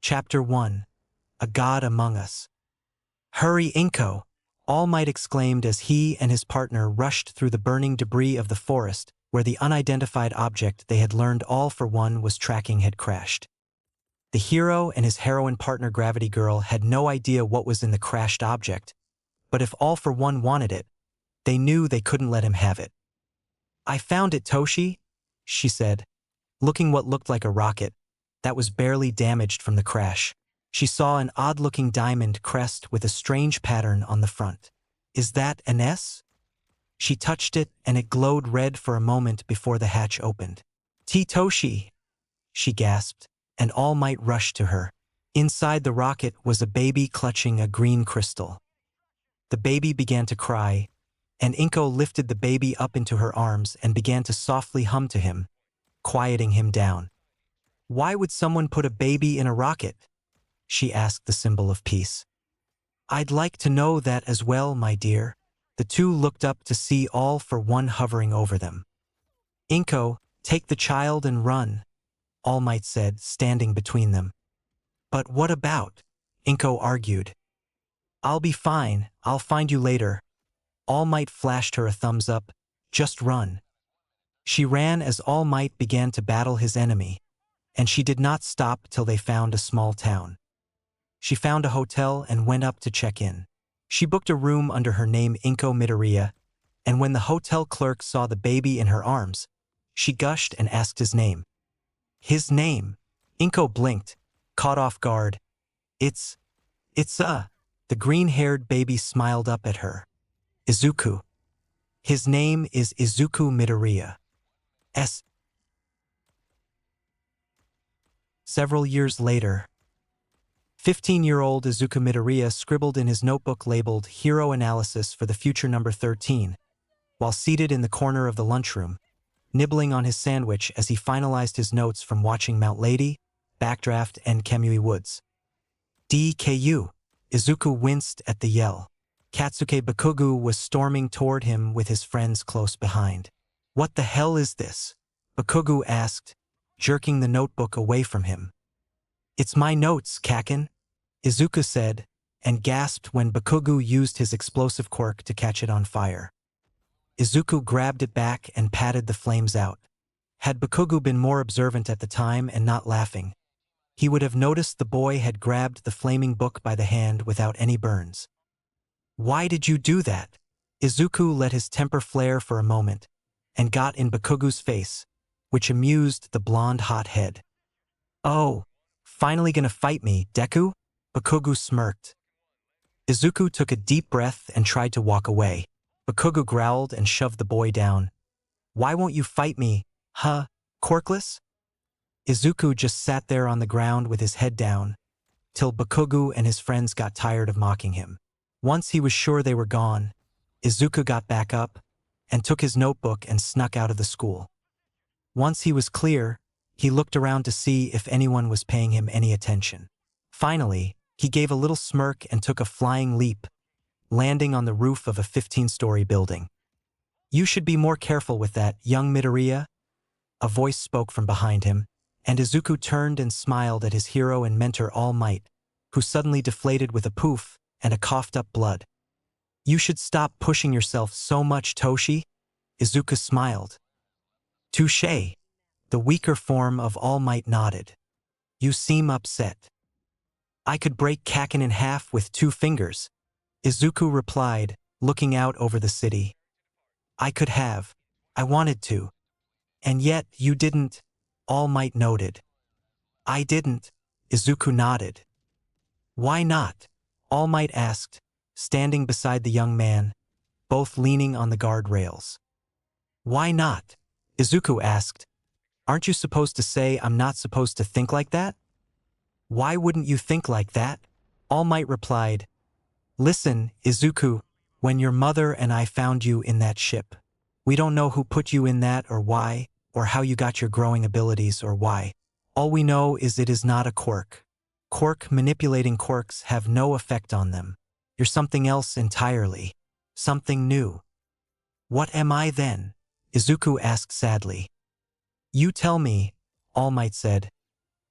Chapter 1. A God Among Us. "Hurry, Inko!" All Might exclaimed as he and his partner rushed through the burning debris of the forest where the unidentified object they had learned All for One was tracking had crashed. The hero and his heroine partner Gravity Girl had no idea what was in the crashed object, but if All for One wanted it, they knew they couldn't let him have it. "I found it, Toshi," she said, looking what looked like a rocket that was barely damaged from the crash. She saw an odd-looking diamond crest with a strange pattern on the front. "Is that an S?" She touched it and it glowed red for a moment before the hatch opened. "Toshi!" she gasped, and All Might rushed to her. Inside the rocket was a baby clutching a green crystal. The baby began to cry, and Inko lifted the baby up into her arms and began to softly hum to him, quieting him down. "Why would someone put a baby in a rocket?" she asked the symbol of peace. "I'd like to know that as well, my dear." The two looked up to see All for One hovering over them. "Inko, take the child and run," All Might said, standing between them. "But what about?" Inko argued. "I'll be fine, I'll find you later." All Might flashed her a thumbs up. "Just run." She ran as All Might began to battle his enemy, and she did not stop till they found a small town. She found a hotel and went up to check in. She booked a room under her name Inko Midoriya, and when the hotel clerk saw the baby in her arms, she gushed and asked his name. His name? Inko blinked, caught off guard. It's The green-haired baby smiled up at her. "Izuku. His name is Izuku Midoriya." Several years later, 15-year-old Izuku Midoriya scribbled in his notebook labeled Hero Analysis for the Future number 13, while seated in the corner of the lunchroom, nibbling on his sandwich as he finalized his notes from watching Mount Lady, Backdraft, and Kamui Woods. "DKU." Izuku winced at the yell. Katsuke Bakugu was storming toward him with his friends close behind. "What the hell is this?" Bakugu asked, jerking the notebook away from him. "It's my notes, Kaken," Izuku said, and gasped when Bakugu used his explosive quirk to catch it on fire. Izuku grabbed it back and patted the flames out. Had Bakugu been more observant at the time and not laughing, he would have noticed the boy had grabbed the flaming book by the hand without any burns. "Why did you do that?" Izuku let his temper flare for a moment and got in Bakugu's face, which amused the blonde hot head. "Oh, finally gonna fight me, Deku?" Bakugu smirked. Izuku took a deep breath and tried to walk away. Bakugu growled and shoved the boy down. "Why won't you fight me, huh, Quirkless?" Izuku just sat there on the ground with his head down, till Bakugu and his friends got tired of mocking him. Once he was sure they were gone, Izuku got back up and took his notebook and snuck out of the school. Once he was clear, he looked around to see if anyone was paying him any attention. Finally, he gave a little smirk and took a flying leap, landing on the roof of a 15-story building. "You should be more careful with that, young Midoriya," a voice spoke from behind him, and Izuku turned and smiled at his hero and mentor All Might, who suddenly deflated with a poof and a coughed-up blood. "You should stop pushing yourself so much, Toshi," Izuku smiled. "Touché," the weaker form of All Might nodded. "You seem upset." "I could break Kaken in half with 2 fingers," Izuku replied, looking out over the city. "I could have. I wanted to. And yet you didn't," All Might noted. "I didn't," Izuku nodded. "Why not?" All Might asked, standing beside the young man, both leaning on the guardrails. "Why not?" Izuku asked. "Aren't you supposed to say I'm not supposed to think like that?" "Why wouldn't you think like that?" All Might replied. "Listen, Izuku, when your mother and I found you in that ship, we don't know who put you in that or why, or how you got your growing abilities or why. All we know is it is not a quirk. Quirk manipulating quirks have no effect on them. You're something else entirely. Something new." "What am I then?" Izuku asked sadly. "You tell me," All Might said.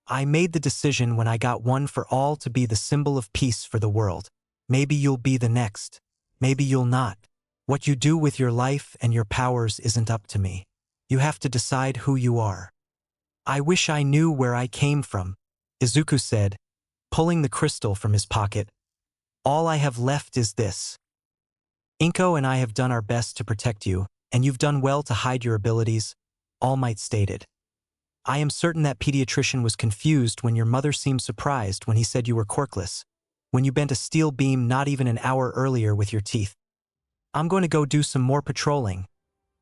I made the decision when I got one for all to be the symbol of peace for the world. Maybe you'll be the next. Maybe you'll not. What you do with your life and your powers isn't up to me. You have to decide who you are. I wish I knew where I came from, Izuku said, pulling the crystal from his pocket. All I have left is this. Inko and I have done our best to protect you, and you've done well to hide your abilities, All Might stated. I am certain that pediatrician was confused when your mother seemed surprised when he said you were quirkless, when you bent a steel beam not even an hour earlier with your teeth. I'm going to go do some more patrolling.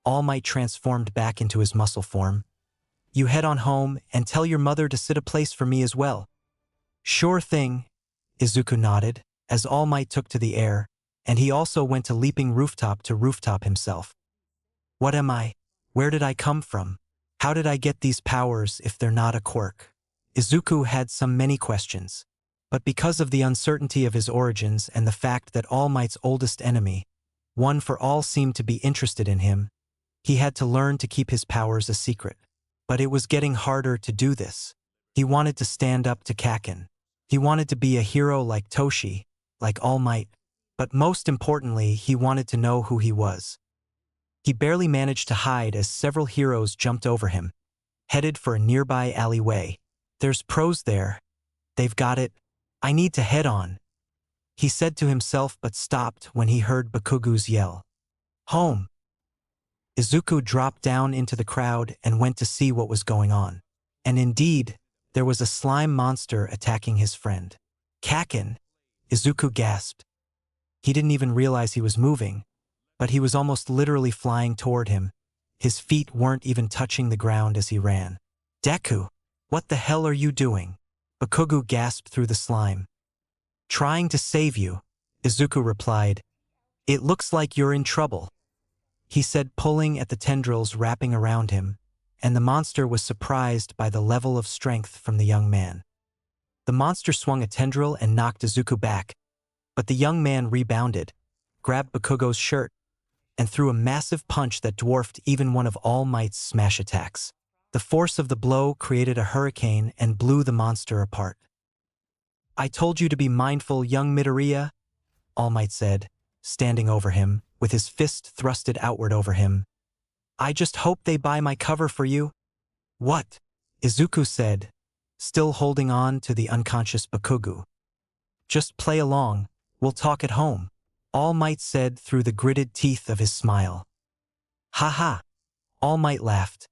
All Might transformed back into his muscle form. You head on home and tell your mother to sit a place for me as well. Sure thing, Izuku nodded, as All Might took to the air, and he also went to leaping rooftop to rooftop himself. What am I? Where did I come from? How did I get these powers if they're not a quirk? Izuku had many questions, but because of the uncertainty of his origins and the fact that All Might's oldest enemy, One for All, seemed to be interested in him, he had to learn to keep his powers a secret. But it was getting harder to do this. He wanted to stand up to Kaken. He wanted to be a hero like Toshi, like All Might, but most importantly, he wanted to know who he was. He barely managed to hide as several heroes jumped over him, headed for a nearby alleyway. There's pros there. They've got it. I need to head on, he said to himself, but stopped when he heard Bakugu's yell. Home. Izuku dropped down into the crowd and went to see what was going on. And indeed, there was a slime monster attacking his friend. Kaken, Izuku gasped. He didn't even realize he was moving, but he was almost literally flying toward him. His feet weren't even touching the ground as he ran. Deku, what the hell are you doing? Bakugu gasped through the slime. Trying to save you, Izuku replied. It looks like you're in trouble, he said, pulling at the tendrils wrapping around him, and the monster was surprised by the level of strength from the young man. The monster swung a tendril and knocked Izuku back, but the young man rebounded, grabbed Bakugo's shirt, and threw a massive punch that dwarfed even one of All Might's smash attacks. The force of the blow created a hurricane and blew the monster apart. I told you to be mindful, young Midoriya, All Might said, standing over him, with his fist thrusted outward over him. I just hope they buy my cover for you. What? Izuku said, still holding on to the unconscious Bakugu. Just play along, we'll talk at home, All Might said through the gritted teeth of his smile. Ha ha, All Might laughed.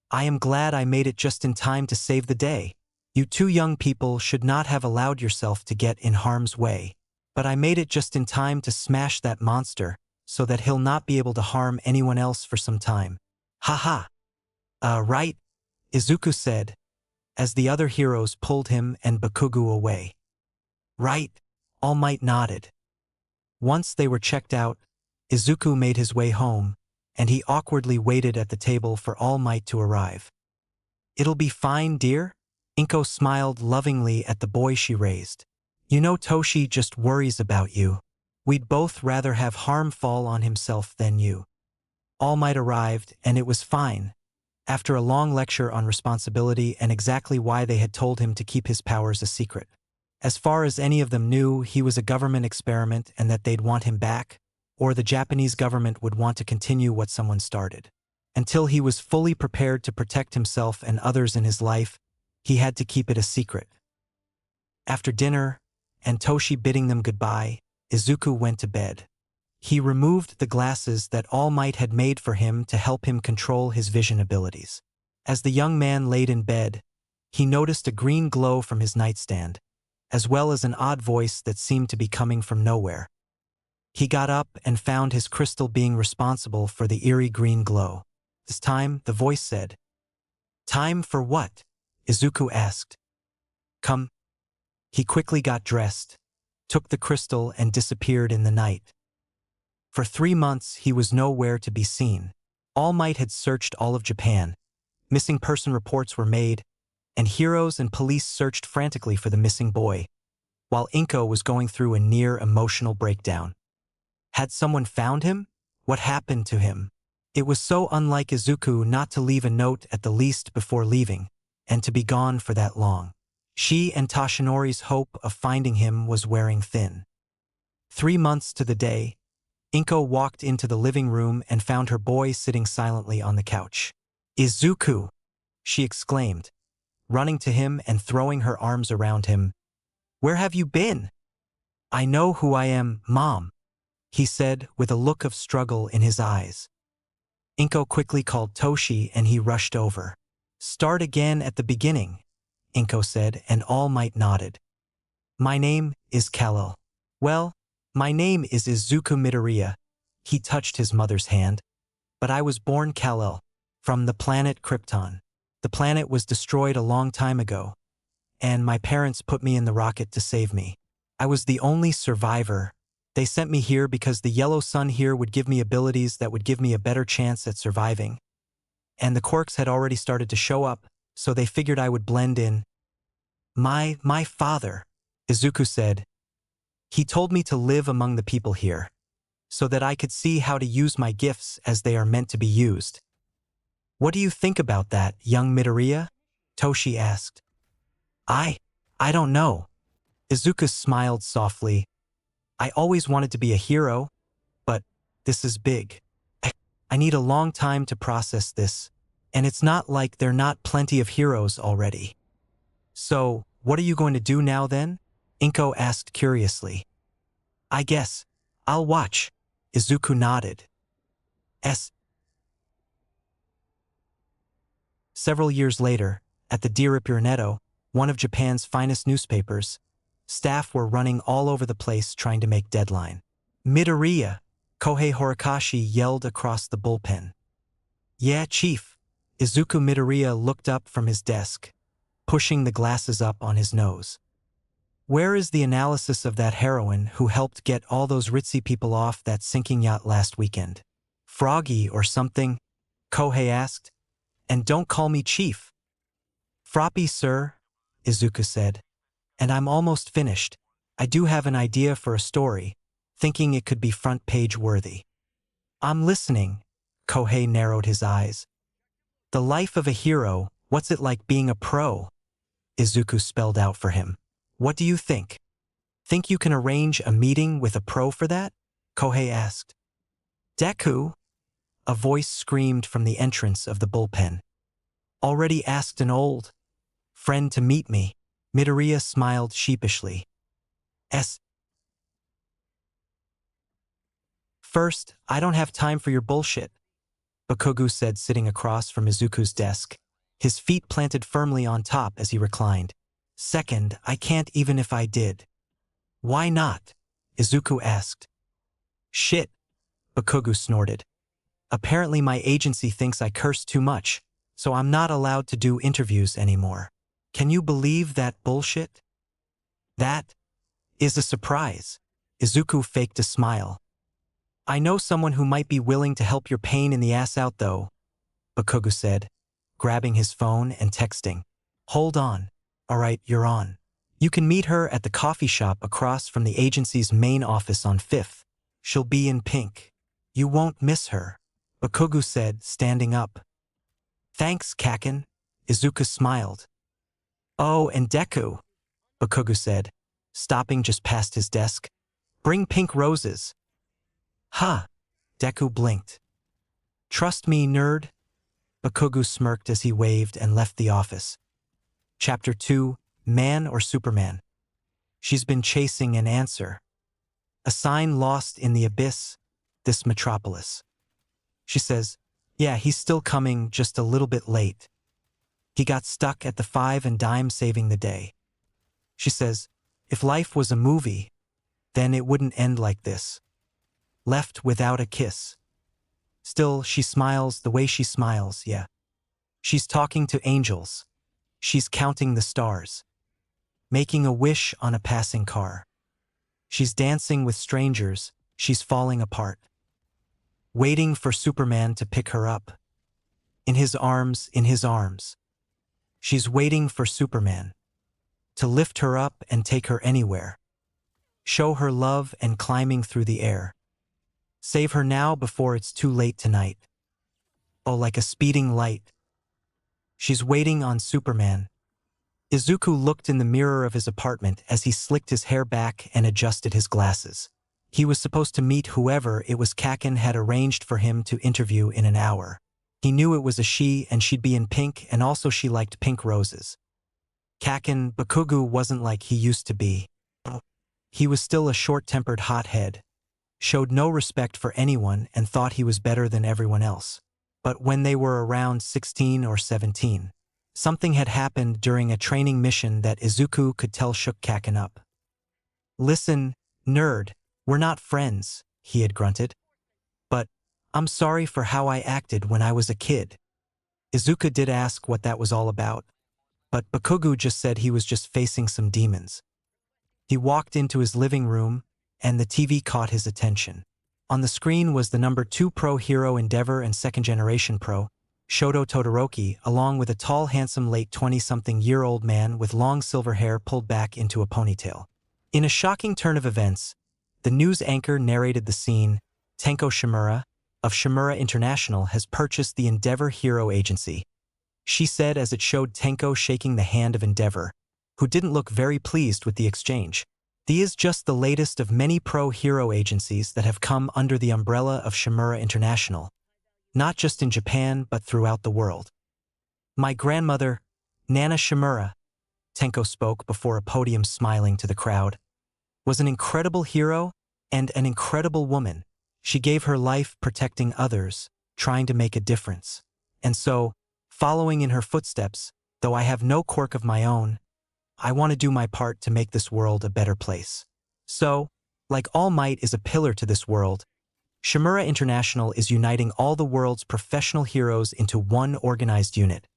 I am glad I made it just in time to save the day. You two young people should not have allowed yourself to get in harm's way, but I made it just in time to smash that monster so that he'll not be able to harm anyone else for some time. Ha ha. Right, Izuku said, as the other heroes pulled him and Bakugu away. Right, All Might nodded. Once they were checked out, Izuku made his way home, and he awkwardly waited at the table for All Might to arrive. It'll be fine, dear? Inko smiled lovingly at the boy she raised. You know Toshi just worries about you. We'd both rather have harm fall on himself than you. All Might arrived, and it was fine. After a long lecture on responsibility and exactly why they had told him to keep his powers a secret. As far as any of them knew, he was a government experiment and that they'd want him back, or the Japanese government would want to continue what someone started. Until he was fully prepared to protect himself and others in his life, he had to keep it a secret. After dinner, and Toshi bidding them goodbye, Izuku went to bed. He removed the glasses that All Might had made for him to help him control his vision abilities. As the young man laid in bed, he noticed a green glow from his nightstand, as well as an odd voice that seemed to be coming from nowhere. He got up and found his crystal being responsible for the eerie green glow. This time, the voice said, "Time for what?" Izuku asked. "Come." He quickly got dressed, took the crystal and disappeared in the night. For 3 months, he was nowhere to be seen. All Might had searched all of Japan. Missing person reports were made, and heroes and police searched frantically for the missing boy, while Inko was going through a near-emotional breakdown. Had someone found him? What happened to him? It was so unlike Izuku not to leave a note at the least before leaving, and to be gone for that long. She and Toshinori's hope of finding him was wearing thin. 3 months to the day, Inko walked into the living room and found her boy sitting silently on the couch. "Izuku!" she exclaimed, running to him and throwing her arms around him. "Where have you been?" "I know who I am, Mom," he said with a look of struggle in his eyes. Inko quickly called Toshi and he rushed over. "Start again at the beginning," Inko said, and All Might nodded. "My name is Kal-El." "Well, my name is Izuku Midoriya." He touched his mother's hand. "But I was born Kal-El, from the planet Krypton. The planet was destroyed a long time ago, and my parents put me in the rocket to save me. I was the only survivor. They sent me here because the yellow sun here would give me abilities that would give me a better chance at surviving. And the quirks had already started to show up, so they figured I would blend in." My father," Izuku said. "He told me to live among the people here, so that I could see how to use my gifts as they are meant to be used." "What do you think about that, young Midoriya?" Toshi asked. I don't know." Izuku smiled softly. "I always wanted to be a hero, but this is big. I need a long time to process this, and it's not like there are not plenty of heroes already." "So, what are you going to do now then?" Inko asked curiously. "I guess I'll watch." Izuku nodded. Several years later, at the Diaripiernetto, one of Japan's finest newspapers, staff were running all over the place trying to make deadline. "Midoriya," Kohei Horikoshi yelled across the bullpen. "Yeah, Chief." Izuku Midoriya looked up from his desk, pushing the glasses up on his nose. "Where is the analysis of that heroine who helped get all those ritzy people off that sinking yacht last weekend? Froggy or something?" Kohei asked. "And don't call me Chief." "Froppy, sir," Izuku said. "And I'm almost finished. I do have an idea for a story, thinking it could be front-page worthy." "I'm listening." Kohei narrowed his eyes. "The life of a hero, what's it like being a pro?" Izuku spelled out for him. "What do you think? Think you can arrange a meeting with a pro for that?" Kohei asked. "Deku?" A voice screamed from the entrance of the bullpen. "Already asked an old friend to meet me." Midoriya smiled sheepishly. "First, I don't have time for your bullshit," Bakugo said, sitting across from Izuku's desk, his feet planted firmly on top as he reclined. "Second, I can't even if I did." "Why not?" Izuku asked. "Shit," Bakugo snorted. "Apparently my agency thinks I curse too much, so I'm not allowed to do interviews anymore. Can you believe that bullshit?" "That is a surprise." Izuku faked a smile. "I know someone who might be willing to help your pain in the ass out though," Bakugo said, grabbing his phone and texting. "Hold on. All right, you're on. You can meet her at the coffee shop across from the agency's main office on 5th. She'll be in pink. You won't miss her," Bakugo said, standing up. "Thanks, Kaken." Izuku smiled. "Oh, and Deku," Bakugo said, stopping just past his desk. "Bring pink roses." "Huh." Deku blinked. "Trust me, nerd." Bakugo smirked as he waved and left the office. Chapter 2, Man or Superman? She's been chasing an answer. A sign lost in the abyss, this metropolis. She says, "Yeah, he's still coming, just a little bit late. He got stuck at the 5 and dime saving the day." She says, "If life was a movie, then it wouldn't end like this. Left without a kiss." Still, she smiles the way she smiles, yeah. She's talking to angels. She's counting the stars. Making a wish on a passing car. She's dancing with strangers. She's falling apart. Waiting for Superman to pick her up. In his arms, in his arms. She's waiting for Superman to lift her up and take her anywhere. Show her love and climbing through the air. Save her now before it's too late tonight. Oh, like a speeding light. She's waiting on Superman Izuku looked in the mirror of his apartment as he slicked his hair back and adjusted his glasses. He was supposed to meet whoever it was Kaken had arranged for him to interview in an hour. He knew it was a she and she'd be in pink, and also she liked pink roses. Kaken Bakugu wasn't like he used to be. He was still a short-tempered hothead, showed no respect for anyone and thought he was better than everyone else. But when they were around 16 or 17, something had happened during a training mission that Izuku could tell shook Kaken up. "Listen, nerd, we're not friends," he had grunted. "But I'm sorry for how I acted when I was a kid." Izuku did ask what that was all about, but Bakugu just said he was just facing some demons. He walked into his living room, and the TV caught his attention. On the screen was the number 2 Pro hero Endeavor and second generation Pro, Shoto Todoroki, along with a tall, handsome late 20-something-year-old man with long silver hair pulled back into a ponytail. In a shocking turn of events, the news anchor narrated the scene. Tenko Shimura, of Shimura International, has purchased the Endeavor Hero Agency, she said as it showed Tenko shaking the hand of Endeavor, who didn't look very pleased with the exchange. "This is just the latest of many pro-hero agencies that have come under the umbrella of Shimura International, not just in Japan but throughout the world. My grandmother, Nana Shimura," Tenko spoke before a podium smiling to the crowd, "was an incredible hero and an incredible woman. She gave her life protecting others, trying to make a difference. And so, following in her footsteps, though I have no quirk of my own, I want to do my part to make this world a better place. So, like All Might is a pillar to this world, Shimura International is uniting all the world's professional heroes into one organized unit.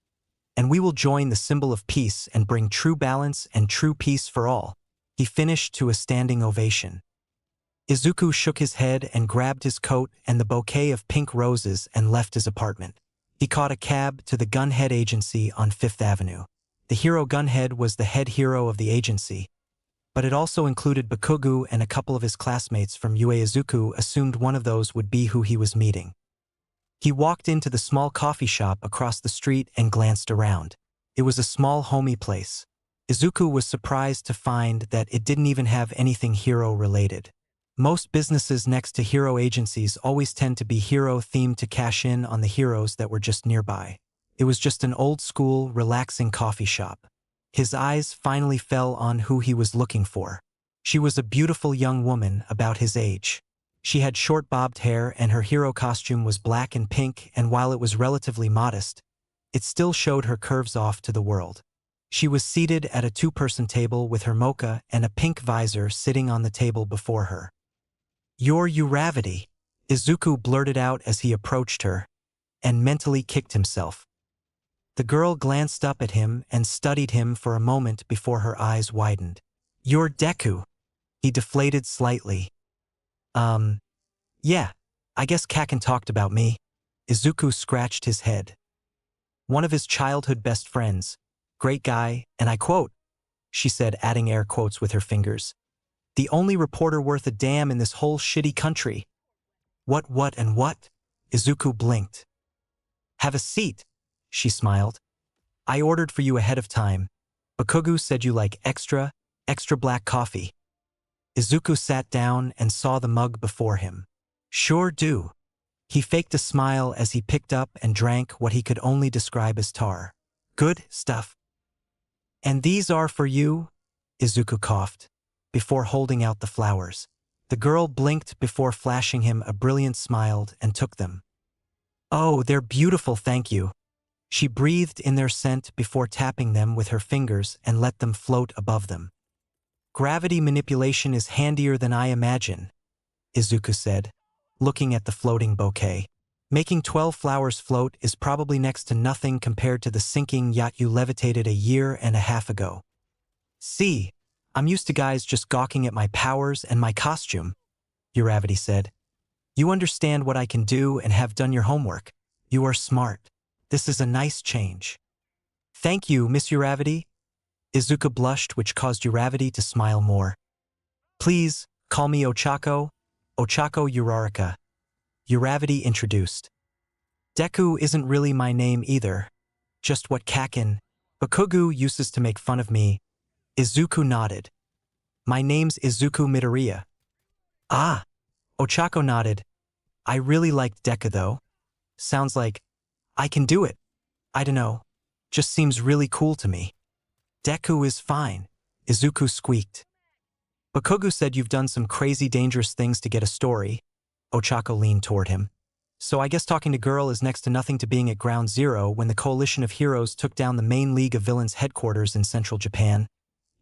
And we will join the symbol of peace and bring true balance and true peace for all." He finished to a standing ovation. Izuku shook his head and grabbed his coat and the bouquet of pink roses and left his apartment. He caught a cab to the Gunhead Agency on 5th Avenue. The hero Gunhead was the head hero of the agency, but it also included Bakugu, and a couple of his classmates from UA. Izuku assumed one of those would be who he was meeting. He walked into the small coffee shop across the street and glanced around. It was a small, homey place. Izuku was surprised to find that it didn't even have anything hero-related. Most businesses next to hero agencies always tend to be hero-themed to cash in on the heroes that were just nearby. It was just an old-school, relaxing coffee shop. His eyes finally fell on who he was looking for. She was a beautiful young woman about his age. She had short bobbed hair and her hero costume was black and pink, and while it was relatively modest, it still showed her curves off to the world. She was seated at a 2-person table with her mocha and a pink visor sitting on the table before her. "You're Uravity," Izuku blurted out as he approached her, and mentally kicked himself. The girl glanced up at him and studied him for a moment before her eyes widened. "You're Deku." He deflated slightly. Yeah, I guess Kaken talked about me." Izuku scratched his head. "One of his childhood best friends. Great guy, and I quote," she said, adding air quotes with her fingers, "the only reporter worth a damn in this whole shitty country." What, and what? Izuku blinked. "Have a seat," she smiled. "I ordered for you ahead of time. Bakugu said you like extra black coffee." Izuku sat down and saw the mug before him. "Sure do." He faked a smile as he picked up and drank what he could only describe as tar. "Good stuff." "And these are for you?" Izuku coughed, before holding out the flowers. The girl blinked before flashing him a brilliant smile and took them. "Oh, they're beautiful, thank you." She breathed in their scent before tapping them with her fingers and let them float above them. "Gravity manipulation is handier than I imagine," Izuku said, looking at the floating bouquet. "Making 12 flowers float is probably next to nothing compared to the sinking yacht you levitated a year and a half ago." "See, I'm used to guys just gawking at my powers and my costume," Uravity said. "You understand what I can do and have done your homework. You are smart. This is a nice change." "Thank you, Miss Uravity." Izuku blushed, which caused Uravity to smile more. "Please, call me Ochako Uraraka," Uravity introduced. "Deku isn't really my name either, just what Kaken Bakugu uses to make fun of me. Izuku nodded. My name's Izuku Midoriya. Ah, Ochako nodded. I really liked Deca though. Sounds like I can do it. I dunno. Just seems really cool to me. Deku is fine, Izuku squeaked. Bakugu said you've done some crazy dangerous things to get a story. Ochako leaned toward him. So I guess talking to girl is next to nothing to being at ground zero when the coalition of heroes took down the main League of Villains headquarters in central Japan.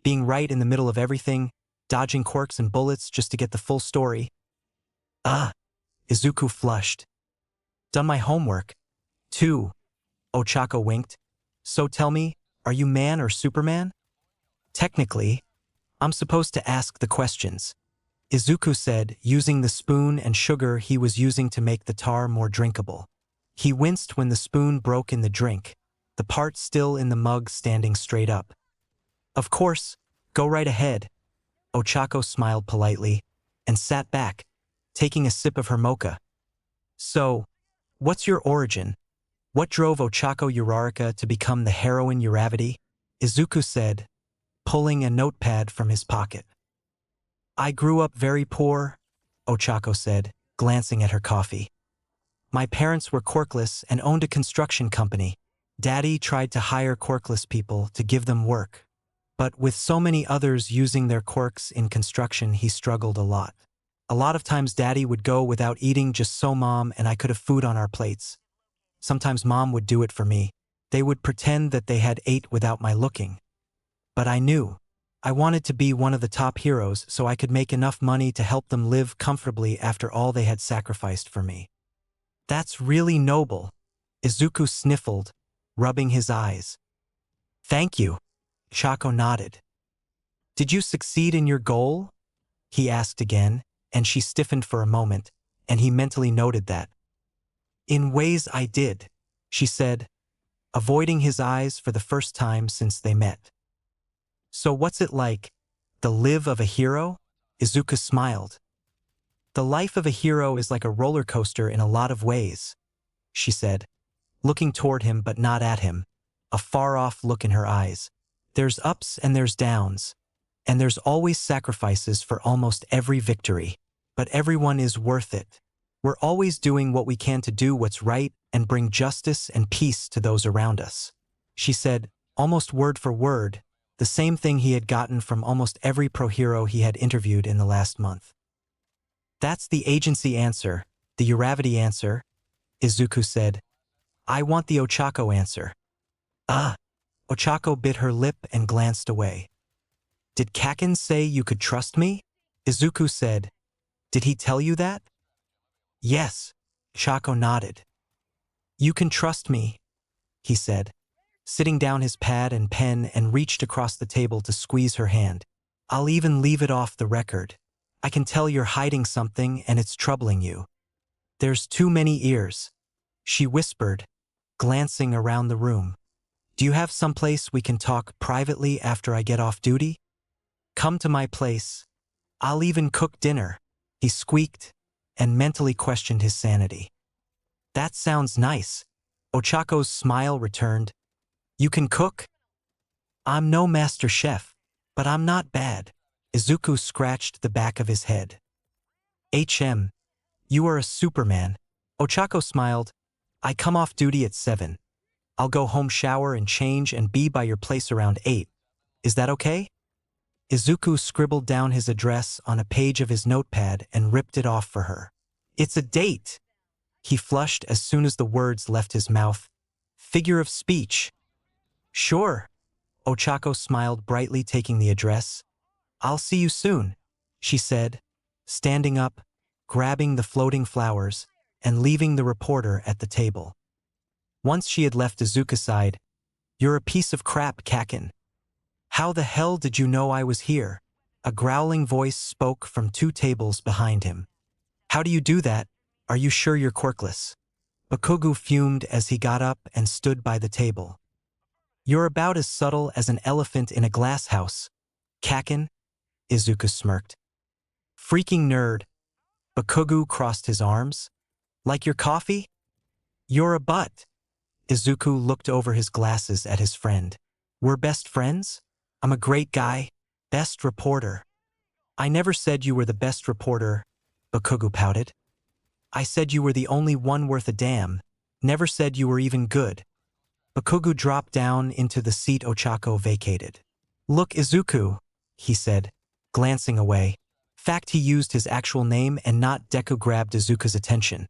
Being right in the middle of everything, dodging quirks and bullets just to get the full story. Izuku flushed. Done my homework. Too. Ochako winked. So tell me, are you man or Superman? Technically, I'm supposed to ask the questions. Izuku said, using the spoon and sugar he was using to make the tar more drinkable. He winced when the spoon broke in the drink, the part still in the mug standing straight up. Of course, go right ahead. Ochako smiled politely and sat back, taking a sip of her mocha. So, what's your origin? What drove Ochako Uraraka to become the heroine Uravity? Izuku said, pulling a notepad from his pocket. I grew up very poor, Ochako said, glancing at her coffee. My parents were quirkless and owned a construction company. Daddy tried to hire quirkless people to give them work. But with so many others using their quirks in construction, he struggled a lot. A lot of times Daddy would go without eating just so Mom and I could have food on our plates. Sometimes Mom would do it for me. They would pretend that they had ate without my looking. But I knew. I wanted to be one of the top heroes so I could make enough money to help them live comfortably after all they had sacrificed for me. That's really noble. Izuku sniffled, rubbing his eyes. Thank you. Ochako nodded. Did you succeed in your goal? He asked again, and she stiffened for a moment, and he mentally noted that. In ways I did, she said, avoiding his eyes for the first time since they met. So what's it like, the live of a hero? Izuku smiled. The life of a hero is like a roller coaster in a lot of ways, she said, looking toward him but not at him, a far-off look in her eyes. There's ups and there's downs, and there's always sacrifices for almost every victory, but everyone is worth it. We're always doing what we can to do what's right and bring justice and peace to those around us. She said, almost word for word, the same thing he had gotten from almost every pro-hero he had interviewed in the last month. That's the agency answer, the Uravity answer, Izuku said. I want the Ochako answer. Ochako bit her lip and glanced away. Did Kaken say you could trust me? Izuku said. Did he tell you that? Yes, Ochako nodded. You can trust me, he said, sitting down his pad and pen and reached across the table to squeeze her hand. I'll even leave it off the record. I can tell you're hiding something and it's troubling you. There's too many ears, she whispered, glancing around the room. Do you have someplace we can talk privately after I get off duty? Come to my place. I'll even cook dinner, he squeaked, and mentally questioned his sanity. That sounds nice. Ochako's smile returned. You can cook? I'm no master chef, but I'm not bad. Izuku scratched the back of his head. You are a Superman. Ochako smiled. I come off duty at 7. I'll go home, shower and change and be by your place around 8. Is that okay? Izuku scribbled down his address on a page of his notepad and ripped it off for her. It's a date. He flushed as soon as the words left his mouth. Figure of speech. Sure. Ochako smiled brightly, taking the address. I'll see you soon, she said, standing up, grabbing the floating flowers, and leaving the reporter at the table. Once she had left, Izuku sighed. You're a piece of crap, Kaken. How the hell did you know I was here? A growling voice spoke from 2 tables behind him. How do you do that? Are you sure you're quirkless? Bakugu fumed as he got up and stood by the table. You're about as subtle as an elephant in a glass house, Kaken, Izuku smirked. Freaking nerd. Bakugu crossed his arms. Like your coffee? You're a butt. Izuku looked over his glasses at his friend. We're best friends? I'm a great guy. Best reporter. I never said you were the best reporter, Bakugo pouted. I said you were the only one worth a damn. Never said you were even good. Bakugo dropped down into the seat Ochako vacated. Look, Izuku, he said, glancing away. Fact he used his actual name and not Deku grabbed Izuku's attention.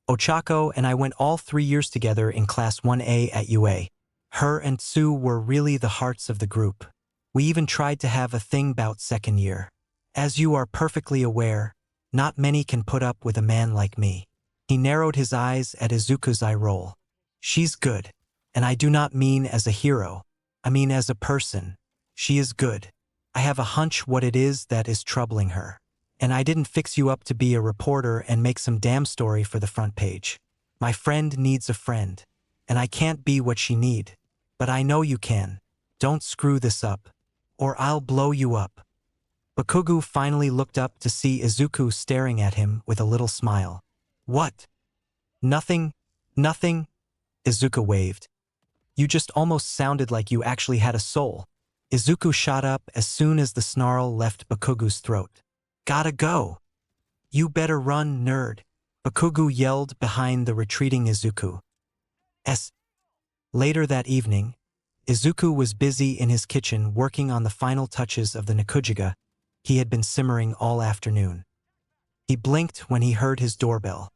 Ochako and I went all 3 years together in Class 1A at UA. Her and Tsu were really the hearts of the group. We even tried to have a thing bout second year. As you are perfectly aware, not many can put up with a man like me. He narrowed his eyes at Izuku's eye roll. She's good. And I do not mean as a hero. I mean as a person. She is good. I have a hunch what it is that is troubling her. And I didn't fix you up to be a reporter and make some damn story for the front page. My friend needs a friend. And I can't be what she need. But I know you can. Don't screw this up. Or I'll blow you up. Bakugo finally looked up to see Izuku staring at him with a little smile. What? Nothing? Nothing? Izuku waved. You just almost sounded like you actually had a soul. Izuku shot up as soon as the snarl left Bakugo's throat. Gotta go. You better run, nerd. Bakugo yelled behind the retreating Izuku. Later that evening, Izuku was busy in his kitchen working on the final touches of the Nikujiga he had been simmering all afternoon. He blinked when he heard his doorbell.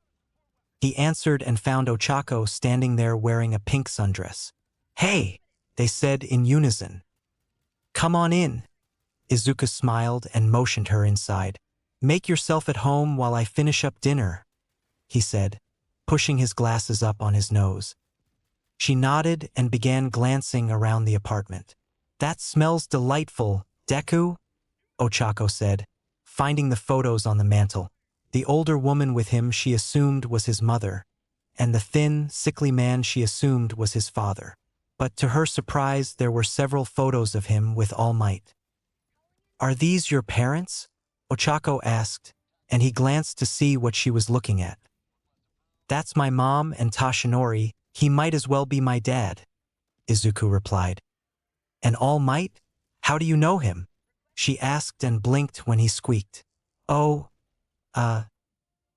He answered and found Ochako standing there wearing a pink sundress. Hey, they said in unison. Come on in. Izuku smiled and motioned her inside. Make yourself at home while I finish up dinner, he said, pushing his glasses up on his nose. She nodded and began glancing around the apartment. That smells delightful, Deku, Ochako said, finding the photos on the mantel. The older woman with him she assumed was his mother, and the thin, sickly man she assumed was his father. But to her surprise, there were several photos of him with All Might. Are these your parents? Ochako asked, and he glanced to see what she was looking at. That's my mom and Tashinori. He might as well be my dad, Izuku replied. And All Might? How do you know him? She asked and blinked when he squeaked. Oh,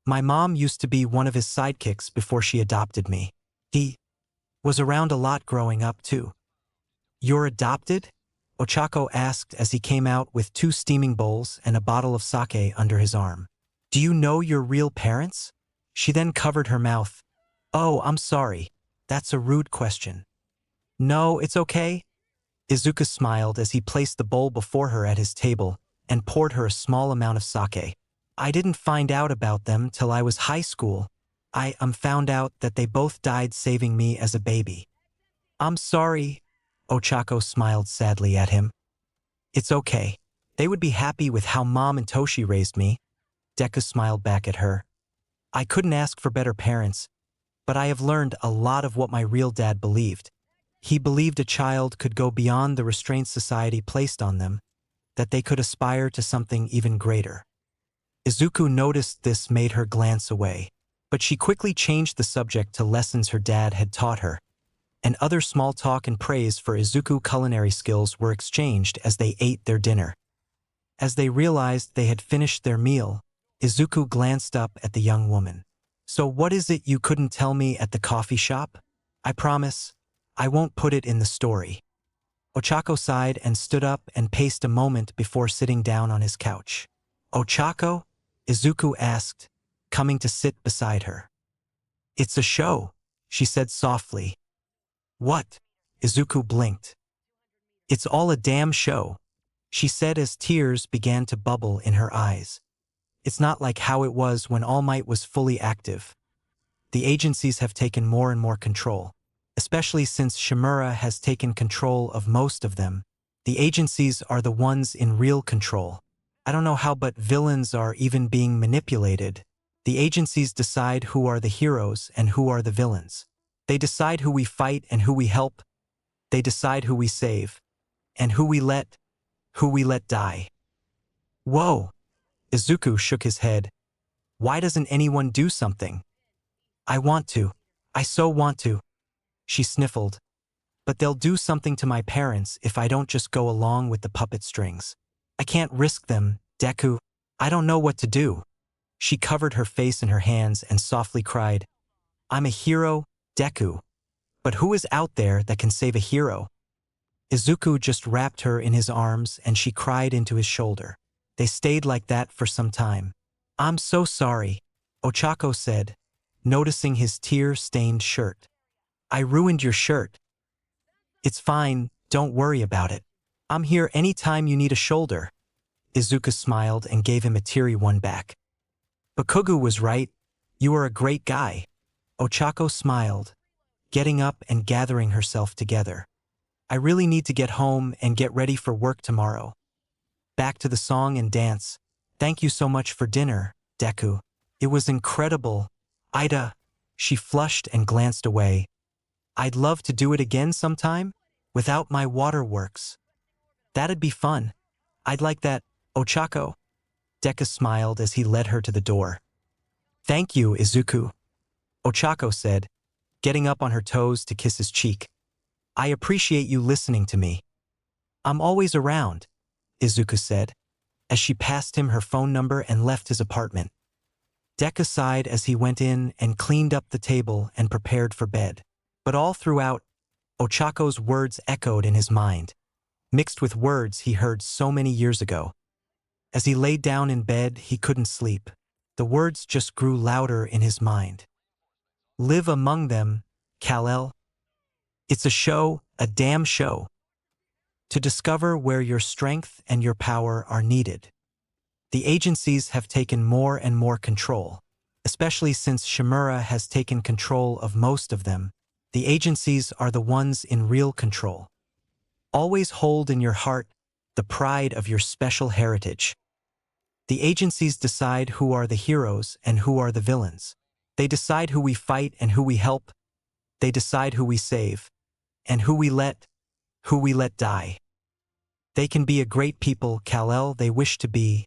my mom used to be one of his sidekicks before she adopted me. He was around a lot growing up, too. You're adopted? Ochako asked as he came out with 2 steaming bowls and a bottle of sake under his arm. Do you know your real parents? She then covered her mouth. Oh, I'm sorry. That's a rude question. No, it's okay. Izuku smiled as he placed the bowl before her at his table and poured her a small amount of sake. I didn't find out about them till I was high school. I found out that they both died saving me as a baby. I'm sorry, Ochako smiled sadly at him. It's okay. They would be happy with how Mom and Toshi raised me. Deku smiled back at her. I couldn't ask for better parents, but I have learned a lot of what my real dad believed. He believed a child could go beyond the restraints society placed on them, that they could aspire to something even greater. Izuku noticed this made her glance away, but she quickly changed the subject to lessons her dad had taught her, and other small talk and praise for Izuku culinary skills were exchanged as they ate their dinner. As they realized they had finished their meal, Izuku glanced up at the young woman. So what is it you couldn't tell me at the coffee shop? I promise, I won't put it in the story. Ochako sighed and stood up and paced a moment before sitting down on his couch. Ochako? Izuku asked, coming to sit beside her. It's a show, she said softly. What? Izuku blinked. It's all a damn show, she said as tears began to bubble in her eyes. It's not like how it was when All Might was fully active. The agencies have taken more and more control, especially since Shimura has taken control of most of them. The agencies are the ones in real control. I don't know how, but villains are even being manipulated. The agencies decide who are the heroes and who are the villains. They decide who we fight and who we help. They decide who we save and who we let die. Whoa! Izuku shook his head. Why doesn't anyone do something? I want to. I so want to. She sniffled. But they'll do something to my parents if I don't just go along with the puppet strings. I can't risk them, Deku. I don't know what to do. She covered her face in her hands and softly cried, I'm a hero, Deku. But who is out there that can save a hero? Izuku just wrapped her in his arms and she cried into his shoulder. They stayed like that for some time. I'm so sorry, Ochako said, noticing his tear-stained shirt. I ruined your shirt. It's fine, don't worry about it. I'm here anytime you need a shoulder. Izuku smiled and gave him a teary one back. Bakugo was right. You are a great guy. Ochako smiled, getting up and gathering herself together. I really need to get home and get ready for work tomorrow. Back to the song and dance. Thank you so much for dinner, Deku. It was incredible. Ida. She flushed and glanced away. I'd love to do it again sometime, without my waterworks. That'd be fun. I'd like that, Ochako. Deku smiled as he led her to the door. Thank you, Izuku. Ochako said, getting up on her toes to kiss his cheek. I appreciate you listening to me. I'm always around, Izuku said, as she passed him her phone number and left his apartment. Deku sighed as he went in and cleaned up the table and prepared for bed. But all throughout, Ochako's words echoed in his mind, mixed with words he heard so many years ago. As he laid down in bed, he couldn't sleep. The words just grew louder in his mind. Live among them, Kal-El. It's a show, a damn show. To discover where your strength and your power are needed. The agencies have taken more and more control, especially since Shimura has taken control of most of them. The agencies are the ones in real control. Always hold in your heart the pride of your special heritage. The agencies decide who are the heroes and who are the villains. They decide who we fight and who we help. They decide who we save and who we let die. They can be a great people, Kal-El, they wish to be.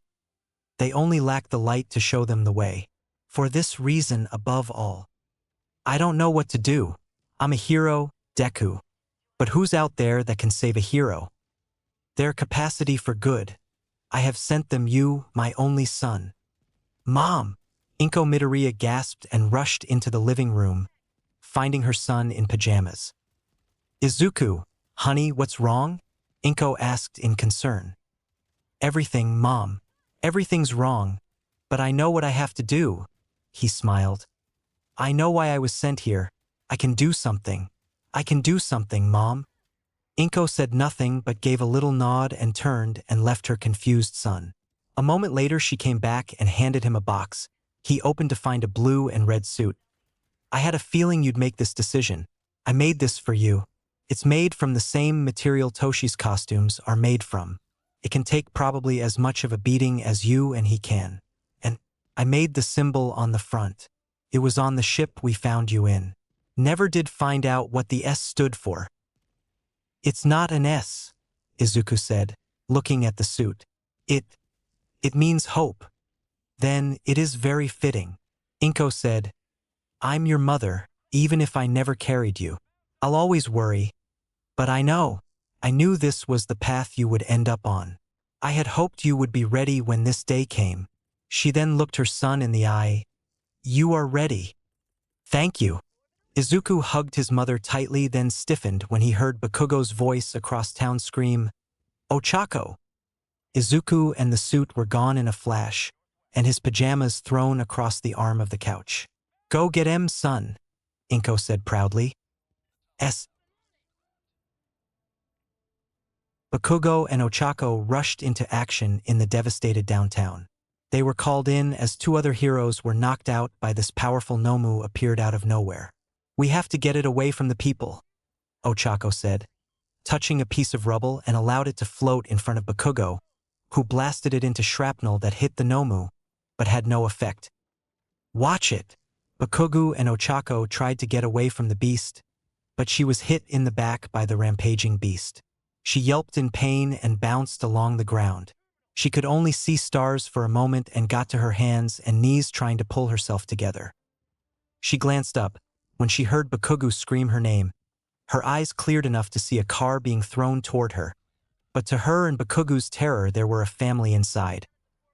They only lack the light to show them the way. For this reason above all. I don't know what to do. I'm a hero, Deku. But who's out there that can save a hero? Their capacity for good. I have sent them you, my only son. Mom! Inko Midoriya gasped and rushed into the living room, finding her son in pajamas. Izuku, honey, what's wrong? Inko asked in concern. Everything, Mom. Everything's wrong. But I know what I have to do. He smiled. I know why I was sent here. I can do something. I can do something, Mom. Inko said nothing but gave a little nod and turned and left her confused son. A moment later she came back and handed him a box. He opened to find a blue and red suit. I had a feeling you'd make this decision. I made this for you. It's made from the same material Toshi's costumes are made from. It can take probably as much of a beating as you and he can. And I made the symbol on the front. It was on the ship we found you in. Never did find out what the S stood for. It's not an S, Izuku said, looking at the suit. It means hope. Then it is very fitting. Inko said, I'm your mother, even if I never carried you. I'll always worry. But I knew this was the path you would end up on. I had hoped you would be ready when this day came. She then looked her son in the eye. You are ready. Thank you. Izuku hugged his mother tightly, then stiffened when he heard Bakugo's voice across town scream, Ochako! Izuku and the suit were gone in a flash, and his pajamas thrown across the arm of the couch. Go get him, son, Inko said proudly. Bakugo and Ochako rushed into action in the devastated downtown. They were called in as two other heroes were knocked out by this powerful Nomu appeared out of nowhere. We have to get it away from the people, Ochako said, touching a piece of rubble and allowed it to float in front of Bakugo, who blasted it into shrapnel that hit the Nomu, but had no effect. Watch it! Bakugo and Ochako tried to get away from the beast, but she was hit in the back by the rampaging beast. She yelped in pain and bounced along the ground. She could only see stars for a moment and got to her hands and knees trying to pull herself together. She glanced up when she heard Bakugo scream her name. Her eyes cleared enough to see a car being thrown toward her. But to her and Bakugu's terror there were a family inside,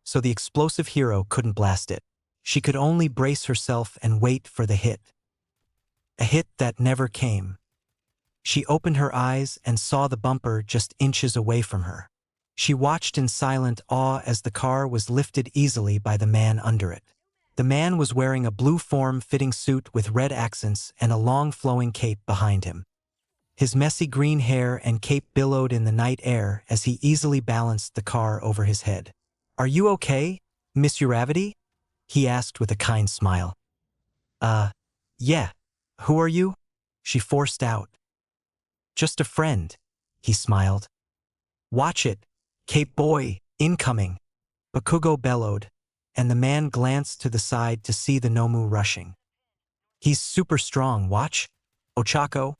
so the explosive hero couldn't blast it. She could only brace herself and wait for the hit. A hit that never came. She opened her eyes and saw the bumper just inches away from her. She watched in silent awe as the car was lifted easily by the man under it. The man was wearing a blue form-fitting suit with red accents and a long flowing cape behind him. His messy green hair and cape billowed in the night air as he easily balanced the car over his head. "Are you okay, Miss Uravity?" he asked with a kind smile. Yeah. Who are you?" she forced out. "Just a friend," he smiled. "Watch it, Cape Boy, incoming," Bakugo bellowed, and the man glanced to the side to see the Nomu rushing. "He's super strong, watch." Ochako,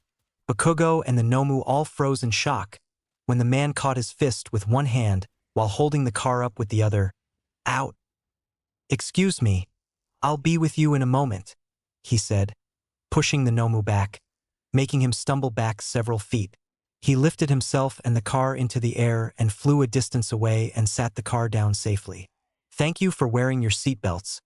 Bakugo, and the Nomu all froze in shock when the man caught his fist with one hand while holding the car up with the other. "Out." "Excuse me, I'll be with you in a moment," he said, pushing the Nomu back, making him stumble back several feet. He lifted himself and the car into the air and flew a distance away and sat the car down safely. "Thank you for wearing your seatbelts.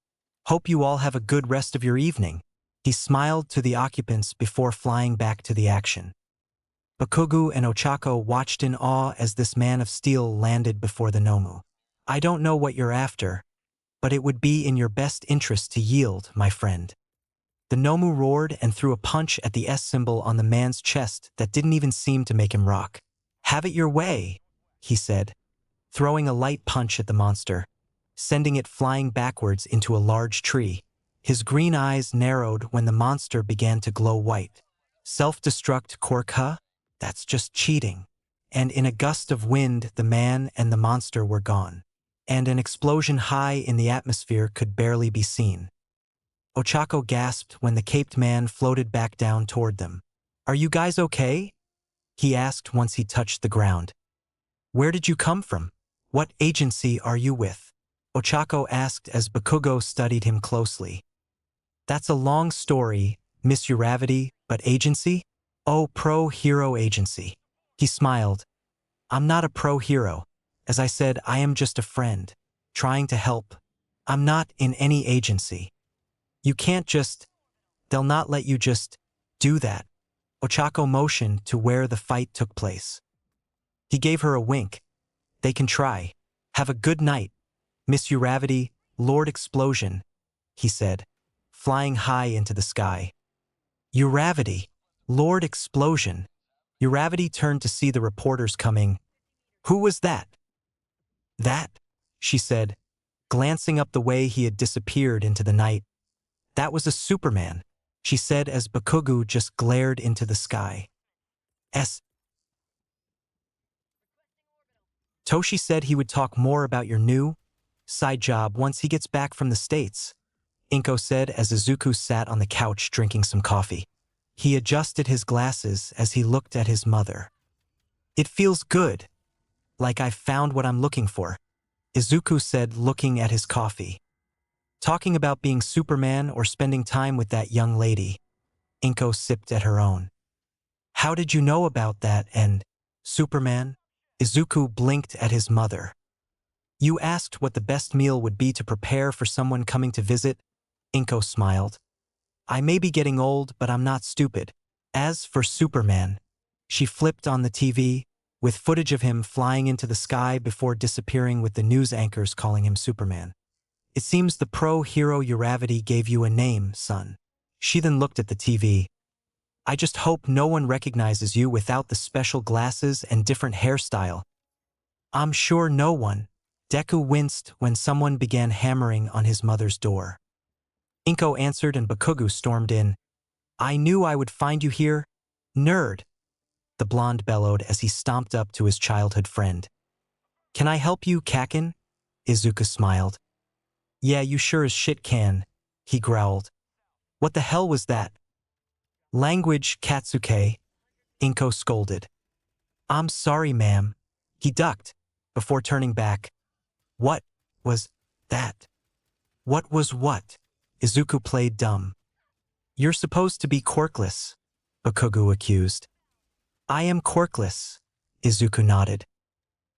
Hope you all have a good rest of your evening." He smiled to the occupants before flying back to the action. Bakugo and Ochako watched in awe as this man of steel landed before the Nomu. "I don't know what you're after, but it would be in your best interest to yield, my friend." The Nomu roared and threw a punch at the S symbol on the man's chest that didn't even seem to make him rock. "Have it your way," he said, throwing a light punch at the monster, sending it flying backwards into a large tree. His green eyes narrowed when the monster began to glow white. "Self-destruct, Korka? That's just cheating." And in a gust of wind, the man and the monster were gone, and an explosion high in the atmosphere could barely be seen. Ochako gasped when the caped man floated back down toward them. "Are you guys okay?" he asked once he touched the ground. "Where did you come from? What agency are you with?" Ochako asked as Bakugo studied him closely. "That's a long story, Miss Uravity, but agency? Oh, pro-hero agency." He smiled. "I'm not a pro-hero. As I said, I am just a friend, trying to help. I'm not in any agency. You can't just... They'll not let you just do that." Ochako motioned to where the fight took place. He gave her a wink. "They can try. Have a good night, Miss Uravity, Lord Explosion," he said, flying high into the sky. "Uravity, Lord Explosion." Uravity turned to see the reporters coming. "Who was that?" "That?" she said, glancing up the way he had disappeared into the night. "That was a Superman," she said as Bakugo just glared into the sky. Toshi said he would talk more about your new side job once he gets back from the States, Inko said as Izuku sat on the couch drinking some coffee. He adjusted his glasses as he looked at his mother. "It feels good, like I've found what I'm looking for," Izuku said, looking at his coffee. "Talking about being Superman or spending time with that young lady," Inko sipped at her own. "How did you know about that and Superman?" Izuku blinked at his mother. "You asked what the best meal would be to prepare for someone coming to visit," Inko smiled. "I may be getting old, but I'm not stupid. As for Superman," she flipped on the TV, with footage of him flying into the sky before disappearing with the news anchors calling him Superman. "It seems the pro-hero Uravity gave you a name, son." She then looked at the TV. "I just hope no one recognizes you without the special glasses and different hairstyle." "I'm sure no one." Deku winced when someone began hammering on his mother's door. Inko answered and Bakugo stormed in. "I knew I would find you here, nerd," the blonde bellowed as he stomped up to his childhood friend. "Can I help you, Kakin?" Izuku smiled. "Yeah, you sure as shit can," he growled. "What the hell was that?" "Language, Katsuke," Inko scolded. "I'm sorry, ma'am." He ducked, before turning back. "What was that?" "What was what?" Izuku played dumb. "You're supposed to be quirkless," Bakugo accused. I am corkless, Izuku nodded.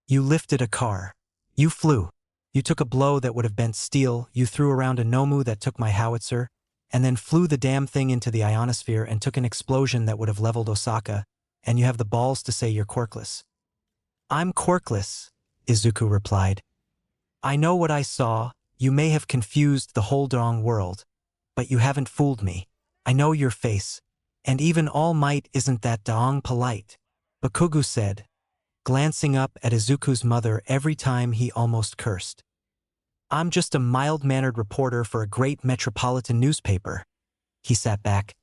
You lifted a car. You flew. You took a blow that would have bent steel, you threw around a Nomu that took my howitzer, and then flew the damn thing into the ionosphere and took an explosion that would have leveled Osaka, and you have the balls to say you're corkless. I'm corkless, Izuku replied. I know what I saw. You may have confused the whole dong world, but you haven't fooled me. I know your face, and even All Might isn't that dong polite, Bakugu said, glancing up at Izuku's mother every time he almost cursed. I'm just a mild-mannered reporter for a great metropolitan newspaper. He sat back.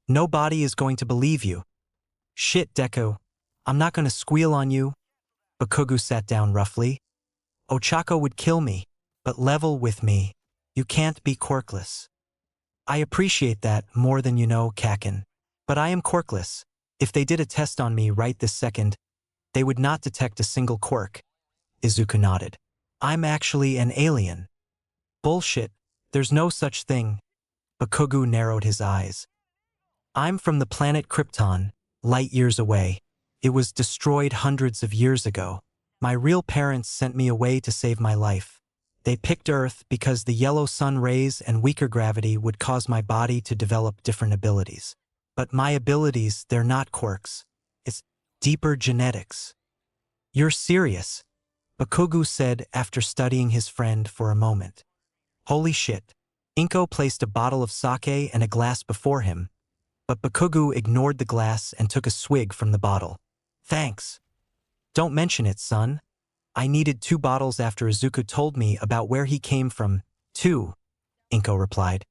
Nobody is going to believe you. Shit, Deku. I'm not going to squeal on you. Bakugu sat down roughly. Ochako would kill me, but level with me. You can't be corkless. I appreciate that more than you know, Kakin. But I am corkless. If they did a test on me right this second, they would not detect a single quirk. Izuku nodded. I'm actually an alien. Bullshit. There's no such thing. Bakugu narrowed his eyes. I'm from the planet Krypton, light years away. It was destroyed hundreds of years ago. My real parents sent me away to save my life. They picked Earth because the yellow sun rays and weaker gravity would cause my body to develop different abilities. But my abilities, they're not quirks. It's deeper genetics. You're serious, Bakugu said after studying his friend for a moment. Holy shit. Inko placed a bottle of sake and a glass before him, but Bakugu ignored the glass and took a swig from the bottle. Thanks. Don't mention it, son. I needed 2 bottles after Izuku told me about where he came from, too, Inko replied.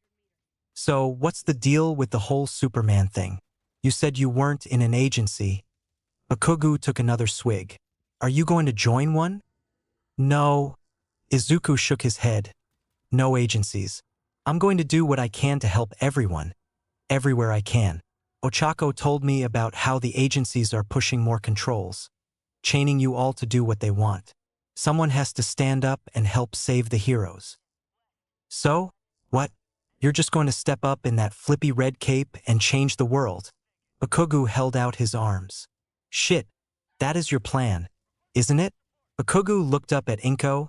So, what's the deal with the whole Superman thing? You said you weren't in an agency. Bakugu took another swig. Are you going to join one? No. Izuku shook his head. No agencies. I'm going to do what I can to help everyone. Everywhere I can. Ochako told me about how the agencies are pushing more controls, chaining you all to do what they want. Someone has to stand up and help save the heroes. So, what? You're just going to step up in that flippy red cape and change the world? Bakugu held out his arms. Shit, that is your plan, isn't it? Bakugu looked up at Inko.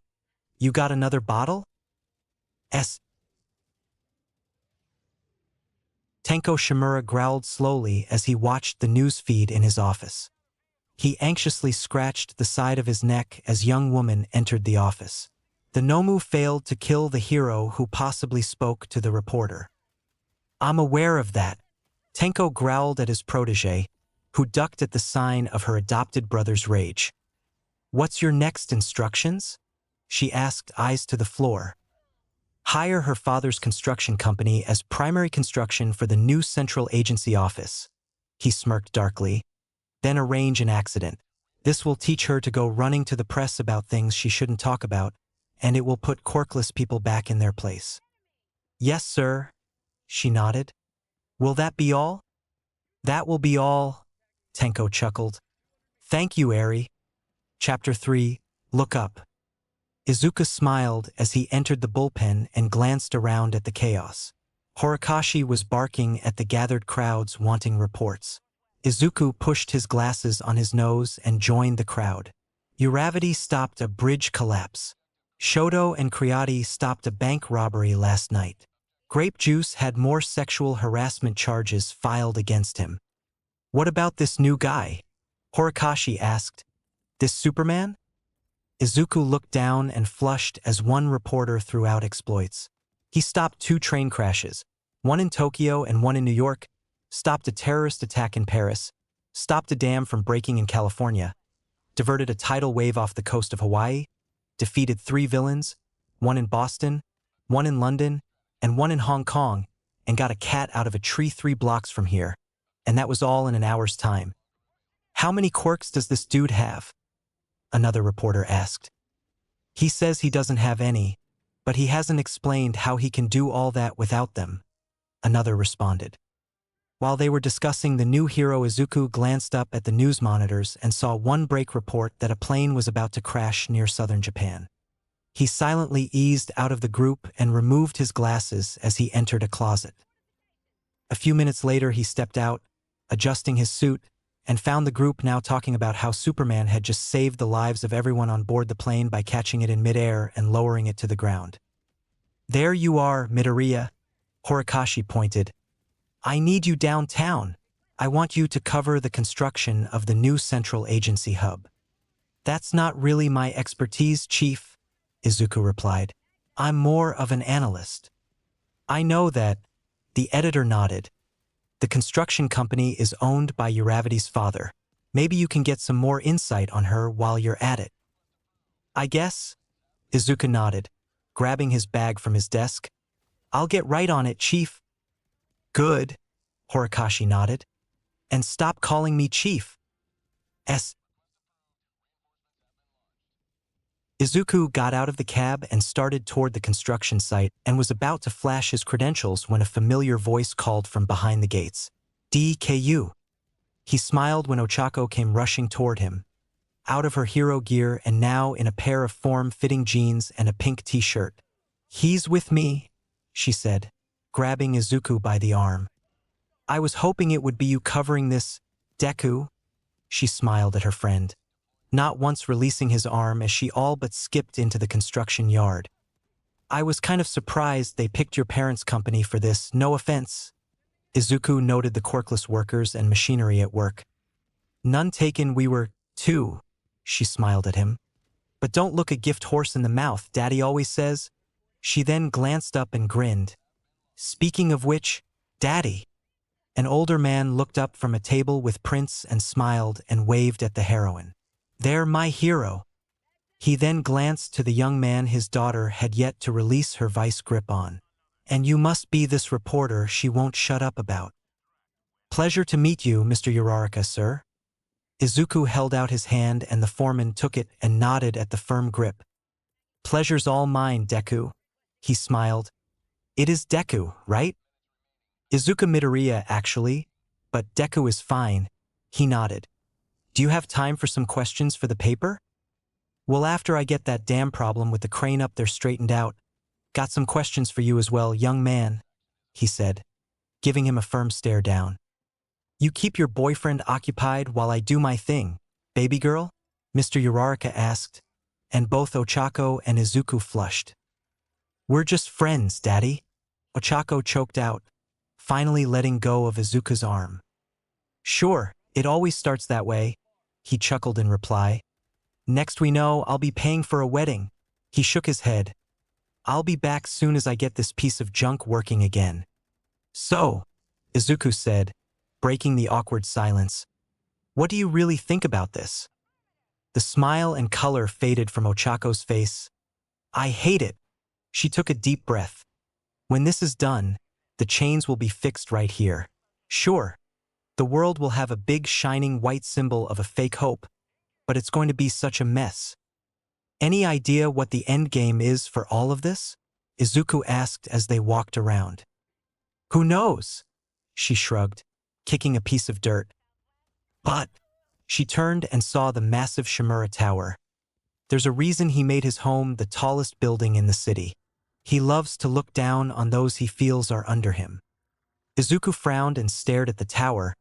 You got another bottle? Tenko Shimura growled slowly as he watched the news feed in his office. He anxiously scratched the side of his neck as young woman entered the office. The Nomu failed to kill the hero who possibly spoke to the reporter. I'm aware of that. Tenko growled at his protege, who ducked at the sign of her adopted brother's rage. What's your next instructions? She asked, eyes to the floor. Hire her father's construction company as primary construction for the new central agency office. He smirked darkly. Then arrange an accident. This will teach her to go running to the press about things she shouldn't talk about, and it will put corkless people back in their place. Yes, sir. She nodded. Will that be all? That will be all, Tenko chuckled. Thank you, Eri. Chapter 3, Look Up. Izuku smiled as he entered the bullpen and glanced around at the chaos. Horikoshi was barking at the gathered crowds wanting reports. Izuku pushed his glasses on his nose and joined the crowd. Uravity stopped a bridge collapse. Shoto and Kriati stopped a bank robbery last night. Grape Juice had more sexual harassment charges filed against him. What about this new guy? Horikoshi asked. This Superman? Izuku looked down and flushed as one reporter threw out exploits. He stopped 2 train crashes, one in Tokyo and one in New York, stopped a terrorist attack in Paris, stopped a dam from breaking in California, diverted a tidal wave off the coast of Hawaii, defeated 3 villains, one in Boston, one in London, and one in Hong Kong, and got a cat out of a tree 3 blocks from here, and that was all in an hour's time. How many quirks does this dude have? Another reporter asked. He says he doesn't have any, but he hasn't explained how he can do all that without them, another responded. While they were discussing the new hero, Izuku glanced up at the news monitors and saw one break report that a plane was about to crash near southern Japan. He silently eased out of the group and removed his glasses as he entered a closet. A few minutes later, he stepped out, adjusting his suit, and found the group now talking about how Superman had just saved the lives of everyone on board the plane by catching it in midair and lowering it to the ground. "There you are, Midoriya," Horikoshi pointed. "I need you downtown. I want you to cover the construction of the new Central Agency hub." "That's not really my expertise, Chief," Izuku replied. "I'm more of an analyst." "I know that," the editor nodded. "The construction company is owned by Uravity's father. Maybe you can get some more insight on her while you're at it." "I guess," Izuku nodded, grabbing his bag from his desk. "I'll get right on it, Chief." "Good," Horikoshi nodded. "And stop calling me Chief." Izuku got out of the cab and started toward the construction site and was about to flash his credentials when a familiar voice called from behind the gates. "DKU." He smiled when Ochako came rushing toward him, out of her hero gear and now in a pair of form-fitting jeans and a pink t-shirt. "He's with me," she said, grabbing Izuku by the arm. "I was hoping it would be you covering this, Deku." She smiled at her friend, not once releasing his arm as she all but skipped into the construction yard. "I was kind of surprised they picked your parents' company for this, no offense." Izuku noted the quirkless workers and machinery at work. "None taken, we were, too," she smiled at him. "But don't look a gift horse in the mouth, Daddy always says." She then glanced up and grinned. "Speaking of which, Daddy." An older man looked up from a table with prints and smiled and waved at the heroine. "They're my hero." He then glanced to the young man his daughter had yet to release her vice grip on. "And you must be this reporter she won't shut up about." "Pleasure to meet you, Mr. Uraraka, sir." Izuku held out his hand and the foreman took it and nodded at the firm grip. "Pleasure's all mine, Deku." He smiled. "It is Deku, right?" "Izuku Midoriya, actually, but Deku is fine." He nodded. "Do you have time for some questions for the paper?" "Well, after I get that damn problem with the crane up there straightened out. Got some questions for you as well, young man," he said, giving him a firm stare down. "You keep your boyfriend occupied while I do my thing, baby girl?" Mr. Uraraka asked, and both Ochako and Izuku flushed. "We're just friends, Daddy," Ochako choked out, finally letting go of Izuku's arm. "Sure, it always starts that way," he chuckled in reply. "Next we know, I'll be paying for a wedding." He shook his head. "I'll be back soon as I get this piece of junk working again." "So," Izuku said, breaking the awkward silence, "what do you really think about this?" The smile and color faded from Ochako's face. "I hate it." She took a deep breath. "When this is done, the chains will be fixed right here. Sure, the world will have a big shining white symbol of a fake hope, but it's going to be such a mess." "Any idea what the end game is for all of this?" Izuku asked as they walked around. "Who knows?" She shrugged, kicking a piece of dirt. "But," she turned and saw the massive Shimura Tower. "There's a reason he made his home the tallest building in the city. He loves to look down on those he feels are under him." Izuku frowned and stared at the tower.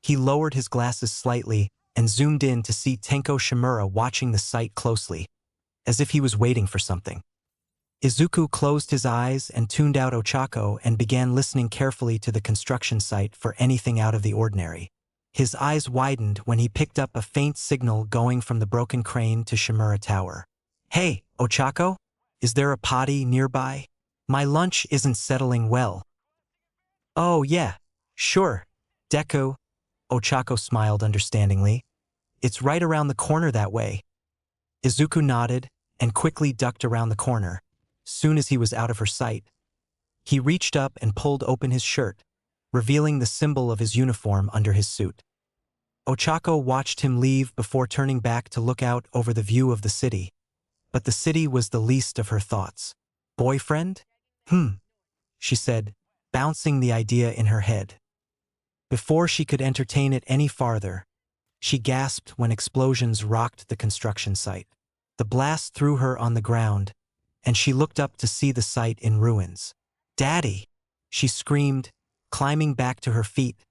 He lowered his glasses slightly and zoomed in to see Tenko Shimura watching the site closely, as if he was waiting for something. Izuku closed his eyes and tuned out Ochako and began listening carefully to the construction site for anything out of the ordinary. His eyes widened when he picked up a faint signal going from the broken crane to Shimura Tower. "Hey, Ochako? Is there a potty nearby? My lunch isn't settling well." "Oh yeah, sure, Deku." Ochako smiled understandingly. "It's right around the corner that way." Izuku nodded and quickly ducked around the corner. Soon as he was out of her sight, he reached up and pulled open his shirt, revealing the symbol of his uniform under his suit. Ochako watched him leave before turning back to look out over the view of the city. But the city was the least of her thoughts. "Boyfriend? She said, bouncing the idea in her head. Before she could entertain it any farther, she gasped when explosions rocked the construction site. The blast threw her on the ground, and she looked up to see the site in ruins. "Daddy!" she screamed, climbing back to her feet.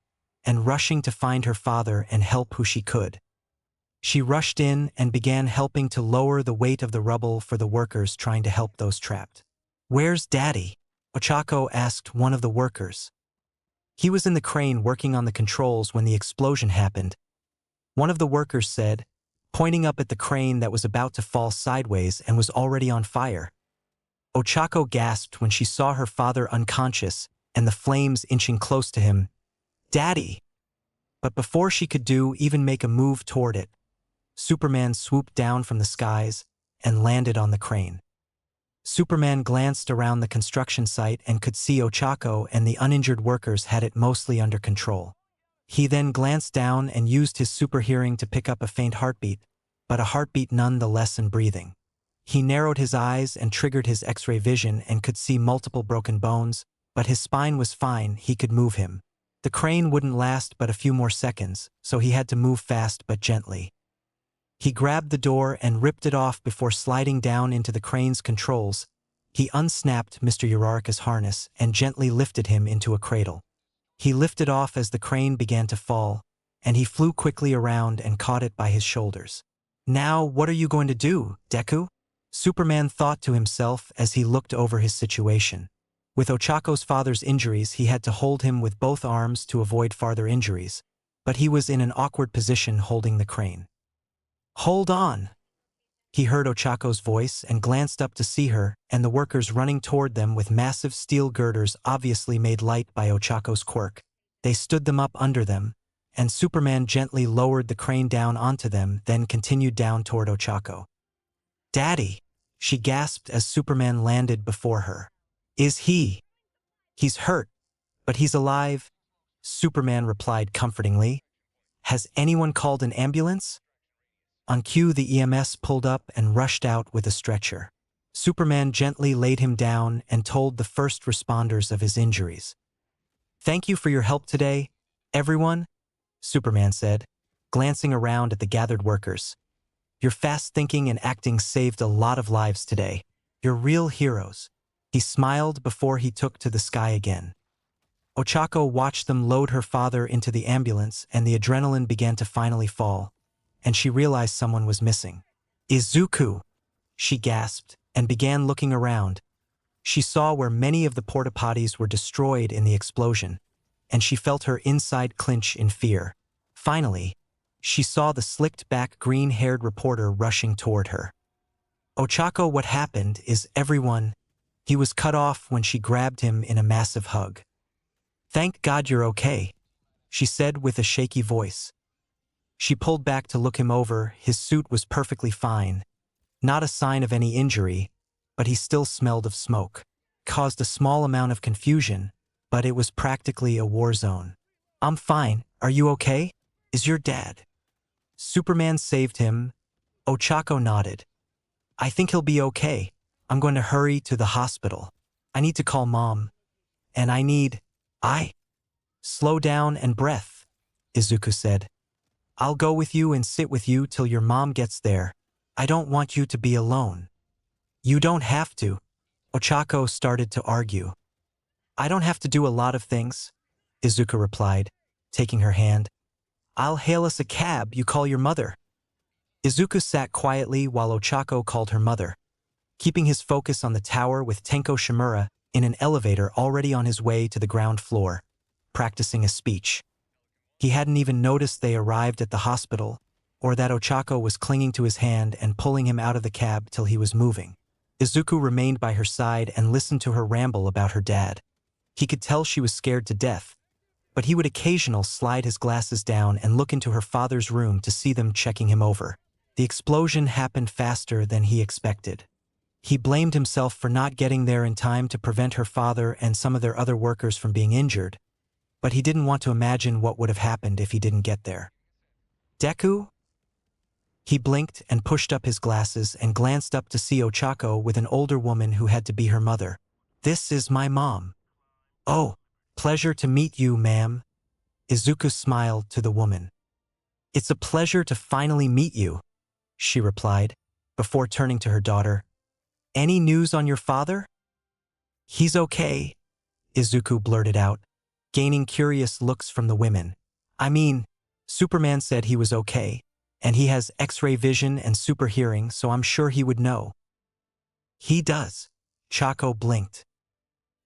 and rushing to find her father and help who she could. She rushed in and began helping to lower the weight of the rubble for the workers trying to help those trapped. "Where's Daddy?" Ochako asked one of the workers. "He was in the crane working on the controls when the explosion happened," one of the workers said, pointing up at the crane that was about to fall sideways and was already on fire. Ochako gasped when she saw her father unconscious and the flames inching close to him. "Daddy!" But before she could even make a move toward it, Superman swooped down from the skies and landed on the crane. Superman glanced around the construction site and could see Ochako and the uninjured workers had it mostly under control. He then glanced down and used his super hearing to pick up a faint heartbeat, but a heartbeat nonetheless and breathing. He narrowed his eyes and triggered his X-ray vision and could see multiple broken bones, but his spine was fine, he could move him. The crane wouldn't last but a few more seconds, so he had to move fast but gently. He grabbed the door and ripped it off before sliding down into the crane's controls. He unsnapped Mr. Uraraka's harness and gently lifted him into a cradle. He lifted off as the crane began to fall, and he flew quickly around and caught it by his shoulders. "Now what are you going to do, Deku?" Superman thought to himself as he looked over his situation. With Ochako's father's injuries, he had to hold him with both arms to avoid farther injuries, but he was in an awkward position holding the crane. "Hold on!" He heard Ochako's voice and glanced up to see her and the workers running toward them with massive steel girders obviously made light by Ochako's quirk. They stood them up under them, and Superman gently lowered the crane down onto them, then continued down toward Ochako. "Daddy!" she gasped as Superman landed before her. "Is he?" "He's hurt, but he's alive," Superman replied comfortingly. "Has anyone called an ambulance?" On cue, the EMS pulled up and rushed out with a stretcher. Superman gently laid him down and told the first responders of his injuries. "Thank you for your help today, everyone," Superman said, glancing around at the gathered workers. "Your fast thinking and acting saved a lot of lives today. You're real heroes." He smiled before he took to the sky again. Ochako watched them load her father into the ambulance, and the adrenaline began to finally fall, and she realized someone was missing. "Izuku!" she gasped and began looking around. She saw where many of the porta-potties were destroyed in the explosion, and she felt her inside clench in fear. Finally, she saw the slicked-back green-haired reporter rushing toward her. "Ochako, what happened is everyone—" He was cut off when she grabbed him in a massive hug. "Thank God you're okay," she said with a shaky voice. She pulled back to look him over. His suit was perfectly fine. Not a sign of any injury, but he still smelled of smoke. Caused a small amount of confusion, but it was practically a war zone. "I'm fine. Are you okay? Is your dad?" Superman saved him. Ochako nodded. "I think he'll be okay. I'm going to hurry to the hospital. I need to call Mom. And slow down and breath," Izuku said. "I'll go with you and sit with you till your mom gets there. I don't want you to be alone." "You don't have to," Ochako started to argue. "I don't have to do a lot of things," Izuku replied, taking her hand. "I'll hail us a cab, you call your mother." Izuku sat quietly while Ochako called her mother, keeping his focus on the tower with Tenko Shimura in an elevator already on his way to the ground floor, practicing a speech. He hadn't even noticed they arrived at the hospital, or that Ochako was clinging to his hand and pulling him out of the cab till he was moving. Izuku remained by her side and listened to her ramble about her dad. He could tell she was scared to death, but he would occasionally slide his glasses down and look into her father's room to see them checking him over. The explosion happened faster than he expected. He blamed himself for not getting there in time to prevent her father and some of their other workers from being injured, but he didn't want to imagine what would have happened if he didn't get there. "Deku?" He blinked and pushed up his glasses and glanced up to see Ochako with an older woman who had to be her mother. "This is my mom." "Oh, pleasure to meet you, ma'am." Izuku smiled to the woman. "It's a pleasure to finally meet you," she replied, before turning to her daughter. "Any news on your father?" "He's okay," Izuku blurted out, gaining curious looks from the women. I mean, Superman said he was okay, and he has X-ray vision and super hearing, so I'm sure he would know. He does. Chaco blinked.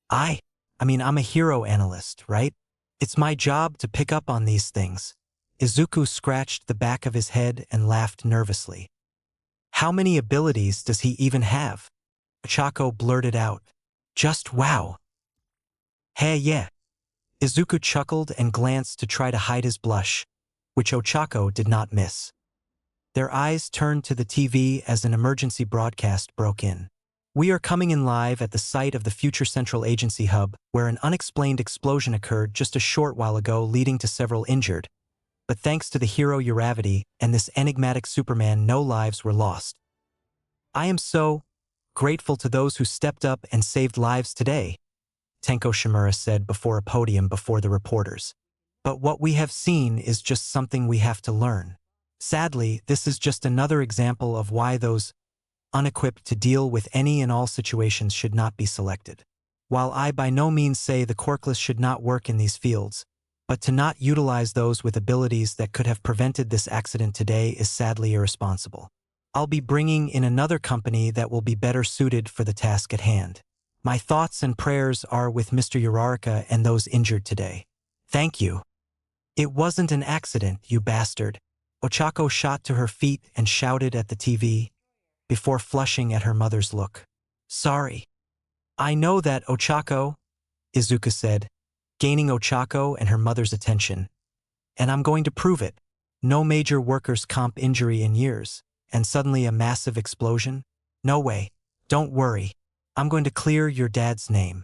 I'm a hero analyst, right? It's my job to pick up on these things. Izuku scratched the back of his head and laughed nervously. How many abilities does he even have? Chaco blurted out. Just wow. Hey yeah. Izuku chuckled and glanced to try to hide his blush, which Ochako did not miss. Their eyes turned to the TV as an emergency broadcast broke in. We are coming in live at the site of the future Central Agency hub, where an unexplained explosion occurred just a short while ago, leading to several injured. But thanks to the hero Uravity and this enigmatic Superman, no lives were lost. I am so grateful to those who stepped up and saved lives today, Tenko Shimura said before a podium before the reporters. But what we have seen is just something we have to learn. Sadly, this is just another example of why those unequipped to deal with any and all situations should not be selected. While I by no means say the quirkless should not work in these fields, but to not utilize those with abilities that could have prevented this accident today is sadly irresponsible. I'll be bringing in another company that will be better suited for the task at hand. My thoughts and prayers are with Mr. Uraraka and those injured today. Thank you. It wasn't an accident, you bastard. Ochako shot to her feet and shouted at the TV, before flushing at her mother's look. Sorry. I know that, Ochako, Izuku said, gaining Ochako and her mother's attention. And I'm going to prove it. No major workers' comp injury in years, and suddenly a massive explosion? No way. Don't worry. I'm going to clear your dad's name.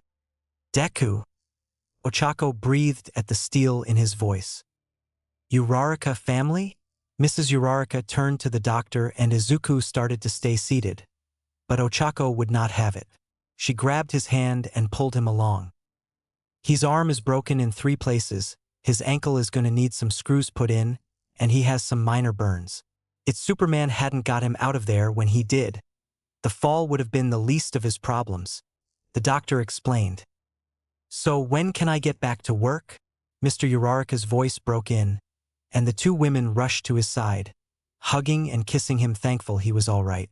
Deku. Ochako breathed at the steel in his voice. Uraraka family? Mrs. Uraraka turned to the doctor and Izuku started to stay seated. But Ochako would not have it. She grabbed his hand and pulled him along. His arm is broken in 3 places, his ankle is going to need some screws put in, and he has some minor burns. It's Superman hadn't got him out of there when he did. The fall would have been the least of his problems, the doctor explained. So when can I get back to work? Mr. Uraraka's voice broke in, and the 2 women rushed to his side, hugging and kissing him, thankful he was all right.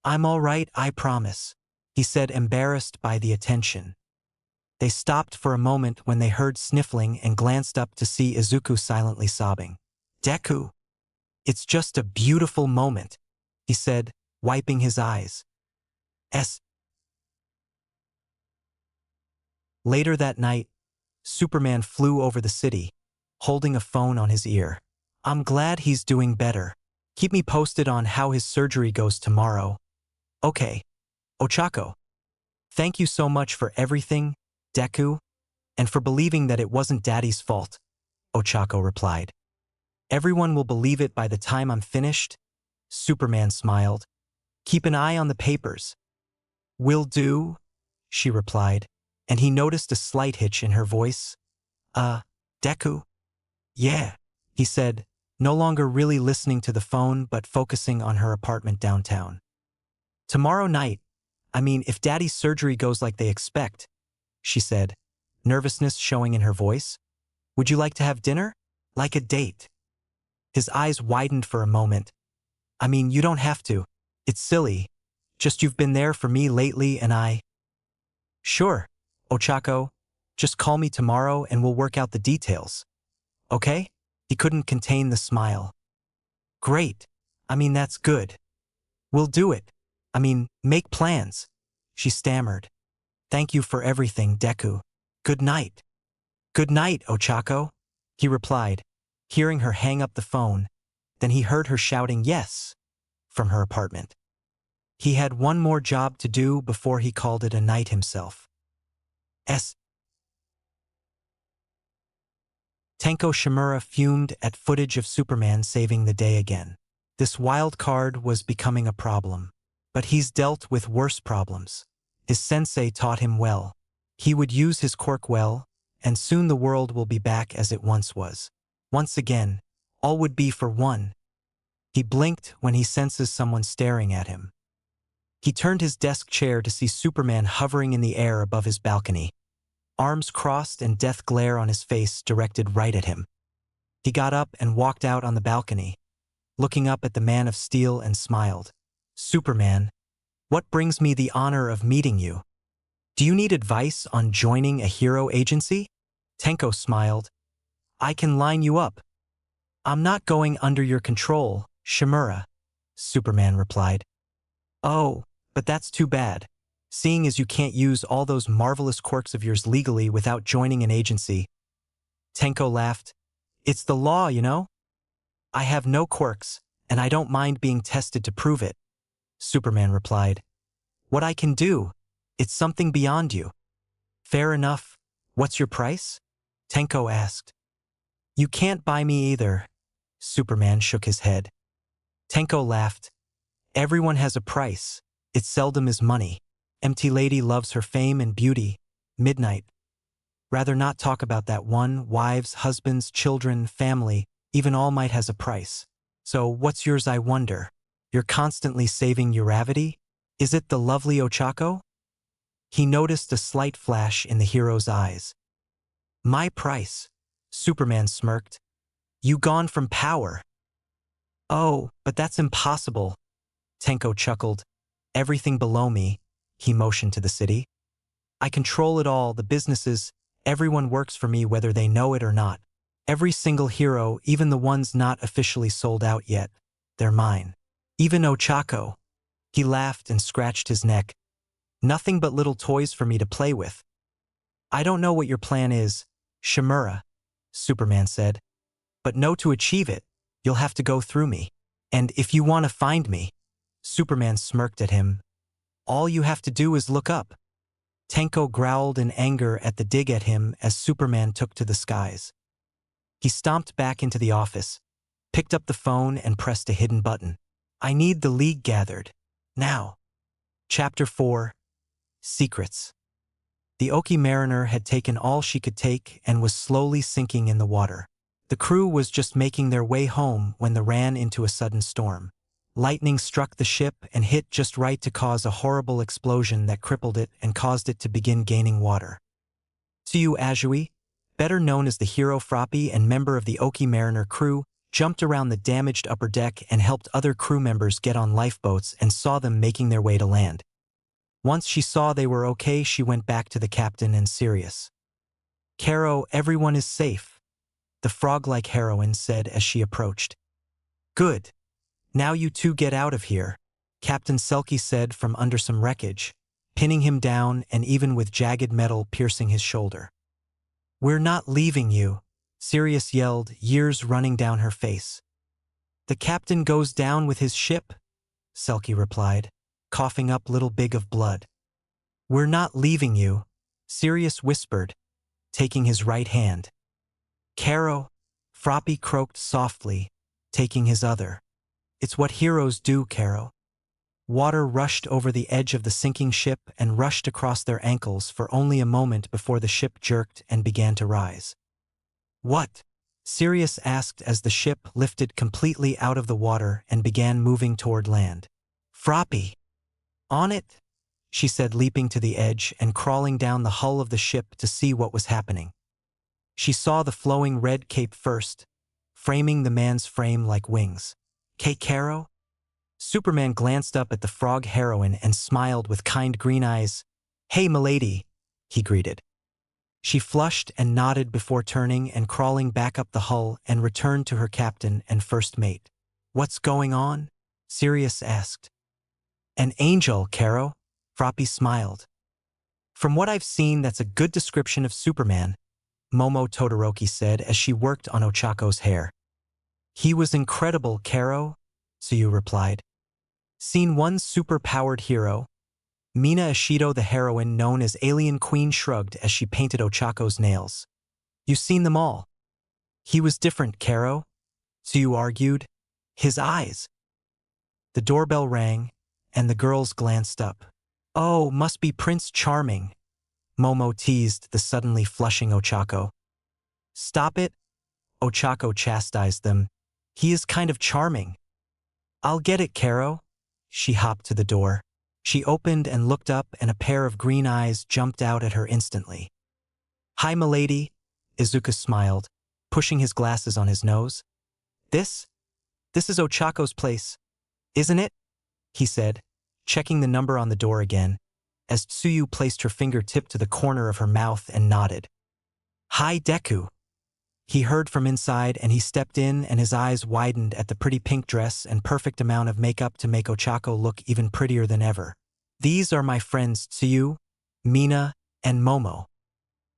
I'm all right, I promise, he said, embarrassed by the attention. They stopped for a moment when they heard sniffling and glanced up to see Izuku silently sobbing. Deku. It's just a beautiful moment, he said, wiping his eyes. Later that night, Superman flew over the city, holding a phone on his ear. I'm glad he's doing better. Keep me posted on how his surgery goes tomorrow. Okay. Ochako. Thank you so much for everything, Deku, and for believing that it wasn't Daddy's fault, Ochako replied. Everyone will believe it by the time I'm finished, Superman smiled. Keep an eye on the papers. Will do, she replied, and he noticed a slight hitch in her voice. Deku? Yeah, he said, no longer really listening to the phone but focusing on her apartment downtown. Tomorrow night, if Daddy's surgery goes like they expect, she said, nervousness showing in her voice. Would you like to have dinner? Like a date? His eyes widened for a moment. You don't have to. It's silly. Just you've been there for me lately and I... Sure, Ochako. Just call me tomorrow and we'll work out the details. Okay? He couldn't contain the smile. Great. That's good. We'll do it. Make plans, she stammered. Thank you for everything, Deku. Good night. Good night, Ochako, he replied, hearing her hang up the phone. Then he heard her shouting yes from her apartment. He had one more job to do before he called it a night himself. Tenko Shimura fumed at footage of Superman saving the day again. This wild card was becoming a problem. But he's dealt with worse problems. His sensei taught him well. He would use his quirk well, and soon the world will be back as it once was. Once again, all would be for one. He blinked when he senses someone staring at him. He turned his desk chair to see Superman hovering in the air above his balcony, arms crossed and death glare on his face directed right at him. He got up and walked out on the balcony, looking up at the Man of Steel and smiled. Superman, what brings me the honor of meeting you? Do you need advice on joining a hero agency? Tenko smiled. I can line you up. I'm not going under your control, Shimura, Superman replied. Oh, but that's too bad. Seeing as you can't use all those marvelous quirks of yours legally without joining an agency. Tenko laughed. It's the law, you know? I have no quirks, and I don't mind being tested to prove it, Superman replied. What I can do, it's something beyond you. Fair enough. What's your price? Tenko asked. You can't buy me either. Superman shook his head. Tenko laughed. Everyone has a price. It seldom is money. Empty Lady loves her fame and beauty. Midnight. Rather not talk about that one. Wives, husbands, children, family, even All Might has a price. So what's yours, I wonder? You're constantly saving Uravity? Is it the lovely Ochako? He noticed a slight flash in the hero's eyes. My price, Superman smirked. You gone from power. Oh, but that's impossible. Tenko chuckled. Everything below me, he motioned to the city. I control it all, the businesses, everyone works for me whether they know it or not. Every single hero, even the ones not officially sold out yet, they're mine. Even Ochako. He laughed and scratched his neck. Nothing but little toys for me to play with. I don't know what your plan is, Shimura, Superman said. But know to achieve it, you'll have to go through me. And if you want to find me, Superman smirked at him. All you have to do is look up. Tenko growled in anger at the dig at him as Superman took to the skies. He stomped back into the office, picked up the phone and pressed a hidden button. I need the League gathered. Now. Chapter 4. Secrets. The Oki Mariner had taken all she could take and was slowly sinking in the water. The crew was just making their way home when they ran into a sudden storm. Lightning struck the ship and hit just right to cause a horrible explosion that crippled it and caused it to begin gaining water. Tsuyu Azui, better known as the hero Froppy and member of the Oki Mariner crew, jumped around the damaged upper deck and helped other crew members get on lifeboats and saw them making their way to land. Once she saw they were okay, she went back to the captain and Sirius. Karo, everyone is safe, the frog-like heroine said as she approached. Good. Now you two get out of here, Captain Selkie said from under some wreckage, pinning him down and even with jagged metal piercing his shoulder. We're not leaving you, Sirius yelled, years running down her face. The captain goes down with his ship, Selkie replied, coughing up little big of blood. We're not leaving you, Sirius whispered, taking his right hand. Karo, Froppy croaked softly, taking his other. It's what heroes do, Karo. Water rushed over the edge of the sinking ship and rushed across their ankles for only a moment before the ship jerked and began to rise. What? Sirius asked as the ship lifted completely out of the water and began moving toward land. Froppy. On it, she said, leaping to the edge and crawling down the hull of the ship to see what was happening. She saw the flowing red cape first, framing the man's frame like wings. Karo? Superman glanced up at the frog heroine and smiled with kind green eyes. Hey, milady, he greeted. She flushed and nodded before turning and crawling back up the hull and returned to her captain and first mate. What's going on? Sirius asked. An angel, Karo, Froppy smiled. From what I've seen, that's a good description of Superman, Momo Todoroki said as she worked on Ochako's hair. He was incredible, Karo, Tsuyu replied. Seen one super-powered hero? Mina Ishido, the heroine known as Alien Queen, shrugged as she painted Ochako's nails. You've seen them all. He was different, Karo, Tsuyu argued. His eyes. The doorbell rang, and the girls glanced up. Oh, must be Prince Charming, Momo teased the suddenly flushing Ochako. Stop it, Ochako chastised them. He is kind of charming. I'll get it, Karo. She hopped to the door. She opened and looked up, and a pair of green eyes jumped out at her instantly. Hi, milady, Izuku smiled. pushing his glasses on his nose. This is Ochako's place, isn't it? He said, checking the number on the door again, as Tsuyu placed her fingertip to the corner of her mouth and nodded. Hi, Deku. He heard from inside and he stepped in and his eyes widened at the pretty pink dress and perfect amount of makeup to make Ochako look even prettier than ever. These are my friends Tsuyu, Mina, and Momo.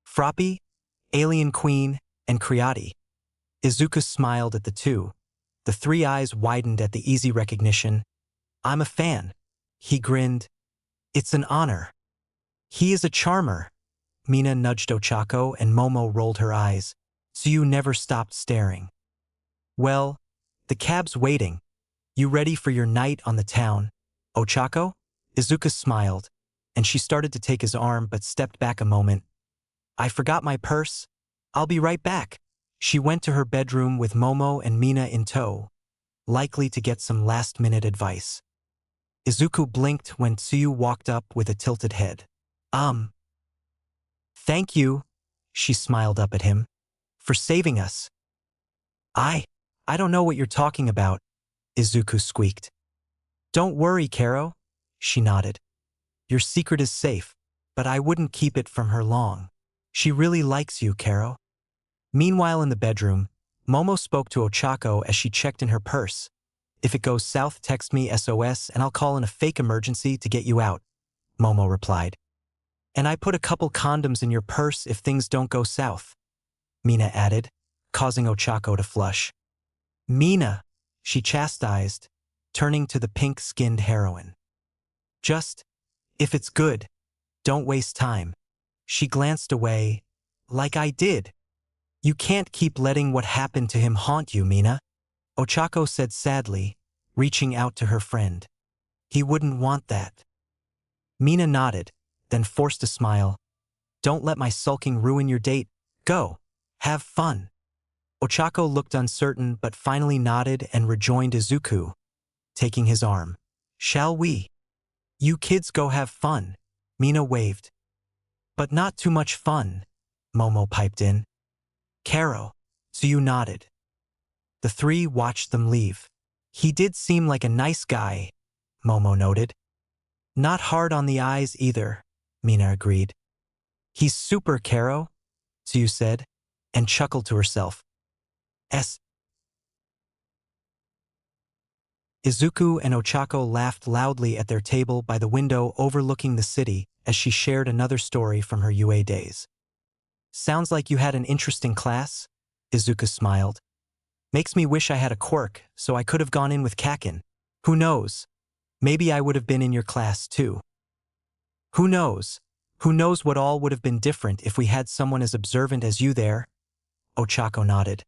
Froppy, Alien Queen, and Kriati. Izuku smiled at the two. The three eyes widened at the easy recognition. I'm a fan. He grinned. It's an honor. He is a charmer. Mina nudged Ochako and Momo rolled her eyes. Tsuyu never stopped staring. Well, the cab's waiting. You ready for your night on the town, Ochako? Izuku smiled, and she started to take his arm but stepped back a moment. I forgot my purse. I'll be right back. She went to her bedroom with Momo and Mina in tow, likely to get some last-minute advice. Izuku blinked when Tsuyu walked up with a tilted head. Thank you, she smiled up at him, for saving us. I don't know what you're talking about, Izuku squeaked. Don't worry, Karo, she nodded. Your secret is safe, but I wouldn't keep it from her long. She really likes you, Karo. Meanwhile in the bedroom, Momo spoke to Ochako as she checked in her purse. If it goes south, text me SOS and I'll call in a fake emergency to get you out, Momo replied. And I put a couple condoms in your purse if things don't go south, Mina added, causing Ochako to flush. Mina, she chastised, turning to the pink-skinned heroine. Just, if it's good, don't waste time. She glanced away, like I did. You can't keep letting what happened to him haunt you, Mina, Ochako said sadly, reaching out to her friend. He wouldn't want that. Mina nodded, then forced a smile. Don't let my sulking ruin your date. Go. Have fun. Ochako looked uncertain but finally nodded and rejoined Izuku, taking his arm. Shall we? You kids go have fun, Mina waved. But not too much fun, Momo piped in. Karo, Tsuyu nodded. The three watched them leave. He did seem like a nice guy, Momo noted. Not hard on the eyes either, Mina agreed. He's super, Karo, Tsuyu said, and chuckled to herself. Izuku and Ochako laughed loudly at their table by the window overlooking the city as she shared another story from her UA days. Sounds like you had an interesting class, Izuku smiled. Makes me wish I had a quirk, so I could have gone in with Kakin. Who knows? Maybe I would have been in your class too. Who knows? Who knows what all would have been different if we had someone as observant as you there? Ochako nodded.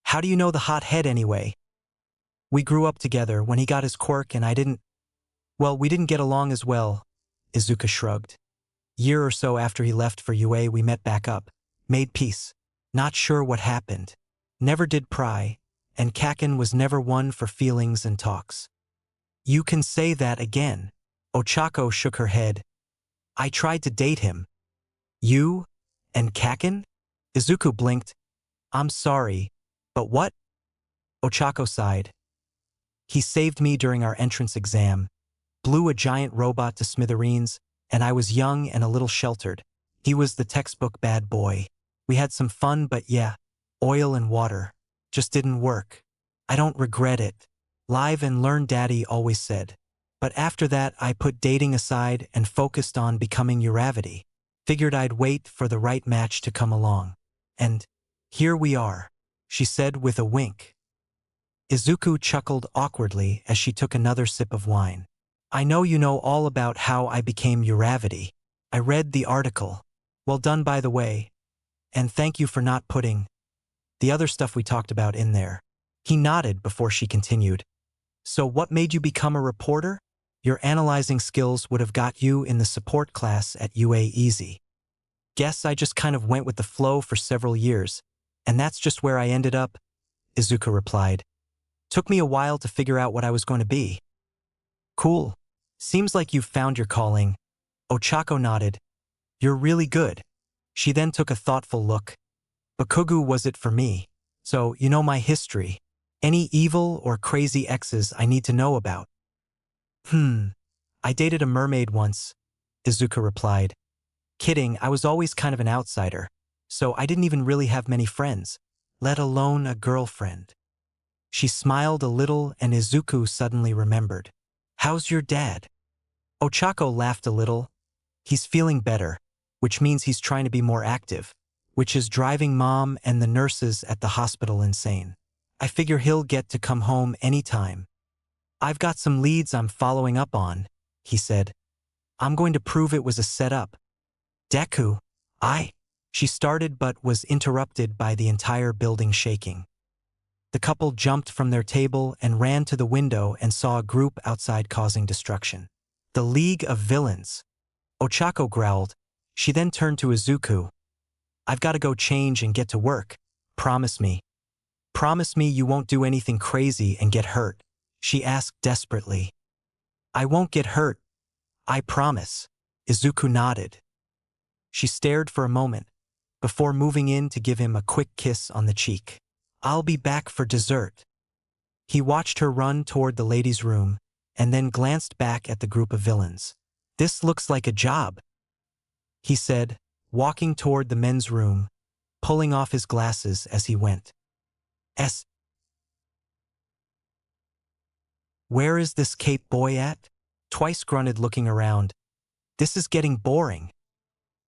How do you know the hot head anyway? We grew up together when he got his quirk and I didn't. Well, we didn't get along as well, Izuku shrugged. Year or so after he left for UA we met back up, made peace. Not sure what happened. Never did pry, and Kakin was never one for feelings and talks. You can say that again. Ochako shook her head. I tried to date him. You? And Kakin? Izuku blinked. I'm sorry, but what? Ochako sighed. He saved me during our entrance exam, blew a giant robot to smithereens, and I was young and a little sheltered. He was the textbook bad boy. We had some fun, but yeah, oil and water. Just didn't work. I don't regret it. Live and learn, Daddy always said. But after that, I put dating aside and focused on becoming Uravity. Figured I'd wait for the right match to come along. And here we are, she said with a wink. Izuku chuckled awkwardly as she took another sip of wine. I know you know all about how I became Uravity. I read the article. Well done, by the way. And thank you for not putting the other stuff we talked about in there. He nodded before she continued. So what made you become a reporter? Your analyzing skills would have got you in the support class at UA Easy. Guess I just kind of went with the flow for several years, and that's just where I ended up, Izuku replied. Took me a while to figure out what I was going to be. Cool. Seems like you've found your calling. Ochako nodded. You're really good. She then took a thoughtful look. Bakugu was it for me. So, you know my history. Any evil or crazy exes I need to know about? I dated a mermaid once, Izuku replied. Kidding, I was always kind of an outsider, so I didn't even really have many friends, let alone a girlfriend. She smiled a little and Izuku suddenly remembered. How's your dad? Ochako laughed a little. He's feeling better, which means he's trying to be more active, which is driving Mom and the nurses at the hospital insane. I figure he'll get to come home anytime. I've got some leads I'm following up on, he said. I'm going to prove it was a setup. Deku, she started but was interrupted by the entire building shaking. The couple jumped from their table and ran to the window and saw a group outside causing destruction. The League of Villains. Ochako growled. She then turned to Izuku. I've got to go change and get to work. Promise me. Promise me you won't do anything crazy and get hurt, she asked desperately. I won't get hurt. I promise. Izuku nodded. She stared for a moment, before moving in to give him a quick kiss on the cheek. I'll be back for dessert. He watched her run toward the ladies' room, and then glanced back at the group of villains. This looks like a job, he said, walking toward the men's room, pulling off his glasses as he went. Where is this Cape boy at? Twice grunted looking around. This is getting boring.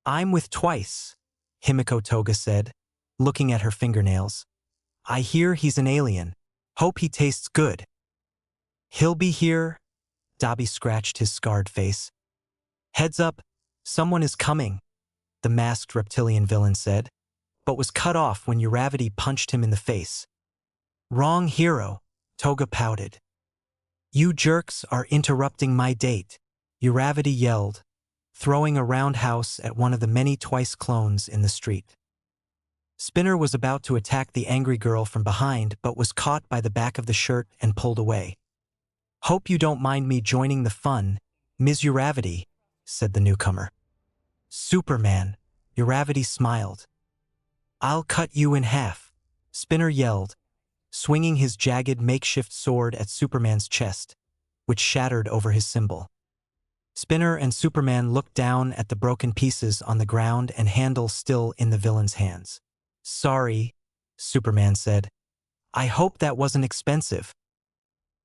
I'm with Twice, Himiko Toga said, looking at her fingernails. I hear he's an alien. Hope he tastes good. He'll be here. Dabi scratched his scarred face. Heads up, someone is coming, the masked reptilian villain said, but was cut off when Uravity punched him in the face. Wrong hero, Toga pouted. You jerks are interrupting my date, Uravity yelled, throwing a roundhouse at one of the many Twice clones in the street. Spinner was about to attack the angry girl from behind but was caught by the back of the shirt and pulled away. Hope you don't mind me joining the fun, Ms. Uravity, said the newcomer. Superman, Uravity smiled. I'll cut you in half, Spinner yelled, swinging his jagged makeshift sword at Superman's chest, which shattered over his symbol. Spinner and Superman looked down at the broken pieces on the ground and handle still in the villain's hands. Sorry, Superman said. I hope that wasn't expensive.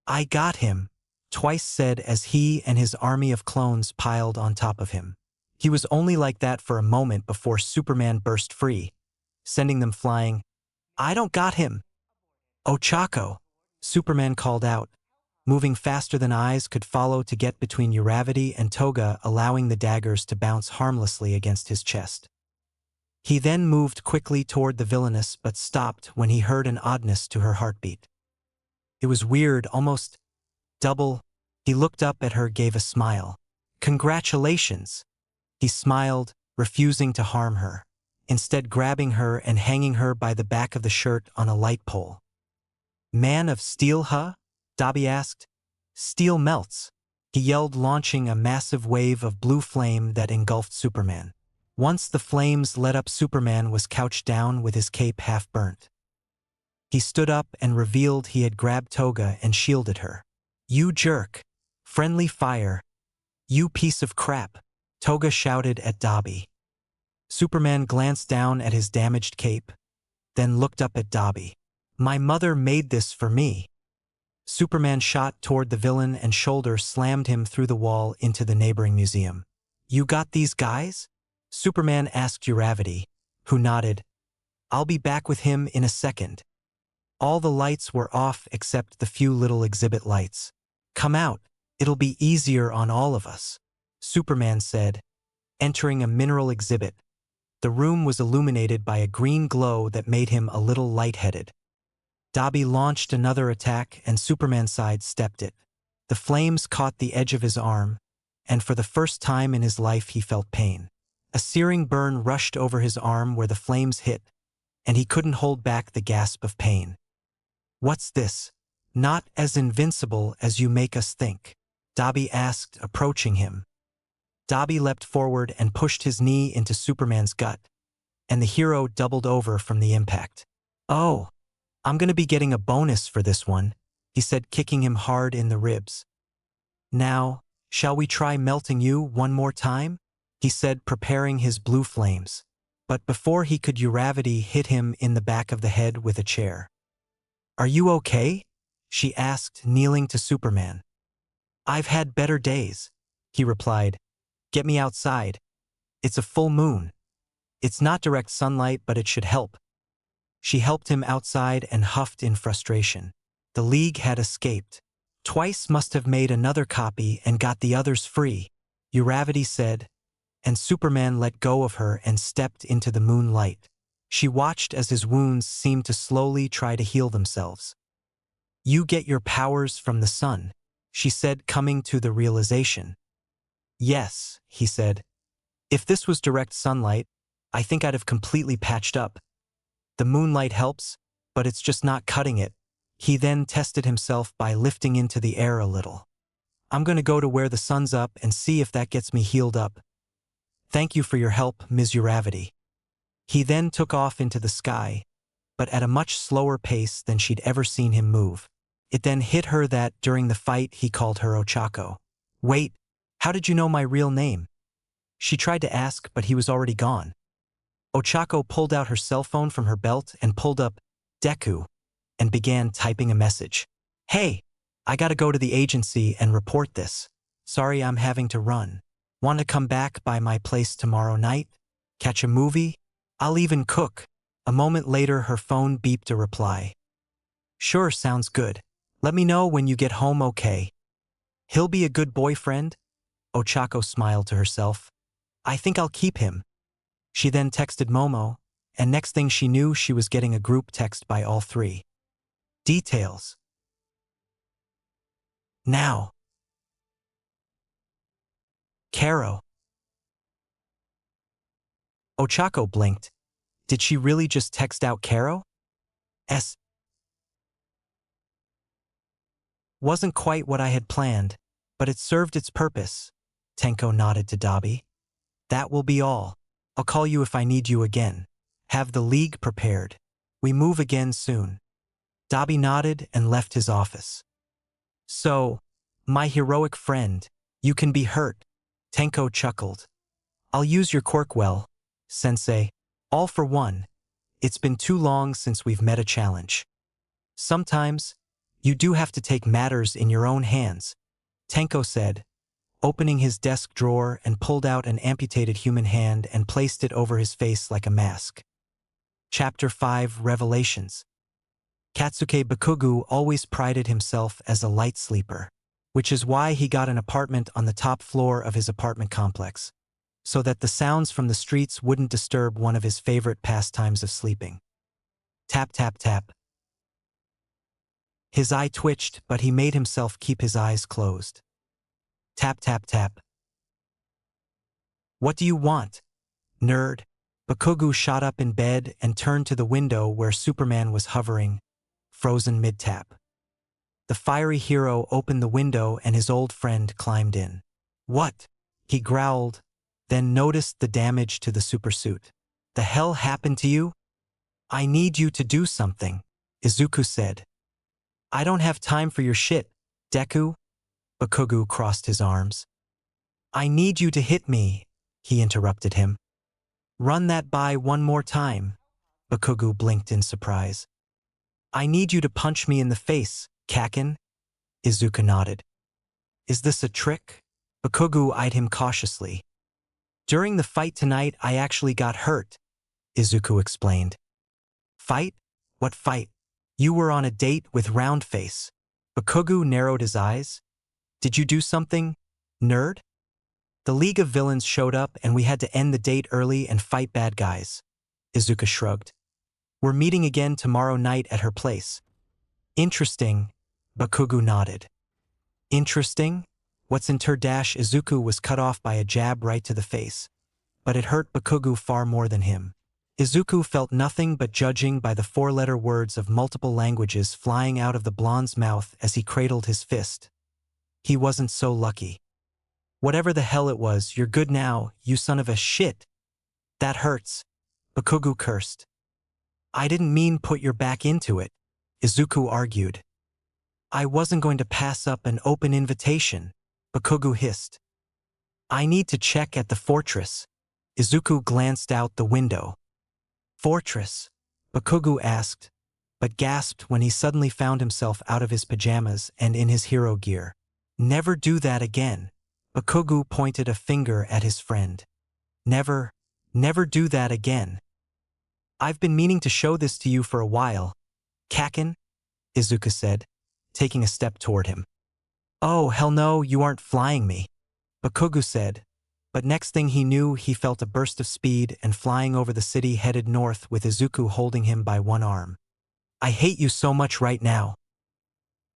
I got him, Twice said as he and his army of clones piled on top of him. He was only like that for a moment before Superman burst free, sending them flying. I don't got him. Ochako, Superman called out, moving faster than eyes could follow to get between Uravity and Toga, allowing the daggers to bounce harmlessly against his chest. He then moved quickly toward the villainess but stopped when he heard an oddness to her heartbeat. It was weird, almost double. He looked up at her, gave a smile. Congratulations. He smiled, refusing to harm her, instead grabbing her and hanging her by the back of the shirt on a light pole. Man of steel, huh? Dabi asked. Steel melts, he yelled, launching a massive wave of blue flame that engulfed Superman. Once the flames lit up, Superman was couched down with his cape half burnt. He stood up and revealed he had grabbed Toga and shielded her. You jerk. Friendly fire. You piece of crap, Toga shouted at Dabi. Superman glanced down at his damaged cape, then looked up at Dabi. My mother made this for me. Superman shot toward the villain and shoulder slammed him through the wall into the neighboring museum. You got these guys? Superman asked Uravity, who nodded. I'll be back with him in a second. All the lights were off except the few little exhibit lights. Come out, it'll be easier on all of us, Superman said, entering a mineral exhibit. The room was illuminated by a green glow that made him a little lightheaded. Dabi launched another attack and Superman sidestepped it. The flames caught the edge of his arm, and for the first time in his life he felt pain. A searing burn rushed over his arm where the flames hit, and he couldn't hold back the gasp of pain. What's this? Not as invincible as you make us think, Dabi asked, approaching him. Dabi leapt forward and pushed his knee into Superman's gut, and the hero doubled over from the impact. Oh, I'm gonna be getting a bonus for this one, he said, kicking him hard in the ribs. Now, shall we try melting you one more time? He said, preparing his blue flames. But before he could, Uravity hit him in the back of the head with a chair. Are you okay? She asked, kneeling to Superman. I've had better days, he replied. Get me outside. It's a full moon. It's not direct sunlight, but it should help. She helped him outside and huffed in frustration. The League had escaped. Twice must have made another copy and got the others free, Uravity said, and Superman let go of her and stepped into the moonlight. She watched as his wounds seemed to slowly try to heal themselves. You get your powers from the sun, she said, coming to the realization. Yes, he said. If this was direct sunlight, I think I'd have completely patched up. The moonlight helps, but it's just not cutting it. He then tested himself by lifting into the air a little. I'm gonna go to where the sun's up and see if that gets me healed up. Thank you for your help, Ms. Uravity. He then took off into the sky, but at a much slower pace than she'd ever seen him move. It then hit her that, during the fight, he called her Ochako. Wait, how did you know my real name? She tried to ask, but he was already gone. Ochako pulled out her cell phone from her belt and pulled up Deku and began typing a message. Hey, I gotta go to the agency and report this. Sorry, I'm having to run. Want to come back by my place tomorrow night? Catch a movie? I'll even cook. A moment later, her phone beeped a reply. Sure, sounds good. Let me know when you get home, okay? He'll be a good boyfriend? Ochako smiled to herself. I think I'll keep him. She then texted Momo, and next thing she knew, she was getting a group text by all three. Details. Now. Karo. Ochako blinked. Did she really just text out Karo? Wasn't quite what I had planned, but it served its purpose. Tenko nodded to Dabi. That will be all. I'll call you if I need you again. Have the League prepared. We move again soon. Dabi nodded and left his office. So, my heroic friend, you can be hurt. Tenko chuckled. I'll use your quirk well, Sensei. All for one. It's been too long since we've met a challenge. Sometimes, you do have to take matters in your own hands, Tenko said, opening his desk drawer and pulled out an amputated human hand and placed it over his face like a mask. Chapter 5 Revelations. Katsuke Bakugu always prided himself as a light sleeper, which is why he got an apartment on the top floor of his apartment complex, so that the sounds from the streets wouldn't disturb one of his favorite pastimes of sleeping. Tap, tap, tap. His eye twitched, but he made himself keep his eyes closed. Tap, tap, tap. What do you want, nerd? Bakugu shot up in bed and turned to the window where Superman was hovering, frozen mid-tap. The fiery hero opened the window and his old friend climbed in. What? He growled, then noticed the damage to the supersuit. The hell happened to you? I need you to do something, Izuku said. I don't have time for your shit, Deku. Bakugu crossed his arms. I need you to hit me, he interrupted him. Run that by one more time. Bakugu blinked in surprise. I need you to punch me in the face, Kakin. Izuku nodded. Is this a trick? Bakugu eyed him cautiously. During the fight tonight, I actually got hurt, Izuku explained. Fight? What fight? You were on a date with Roundface. Bakugu narrowed his eyes. Did you do something, nerd? The League of Villains showed up and we had to end the date early and fight bad guys. Izuku shrugged. We're meeting again tomorrow night at her place. Interesting, Bakugu nodded. Interesting? What's Izuku was cut off by a jab right to the face, but it hurt Bakugu far more than him. Izuku felt nothing but judging by the four-letter words of multiple languages flying out of the blonde's mouth as he cradled his fist. He wasn't so lucky. Whatever the hell it was, you're good now, you son of a shit. That hurts, Bakugu cursed. I didn't mean put your back into it. Izuku argued. I wasn't going to pass up an open invitation, Bakugo hissed. I need to check at the fortress. Izuku glanced out the window. Fortress? Bakugo asked, but gasped when he suddenly found himself out of his pajamas and in his hero gear. Never do that again. Bakugo pointed a finger at his friend. Never do that again. I've been meaning to show this to you for a while. Kaken? Izuku said, taking a step toward him. Oh, hell no, you aren't flying me, Bakugo said, but next thing he knew he felt a burst of speed and flying over the city headed north with Izuku holding him by one arm. I hate you so much right now.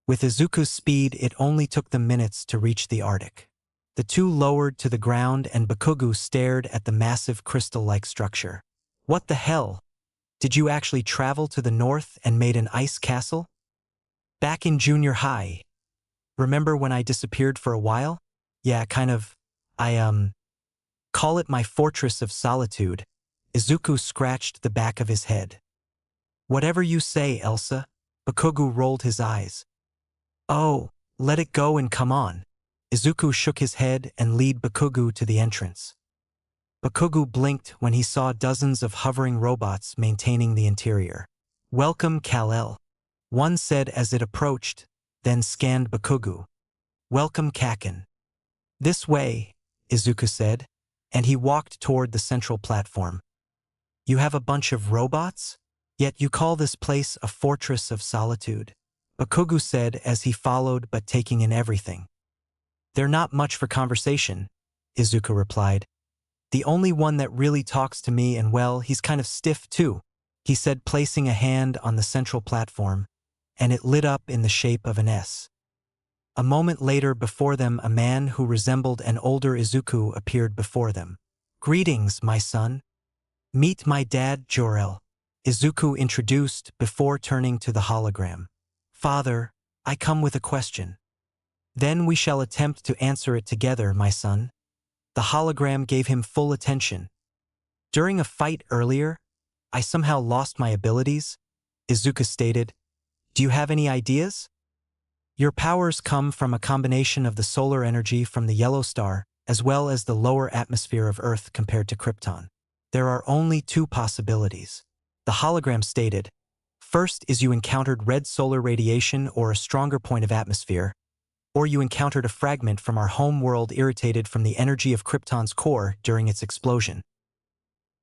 With Izuku's speed, it only took them minutes to reach the Arctic. The two lowered to the ground and Bakugo stared at the massive crystal-like structure. What the hell? Did you actually travel to the north and made an ice castle? Back in junior high. Remember when I disappeared for a while? Yeah, kind of. Call it my fortress of solitude. Izuku scratched the back of his head. Whatever you say, Elsa. Bakugo rolled his eyes. Oh, let it go and come on. Izuku shook his head and led Bakugo to the entrance. Bakugo blinked when he saw dozens of hovering robots maintaining the interior. Welcome, Kal-El. One said as it approached, then scanned Bakugo. Welcome, Kaken. This way, Izuku said, and he walked toward the central platform. You have a bunch of robots? Yet you call this place a fortress of solitude? Bakugo said as he followed but taking in everything. They're not much for conversation, Izuku replied. The only one that really talks to me, and well, he's kind of stiff too, he said, placing a hand on the central platform, and it lit up in the shape of an S. A moment later, before them, a man who resembled an older Izuku appeared before them. Greetings, my son. Meet my dad, Jor-El, Izuku introduced before turning to the hologram. Father, I come with a question. Then we shall attempt to answer it together, my son. The hologram gave him full attention. During a fight earlier, I somehow lost my abilities, Izuku stated. Do you have any ideas? Your powers come from a combination of the solar energy from the yellow star as well as the lower atmosphere of Earth compared to Krypton. There are only two possibilities. The hologram stated. First is you encountered red solar radiation or a stronger point of atmosphere, or you encountered a fragment from our home world irritated from the energy of Krypton's core during its explosion.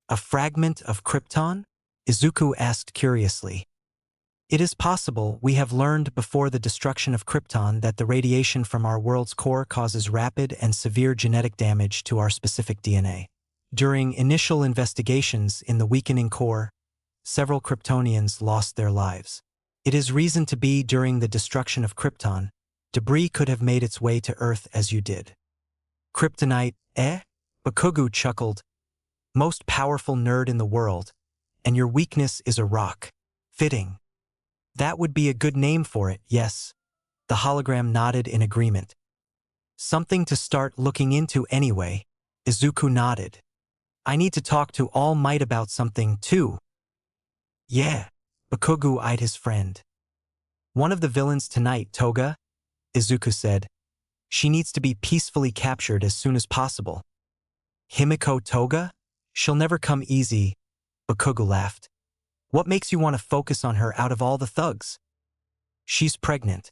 A fragment of Krypton? Izuku asked curiously. It is possible. We have learned before the destruction of Krypton that the radiation from our world's core causes rapid and severe genetic damage to our specific DNA. During initial investigations in the weakening core, several Kryptonians lost their lives. It is reason to be during the destruction of Krypton, debris could have made its way to Earth as you did. Kryptonite, eh? Bakugo chuckled. Most powerful nerd in the world, and your weakness is a rock. Fitting. That would be a good name for it, yes. The hologram nodded in agreement. Something to start looking into anyway. Izuku nodded. I need to talk to All Might about something too. Yeah. Bakugo eyed his friend. One of the villains tonight, Toga, Izuku said. She needs to be peacefully captured as soon as possible. Himiko Toga? She'll never come easy, Bakugo laughed. What makes you want to focus on her out of all the thugs? She's pregnant,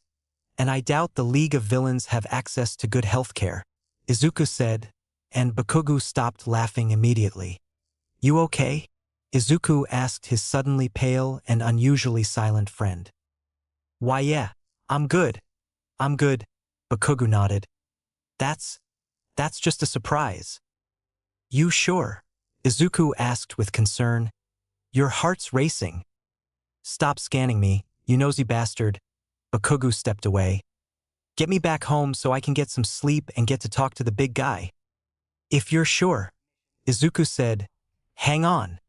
and I doubt the League of Villains have access to good health care, Izuku said, and Bakugo stopped laughing immediately. You okay? Izuku asked his suddenly pale and unusually silent friend. Why yeah, I'm good. I'm good, Bakugo nodded. That's just a surprise. You sure? Izuku asked with concern. Your heart's racing. Stop scanning me, you nosy bastard. Bakugo stepped away. Get me back home so I can get some sleep and get to talk to the big guy. If you're sure, Izuku said. Hang on.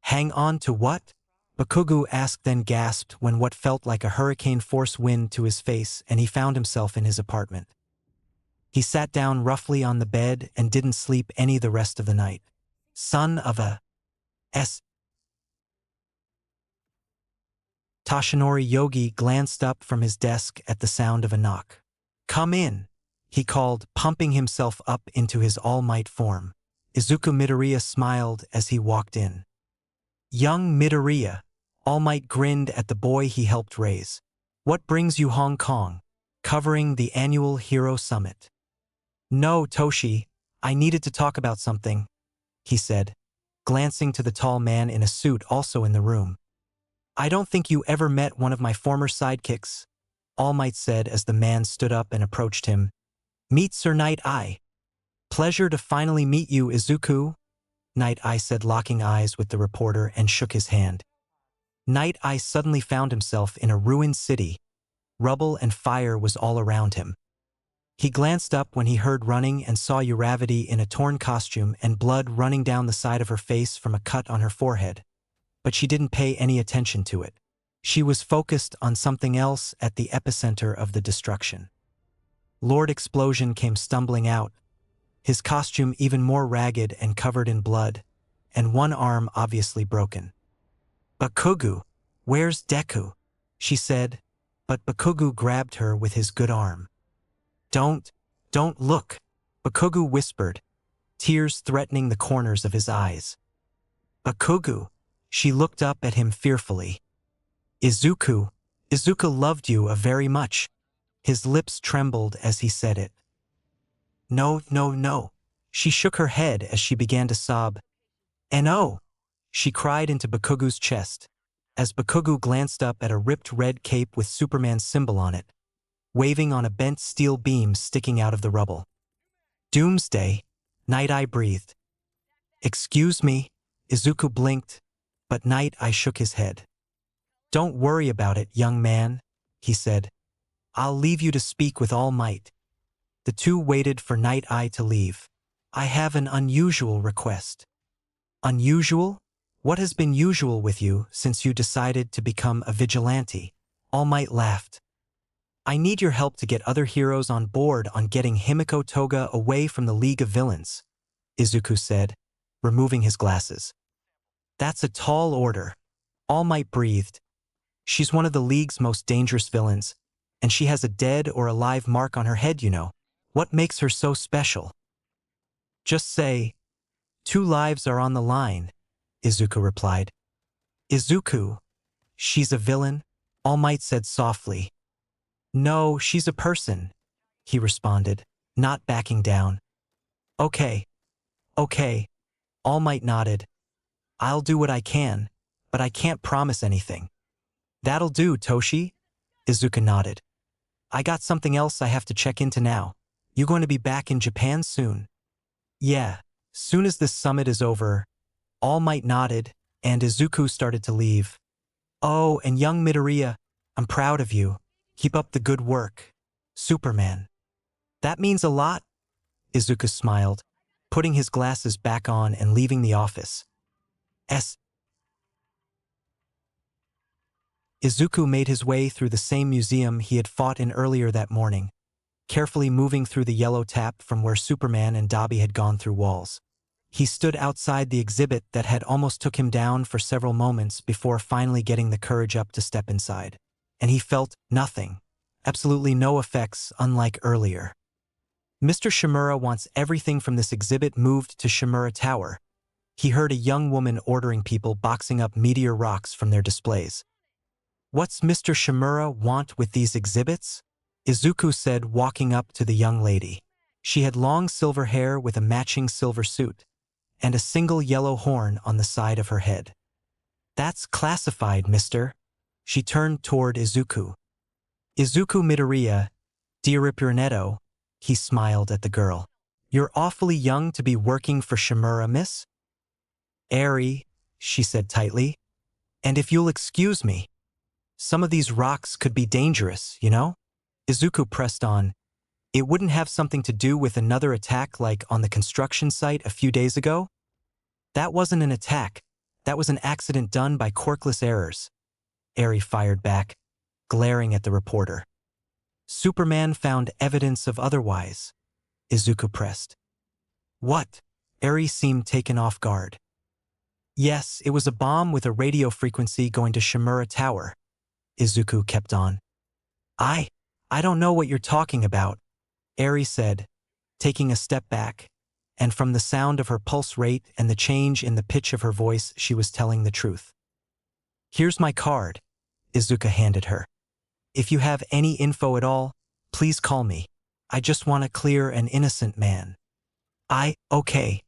Hang on to what? Bakugo asked, then gasped when what felt like a hurricane-force wind to his face and he found himself in his apartment. He sat down roughly on the bed and didn't sleep any the rest of the night. Son of a S. Toshinori Yogi glanced up from his desk at the sound of a knock. "Come in," he called, pumping himself up into his All Might form. Izuku Midoriya smiled as he walked in. Young Midoriya, All Might grinned at the boy he helped raise. "What brings you Hong Kong?" Covering the annual Hero Summit. "No, Toshi, I needed to talk about something," he said, glancing to the tall man in a suit also in the room. "I don't think you ever met one of my former sidekicks," All Might said as the man stood up and approached him. "Meet Sir Night Eye." "Pleasure to finally meet you, Izuku," Night Eye said, locking eyes with the reporter, and shook his hand. Night Eye suddenly found himself in a ruined city. Rubble and fire was all around him. He glanced up when he heard running and saw Uravity in a torn costume and blood running down the side of her face from a cut on her forehead. But she didn't pay any attention to it. She was focused on something else at the epicenter of the destruction. Lord Explosion came stumbling out, his costume even more ragged and covered in blood, and one arm obviously broken. "Bakugu, where's Deku?" she said, but Bakugu grabbed her with his good arm. Don't look," Bakugu whispered, tears threatening the corners of his eyes. "Bakugu," she looked up at him fearfully. Izuku loved you very much." His lips trembled as he said it. No. She shook her head as she began to sob. "No," she cried into Bakugu's chest, as Bakugu glanced up at a ripped red cape with Superman's symbol on it, waving on a bent steel beam sticking out of the rubble. "Doomsday," Night Eye breathed. "Excuse me," Izuku blinked, but Night Eye shook his head. "Don't worry about it, young man," he said. "I'll leave you to speak with All Might." The two waited for Night Eye to leave. "I have an unusual request." "Unusual? What has been usual with you since you decided to become a vigilante?" All Might laughed. "I need your help to get other heroes on board on getting Himiko Toga away from the League of Villains," Izuku said, removing his glasses. "That's a tall order," All Might breathed. "She's one of the League's most dangerous villains, and she has a dead or alive mark on her head, you know. What makes her so special?" "Just say, 2 lives are on the line," Izuku replied. "Izuku, she's a villain?" All Might said softly. "No, she's a person," he responded, not backing down. Okay, All Might nodded. "I'll do what I can, but I can't promise anything." "That'll do, Toshi," Izuku nodded. "I got something else I have to check into now. You going to be back in Japan soon?" "Yeah, soon as this summit is over." All Might nodded, and Izuku started to leave. "Oh, and young Midoriya, I'm proud of you. Keep up the good work. Superman." "That means a lot," Izuku smiled, putting his glasses back on and leaving the office. Izuku made his way through the same museum he had fought in earlier that morning, carefully moving through the yellow tap from where Superman and Dabi had gone through walls. He stood outside the exhibit that had almost took him down for several moments before finally getting the courage up to step inside. And he felt nothing, absolutely no effects, unlike earlier. "Mr. Shimura wants everything from this exhibit moved to Shimura Tower." He heard a young woman ordering people boxing up meteor rocks from their displays. "What's Mr. Shimura want with these exhibits?" Izuku said, walking up to the young lady. She had long silver hair with a matching silver suit, and a single yellow horn on the side of her head. "That's classified, mister." She turned toward Izuku. "Izuku Midoriya, Diaripurnetto," he smiled at the girl. "You're awfully young to be working for Shimura, miss." "Airy," she said tightly. "And if you'll excuse me, some of these rocks could be dangerous, you know?" Izuku pressed on. "It wouldn't have something to do with another attack like on the construction site a few days ago?" "That wasn't an attack. That was an accident done by quirkless errors," Airy fired back, glaring at the reporter. "Superman found evidence of otherwise," Izuku pressed. "What?" Airy seemed taken off guard. "Yes, it was a bomb with a radio frequency going to Shimura Tower. Izuku kept on. I don't know what you're talking about, Eri said, taking a step back, and from the sound of her pulse rate and the change in the pitch of her voice, she was telling the truth. Here's my card, Izuku handed her. If you have any info at all, please call me. I just want to clear an innocent man. Okay.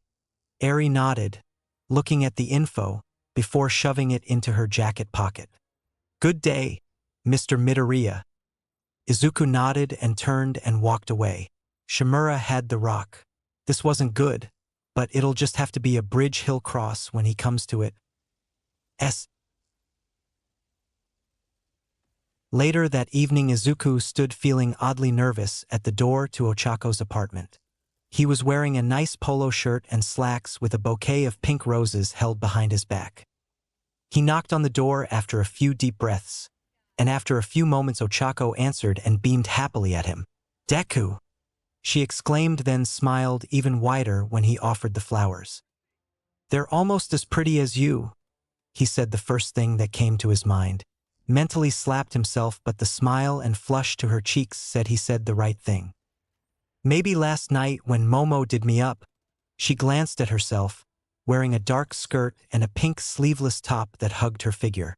Eri nodded, looking at the info, before shoving it into her jacket pocket. Good day, Mr. Midoriya. Izuku nodded and turned and walked away. Shimura had the rock. This wasn't good, but it'll just have to be a bridge he'll cross when he comes to it. Later that evening, Izuku stood feeling oddly nervous at the door to Ochako's apartment. He was wearing a nice polo shirt and slacks with a bouquet of pink roses held behind his back. He knocked on the door after a few deep breaths, and after a few moments Ochako answered and beamed happily at him. Deku! She exclaimed, then smiled even wider when he offered the flowers. They're almost as pretty as you, he said, the first thing that came to his mind. Mentally slapped himself, but the smile and flush to her cheeks said he said the right thing. Maybe last night when Momo did me up. She glanced at herself, wearing a dark skirt and a pink sleeveless top that hugged her figure.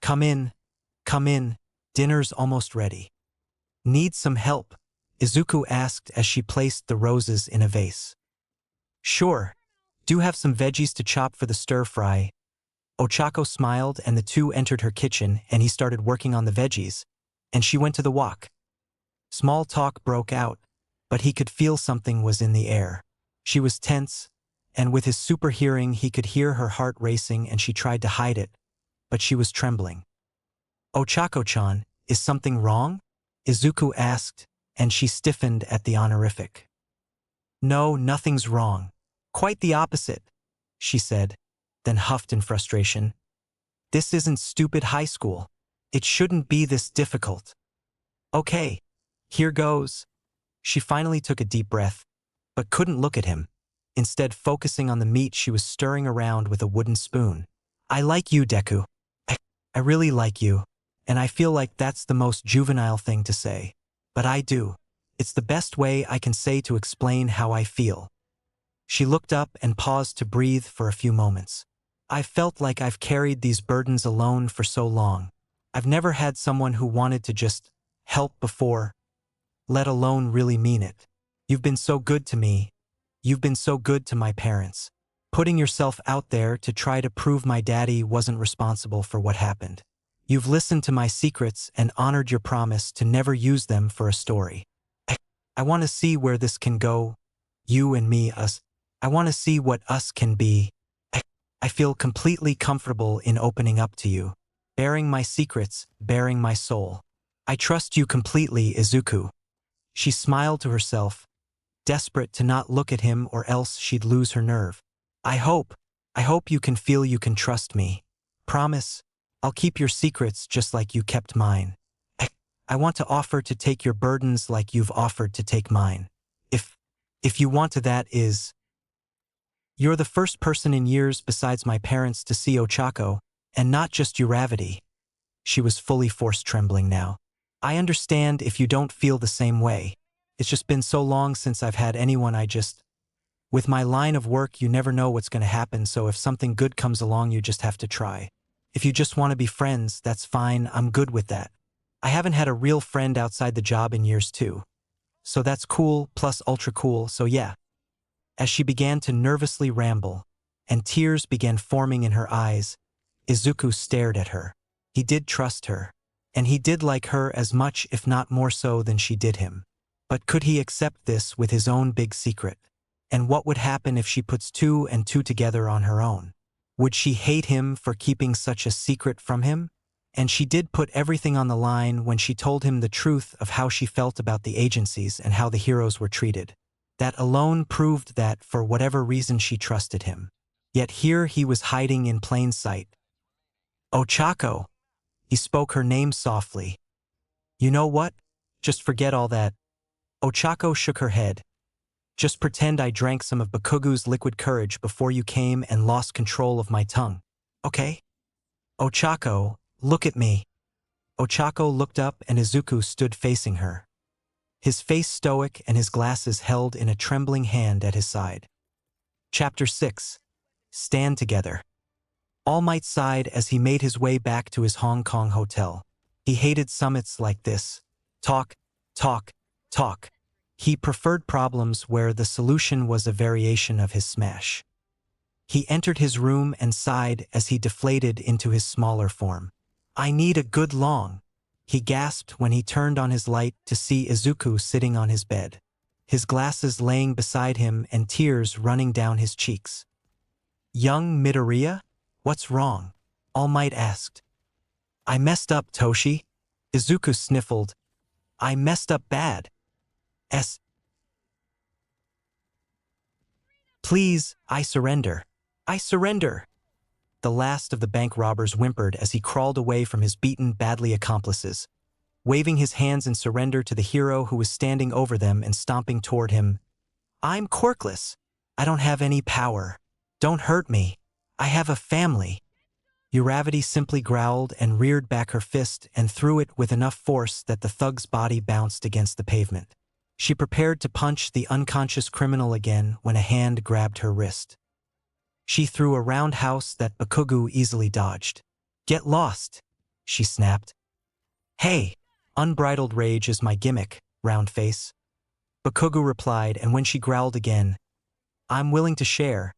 Come in, dinner's almost ready. Need some help? Izuku asked as she placed the roses in a vase. Sure. Do have some veggies to chop for the stir-fry. Ochako smiled and the two entered her kitchen and he started working on the veggies, and she went to the wok. Small talk broke out, but he could feel something was in the air. She was tense, and with his super hearing he could hear her heart racing and she tried to hide it, but she was trembling. Ochako-chan, is something wrong? Izuku asked, and she stiffened at the honorific. No, nothing's wrong. Quite the opposite, she said, then huffed in frustration. This isn't stupid high school. It shouldn't be this difficult. Okay, here goes. She finally took a deep breath, but couldn't look at him, instead focusing on the meat she was stirring around with a wooden spoon. I like you, Deku. I really like you, and I feel like that's the most juvenile thing to say. But I do. It's the best way I can say to explain how I feel. She looked up and paused to breathe for a few moments. I've felt like I've carried these burdens alone for so long. I've never had someone who wanted to just help before, let alone really mean it. You've been so good to me. You've been so good to my parents. Putting yourself out there to try to prove my daddy wasn't responsible for what happened. You've listened to my secrets and honored your promise to never use them for a story. I want to see where this can go. You and me, us. I want to see what us can be. I feel completely comfortable in opening up to you, bearing my secrets, bearing my soul. I trust you completely, Izuku. She smiled to herself, desperate to not look at him or else she'd lose her nerve. I hope you can feel you can trust me. Promise, I'll keep your secrets just like you kept mine. I want to offer to take your burdens like you've offered to take mine. If you want to, that is. You're the first person in years besides my parents to see Ochako, and not just Uravity. She was fully forced trembling now. I understand if you don't feel the same way. It's just been so long since I've had anyone With my line of work, you never know what's going to happen, so if something good comes along, you just have to try. If you just want to be friends, that's fine, I'm good with that. I haven't had a real friend outside the job in years too. So that's cool, plus ultra cool, so yeah. As she began to nervously ramble, and tears began forming in her eyes, Izuku stared at her. He did trust her, and he did like her as much if not more so than she did him. But could he accept this with his own big secret? And what would happen if she puts two and two together on her own? Would she hate him for keeping such a secret from him? And she did put everything on the line when she told him the truth of how she felt about the agencies and how the heroes were treated. That alone proved that, for whatever reason, she trusted him. Yet here he was hiding in plain sight. Ochako! He spoke her name softly. You know what? Just forget all that. Ochako shook her head. Just pretend I drank some of Bakugu's liquid courage before you came and lost control of my tongue. Okay? Ochako, look at me. Ochako looked up and Izuku stood facing her. His face stoic and his glasses held in a trembling hand at his side. Chapter 6. Stand Together. All Might sighed as he made his way back to his Hong Kong hotel. He hated summits like this. Talk, talk, talk. He preferred problems where the solution was a variation of his smash. He entered his room and sighed as he deflated into his smaller form. I need a good long. He gasped when he turned on his light to see Izuku sitting on his bed, his glasses laying beside him and tears running down his cheeks. Young Midoriya? What's wrong? All Might asked. I messed up, Toshi. Izuku sniffled. I messed up bad. Please, I surrender. I surrender. The last of the bank robbers whimpered as he crawled away from his beaten, badly accomplices, waving his hands in surrender to the hero who was standing over them and stomping toward him. I'm quirkless. I don't have any power. Don't hurt me. I have a family. Uravity simply growled and reared back her fist and threw it with enough force that the thug's body bounced against the pavement. She prepared to punch the unconscious criminal again when a hand grabbed her wrist. She threw a roundhouse that Bakugo easily dodged. Get lost, she snapped. Hey, unbridled rage is my gimmick, round face. Bakugo replied, and when she growled again, I'm willing to share,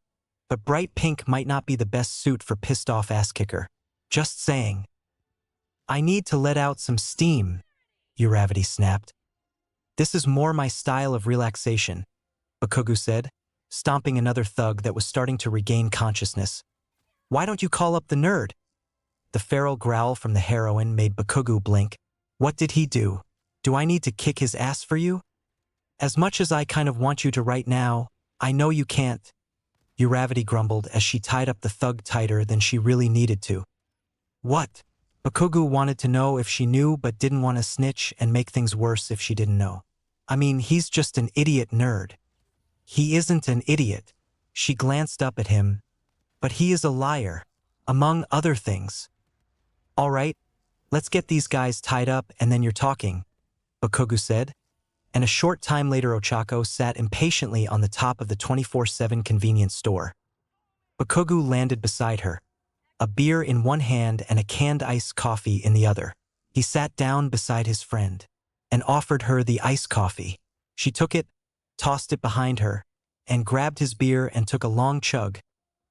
but bright pink might not be the best suit for pissed-off ass-kicker. Just saying. I need to let out some steam, Uravity snapped. This is more my style of relaxation, Bakugo said, stomping another thug that was starting to regain consciousness. Why don't you call up the nerd? The feral growl from the heroine made Bakugo blink. What did he do? Do I need to kick his ass for you? As much as I kind of want you to right now, I know you can't. Uravity grumbled as she tied up the thug tighter than she really needed to. What? Bakugo wanted to know if she knew but didn't want to snitch and make things worse if she didn't know. I mean, he's just an idiot nerd. He isn't an idiot. She glanced up at him. But he is a liar, among other things. All right, let's get these guys tied up and then you're talking, Bakugo said. And a short time later Ochako sat impatiently on the top of the 24/7 convenience store. Bakugo landed beside her, a beer in one hand and a canned iced coffee in the other. He sat down beside his friend and offered her the iced coffee. She took it, tossed it behind her, and grabbed his beer and took a long chug,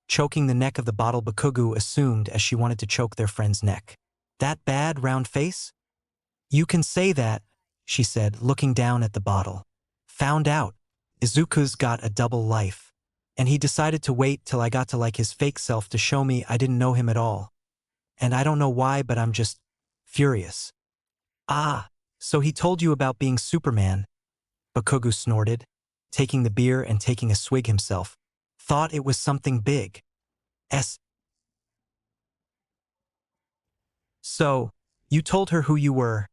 choking the neck of the bottle Bakugo assumed as she wanted to choke their friend's neck. That bad, round face? You can say that, she said, looking down at the bottle. Found out. Izuku's got a double life. And he decided to wait till I got to like his fake self to show me I didn't know him at all. And I don't know why, but I'm just furious. Ah, so he told you about being Superman, Bakugo snorted, taking the beer and taking a swig himself. Thought it was something big. So, you told her who you were?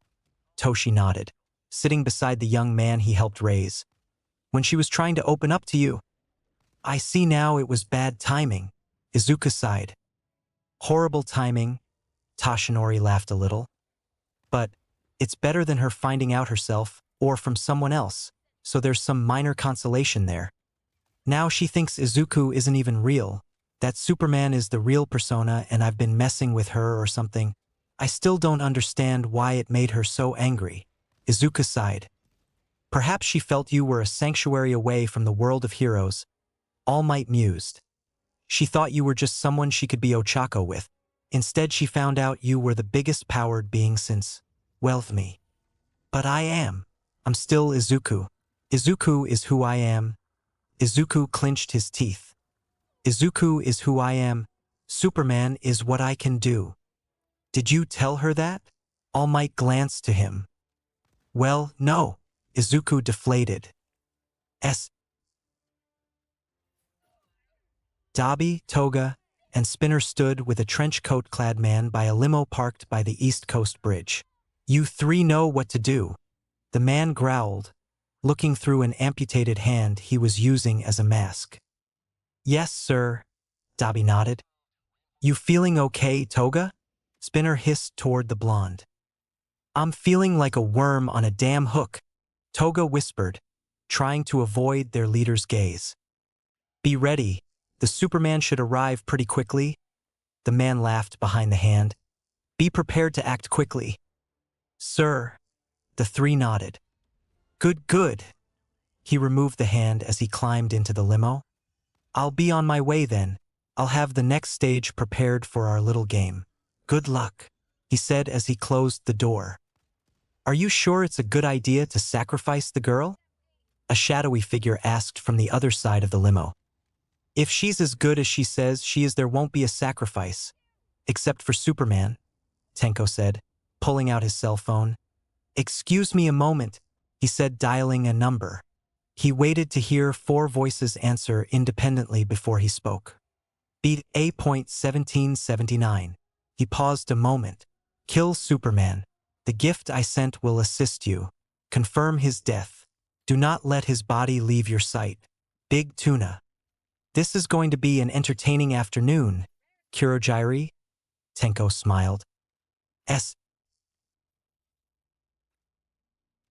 Toshi nodded, sitting beside the young man he helped raise. When she was trying to open up to you. I see now it was bad timing, Izuku sighed. Horrible timing, Toshinori laughed a little. But it's better than her finding out herself, or from someone else, so there's some minor consolation there. Now she thinks Izuku isn't even real, that Superman is the real persona and I've been messing with her or something. I still don't understand why it made her so angry, Izuku sighed. Perhaps she felt you were a sanctuary away from the world of heroes, All Might mused. She thought you were just someone she could be Ochako with. Instead she found out you were the biggest powered being since, well, me. But I am. I'm still Izuku. Izuku is who I am. Izuku clenched his teeth. Izuku is who I am. Superman is what I can do. Did you tell her that? All Might glanced to him. Well, no. Izuku deflated. Dabi, Toga, and Spinner stood with a trench coat-clad man by a limo parked by the East Coast Bridge. You three know what to do. The man growled, looking through an amputated hand he was using as a mask. Yes, sir, Dabi nodded. You feeling okay, Toga? Spinner hissed toward the blonde. I'm feeling like a worm on a damn hook, Toga whispered, trying to avoid their leader's gaze. Be ready, the Superman should arrive pretty quickly. The man laughed behind the hand. Be prepared to act quickly. Sir, the three nodded. Good, good. He removed the hand as he climbed into the limo. I'll be on my way then. I'll have the next stage prepared for our little game. Good luck, he said as he closed the door. Are you sure it's a good idea to sacrifice the girl? A shadowy figure asked from the other side of the limo. If she's as good as she says she is, there won't be a sacrifice. Except for Superman, Tenko said, pulling out his cell phone. Excuse me a moment, he said, dialing a number. He waited to hear 4 voices answer independently before he spoke. Beat A.1779. He paused a moment. Kill Superman. The gift I sent will assist you. Confirm his death. Do not let his body leave your sight. Big Tuna. This is going to be an entertaining afternoon, Kurogyri. Tenko smiled.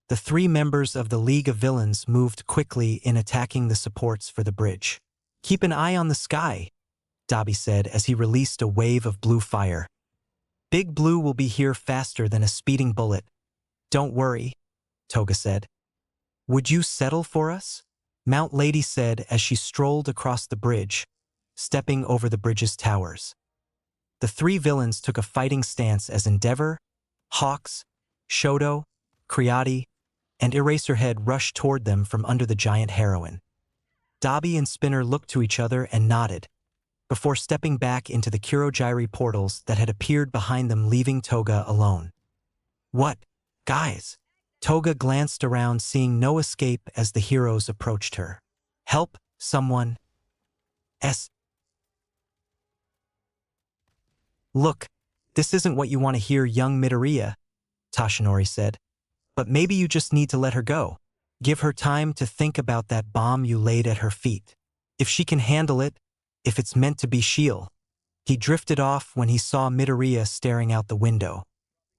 The 3 members of the League of Villains moved quickly in attacking the supports for the bridge. Keep an eye on the sky, Dabi said as he released a wave of blue fire. Big Blue will be here faster than a speeding bullet. Don't worry, Toga said. Would you settle for us? Mount Lady said as she strolled across the bridge, stepping over the bridge's towers. The 3 villains took a fighting stance as Endeavor, Hawks, Shoto, Creati, and Eraserhead rushed toward them from under the giant heroine. Dabi and Spinner looked to each other and nodded, before stepping back into the Kurogyri portals that had appeared behind them, leaving Toga alone. What, guys? Toga glanced around, seeing no escape as the heroes approached her. Help, someone. Look, this isn't what you want to hear, young Midoriya, Toshinori said. But maybe you just need to let her go. Give her time to think about that bomb you laid at her feet. If she can handle it, if it's meant to be, she'll. He drifted off when he saw Midoriya staring out the window.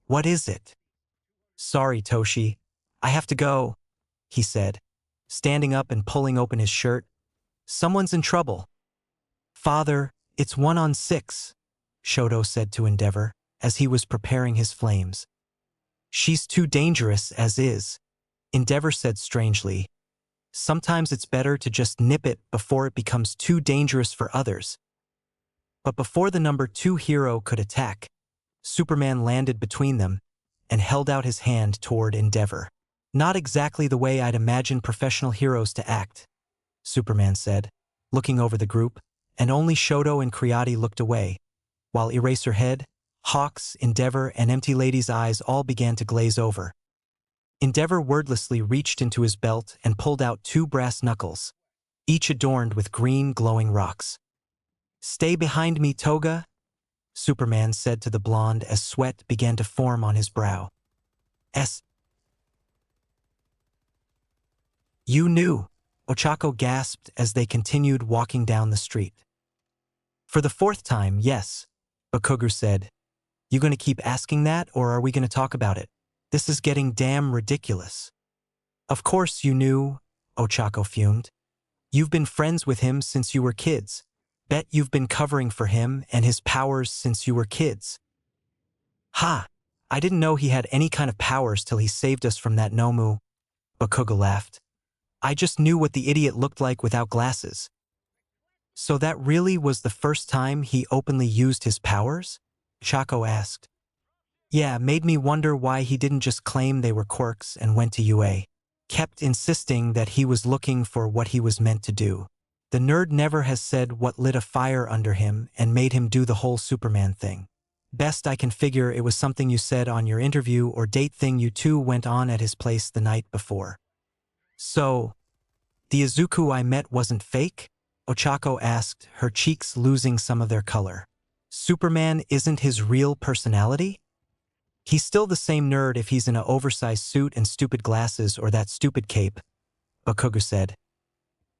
What is it? Sorry, Toshi. I have to go, he said, standing up and pulling open his shirt. Someone's in trouble. Father, it's 1-on-6, Shoto said to Endeavor as he was preparing his flames. She's too dangerous as is, Endeavor said strangely. Sometimes it's better to just nip it before it becomes too dangerous for others. But before the number 2 hero could attack, Superman landed between them and held out his hand toward Endeavor. Not exactly the way I'd imagine professional heroes to act, Superman said, looking over the group, and only Shoto and Creati looked away, while Eraserhead, Hawks, Endeavor, and Empty Lady's eyes all began to glaze over. Endeavor wordlessly reached into his belt and pulled out 2 brass knuckles, each adorned with green glowing rocks. Stay behind me, Toga, Superman said to the blonde as sweat began to form on his brow. You knew, Ochako gasped as they continued walking down the street. For the 4th time, yes, Bakugo said. You gonna keep asking that, or are we gonna talk about it? This is getting damn ridiculous. Of course you knew, Ochako fumed. You've been friends with him since you were kids. Bet you've been covering for him and his powers since you were kids. Ha! I didn't know he had any kind of powers till he saved us from that Nomu, Bakugo laughed. I just knew what the idiot looked like without glasses. So that really was the first time he openly used his powers? Chaco asked. Yeah, made me wonder why he didn't just claim they were quirks and went to UA. Kept insisting that he was looking for what he was meant to do. The nerd never has said what lit a fire under him and made him do the whole Superman thing. Best I can figure it was something you said on your interview or date thing you two went on at his place the night before. So, the Izuku I met wasn't fake? Ochako asked, her cheeks losing some of their color. Superman isn't his real personality? He's still the same nerd if he's in an oversized suit and stupid glasses or that stupid cape, Bakugo said.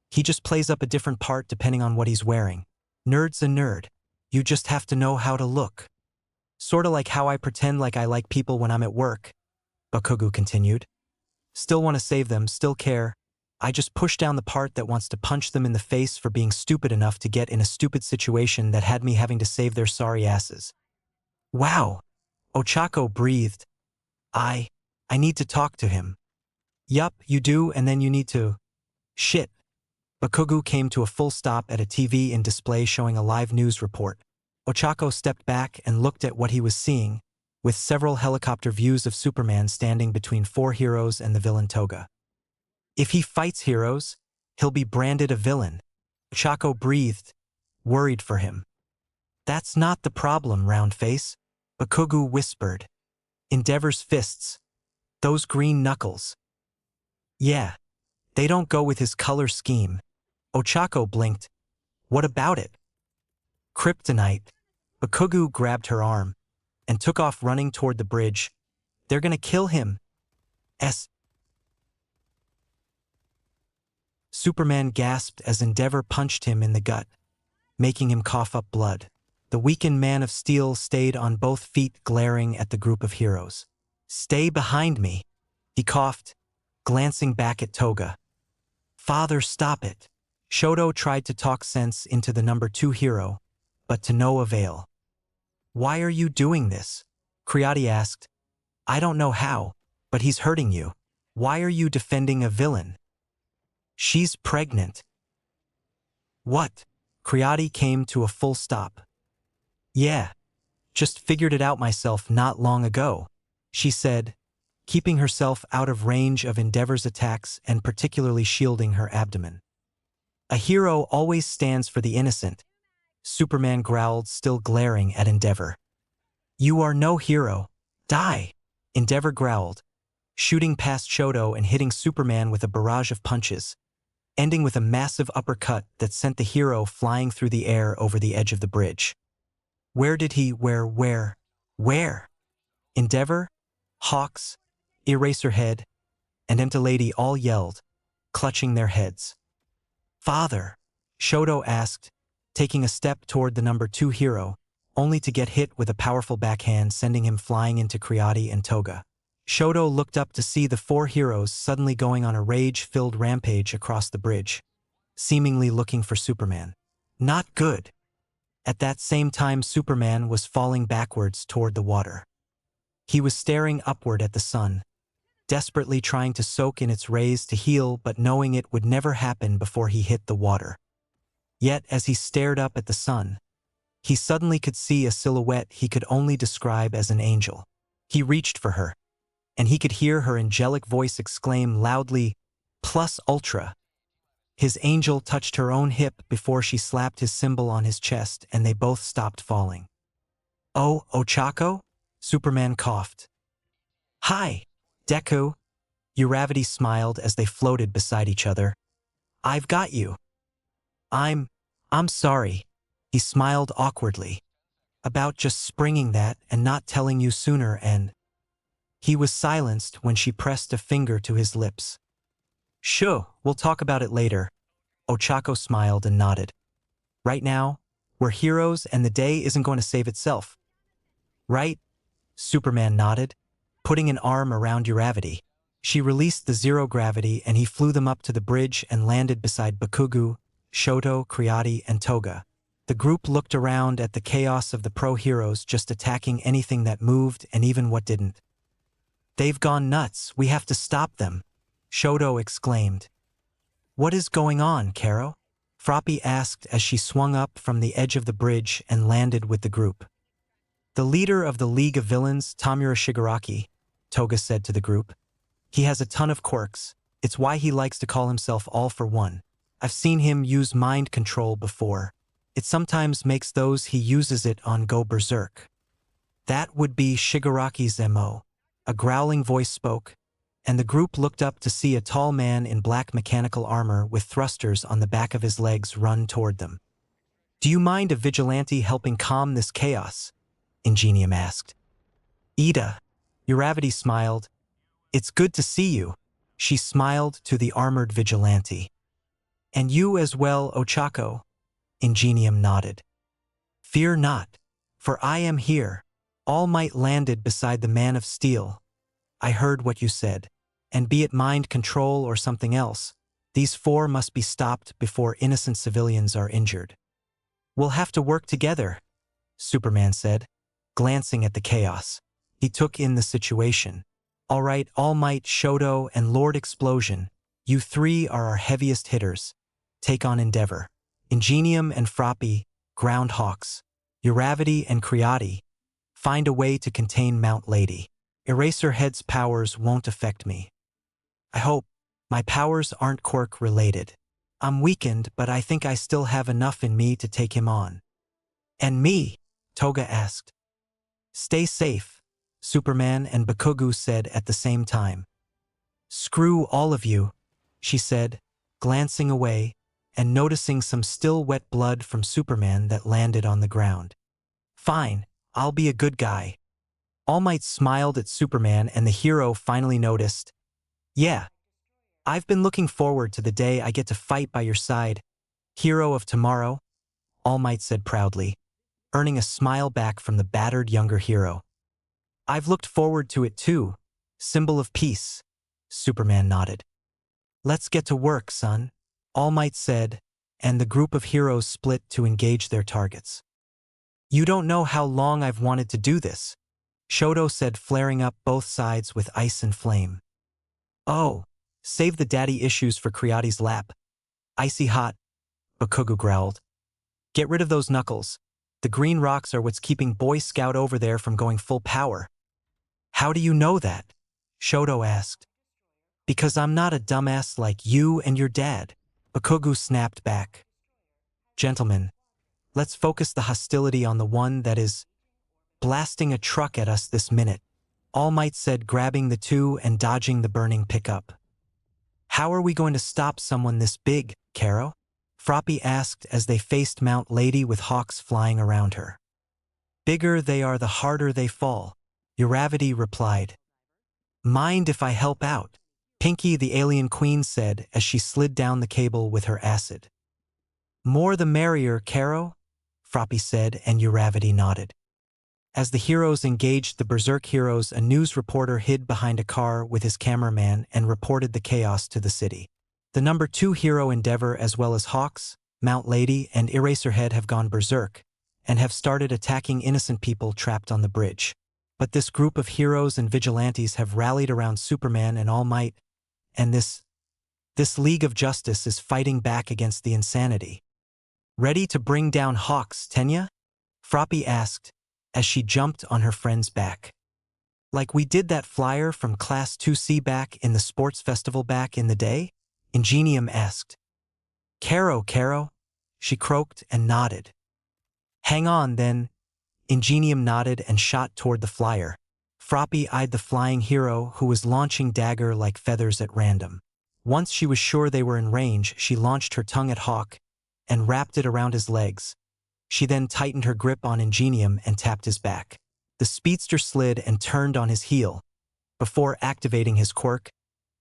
He just plays up a different part depending on what he's wearing. Nerd's a nerd. You just have to know how to look. Sorta like how I pretend like I like people when I'm at work, Bakugu continued. Still want to save them, still care. I just push down the part that wants to punch them in the face for being stupid enough to get in a stupid situation that had me having to save their sorry asses. Wow. Ochako breathed. I need to talk to him. Yup, you do, and then you need to. Shit. Bakugu came to a full stop at a TV in display showing a live news report. Ochako stepped back and looked at what he was seeing, with several helicopter views of Superman standing between 4 heroes and the villain Toga. If he fights heroes, he'll be branded a villain. Ochako breathed, worried for him. That's not the problem, Roundface, Bakugu whispered. Endeavor's fists. Those green knuckles. Yeah, they don't go with his color scheme. Ochako blinked. What about it? Kryptonite. Bakugu grabbed her arm and took off running toward the bridge. They're gonna kill him. Superman gasped as Endeavor punched him in the gut, making him cough up blood. The weakened Man of Steel stayed on both feet, glaring at the group of heroes. Stay behind me, he coughed, glancing back at Toga. Father, stop it. Shoto tried to talk sense into the number 2 hero, but to no avail. Why are you doing this? Creati asked. I don't know how, but he's hurting you. Why are you defending a villain? She's pregnant. What? Creati came to a full stop. Yeah, just figured it out myself not long ago, she said, keeping herself out of range of Endeavor's attacks and particularly shielding her abdomen. A hero always stands for the innocent, Superman growled, still glaring at Endeavor. You are no hero. Die, Endeavor growled, shooting past Shoto and hitting Superman with a barrage of punches, ending with a massive uppercut that sent the hero flying through the air over the edge of the bridge. Where? Endeavor, Hawks, Eraserhead, and Empty all yelled, clutching their heads. Father, Shoto asked, taking a step toward the number 2 hero, only to get hit with a powerful backhand sending him flying into Creati and Toga. Shoto looked up to see the 4 heroes suddenly going on a rage-filled rampage across the bridge, seemingly looking for Superman. Not good. At that same time, Superman was falling backwards toward the water. He was staring upward at the sun, desperately trying to soak in its rays to heal, but knowing it would never happen before he hit the water. Yet, as he stared up at the sun, he suddenly could see a silhouette he could only describe as an angel. He reached for her, and he could hear her angelic voice exclaim loudly, "Plus Ultra." His angel touched her own hip before she slapped his symbol on his chest, and they both stopped falling. Oh, Ochako? Superman coughed. Hi, Deku. Uravity smiled as they floated beside each other. I've got you. I'm sorry. He smiled awkwardly. About just springing that and not telling you sooner, and... He was silenced when she pressed a finger to his lips. Sure, we'll talk about it later. Ochako smiled and nodded. Right now, we're heroes and the day isn't going to save itself. Right? Superman nodded, putting an arm around Uravity. She released the zero gravity and he flew them up to the bridge and landed beside Bakugu, Shoto, Creati, and Toga. The group looked around at the chaos of the pro-heroes just attacking anything that moved and even what didn't. They've gone nuts, we have to stop them, Shoto exclaimed. What is going on, Karo? Froppy asked as she swung up from the edge of the bridge and landed with the group. The leader of the League of Villains, Tamura Shigaraki, Toga said to the group. He has a ton of quirks. It's why he likes to call himself All for One. I've seen him use mind control before. It sometimes makes those he uses it on go berserk. That would be Shigaraki's MO. A growling voice spoke, and the group looked up to see a tall man in black mechanical armor with thrusters on the back of his legs run toward them. Do you mind a vigilante helping calm this chaos? Ingenium asked. Ida. Uravity smiled. It's good to see you. She smiled to the armored vigilante. And you as well, Ochako. Ingenium nodded. Fear not, for I am here. All Might landed beside the Man of Steel. I heard what you said. And be it mind control or something else, these four must be stopped before innocent civilians are injured. We'll have to work together, Superman said, glancing at the chaos. He took in the situation. All right, All Might, Shoto, and Lord Explosion, you three are our heaviest hitters. Take on Endeavor. Ingenium and Froppy, Groundhawks. Uravity and Creati, find a way to contain Mount Lady. Eraserhead's powers won't affect me. I hope. My powers aren't quirk-related. I'm weakened, but I think I still have enough in me to take him on. And me? Toga asked. Stay safe, Superman and Bakugu said at the same time. Screw all of you, she said, glancing away and noticing some still wet blood from Superman that landed on the ground. Fine, I'll be a good guy. All Might smiled at Superman and the hero finally noticed. Yeah, I've been looking forward to the day I get to fight by your side, hero of tomorrow, All Might said proudly, earning a smile back from the battered younger hero. I've looked forward to it too, symbol of peace, Superman nodded. Let's get to work, son, All Might said, and the group of heroes split to engage their targets. You don't know how long I've wanted to do this, Shoto said, flaring up both sides with ice and flame. Oh, save the daddy issues for Creati's lap. Icy hot, Bakugu growled. Get rid of those knuckles. The green rocks are what's keeping Boy Scout over there from going full power. How do you know that? Shoto asked. Because I'm not a dumbass like you and your dad, Bakugu snapped back. Gentlemen, let's focus the hostility on the one that is blasting a truck at us this minute, All Might said, grabbing the two and dodging the burning pickup. How are we going to stop someone this big, Caro? Froppy asked as they faced Mount Lady with hawks flying around her. Bigger they are, the harder they fall, Uravity replied. Mind if I help out? Pinky the alien queen said as she slid down the cable with her acid. More the merrier, Caro, Froppy said, and Uravity nodded. As the heroes engaged the Berserk heroes, a news reporter hid behind a car with his cameraman and reported the chaos to the city. The number 2 hero Endeavor, as well as Hawks, Mount Lady, and Eraserhead have gone berserk and have started attacking innocent people trapped on the bridge. But this group of heroes and vigilantes have rallied around Superman and All Might, and this League of Justice is fighting back against the insanity. Ready to bring down Hawks, Tenya? Froppy asked as she jumped on her friend's back. Like we did that flyer from Class 2C back in the sports festival back in the day? Ingenium asked. Caro, she croaked and nodded. Hang on then. Ingenium nodded and shot toward the flyer. Froppy eyed the flying hero who was launching dagger like feathers at random. Once she was sure they were in range, she launched her tongue at Hawk and wrapped it around his legs. She then tightened her grip on Ingenium and tapped his back. The speedster slid and turned on his heel before activating his quirk,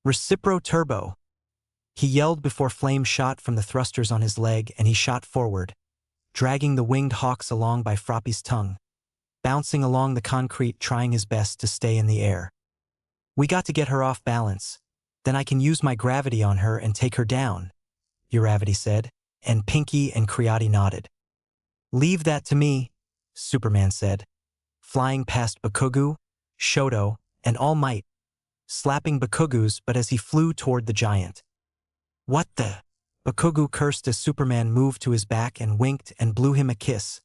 Recipro Turbo. He yelled before flame shot from the thrusters on his leg, and he shot forward, dragging the winged hawks along by Froppy's tongue, bouncing along the concrete, trying his best to stay in the air. We got to get her off balance. Then I can use my gravity on her and take her down, Uravity said, and Pinky and Creati nodded. Leave that to me, Superman said, flying past Bakugu, Shoto, and All Might, slapping Bakugu's but as he flew toward the giant. What the? Bakugu cursed as Superman moved to his back and winked and blew him a kiss,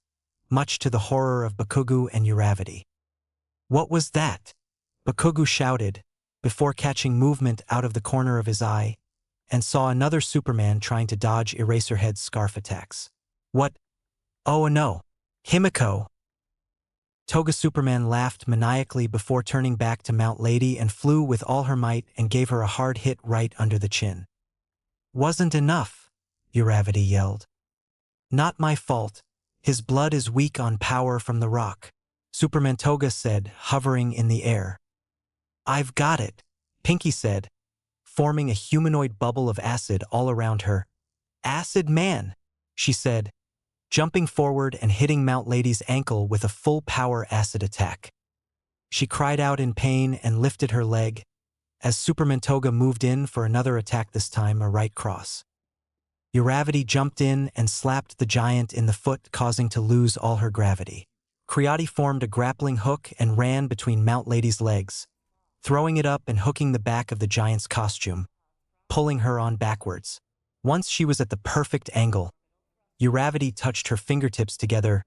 much to the horror of Bakugu and Uravity. What was that? Bakugu shouted, before catching movement out of the corner of his eye, and saw another Superman trying to dodge Eraserhead's scarf attacks. What? Oh no, Himiko! Toga Superman laughed maniacally before turning back to Mount Lady and flew with all her might and gave her a hard hit right under the chin. Wasn't enough, Uravity yelled. Not my fault. His blood is weak on power from the rock, Superman Toga said, hovering in the air. I've got it, Pinky said, forming a humanoid bubble of acid all around her. Acid Man, she said, jumping forward and hitting Mount Lady's ankle with a full-power acid attack. She cried out in pain and lifted her leg, as Superman Toga moved in for another attack, this time a right cross. Uravity jumped in and slapped the giant in the foot, causing to lose all her gravity. Creati formed a grappling hook and ran between Mount Lady's legs, throwing it up and hooking the back of the giant's costume, pulling her on backwards. Once she was at the perfect angle, Uravity touched her fingertips together.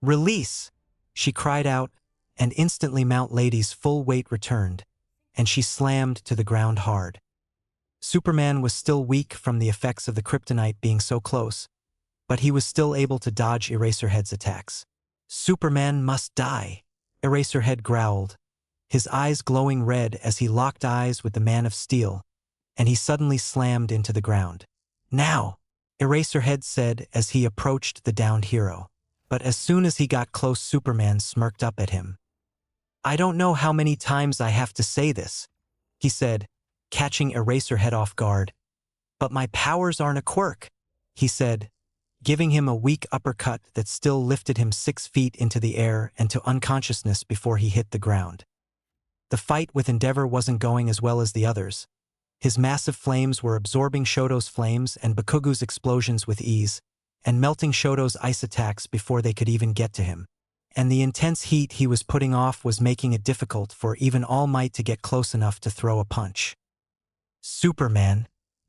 "Release!" she cried out, and instantly Mount Lady's full weight returned, and she slammed to the ground hard. Superman was still weak from the effects of the kryptonite being so close, but he was still able to dodge Eraserhead's attacks. "Superman must die," Eraserhead growled, his eyes glowing red as he locked eyes with the Man of Steel, and he suddenly slammed into the ground. "Now," Eraserhead said as he approached the downed hero. But as soon as he got close, Superman smirked up at him. "I don't know how many times I have to say this," he said, catching Eraserhead off guard. "But my powers aren't a quirk," he said, giving him a weak uppercut that still lifted him 6 feet into the air and to unconsciousness before he hit the ground. The fight with Endeavor wasn't going as well as the others. His massive flames were absorbing Shoto's flames and Bakugu's explosions with ease, and melting Shoto's ice attacks before they could even get to him. And the intense heat he was putting off was making it difficult for even All Might to get close enough to throw a punch. "Superman,"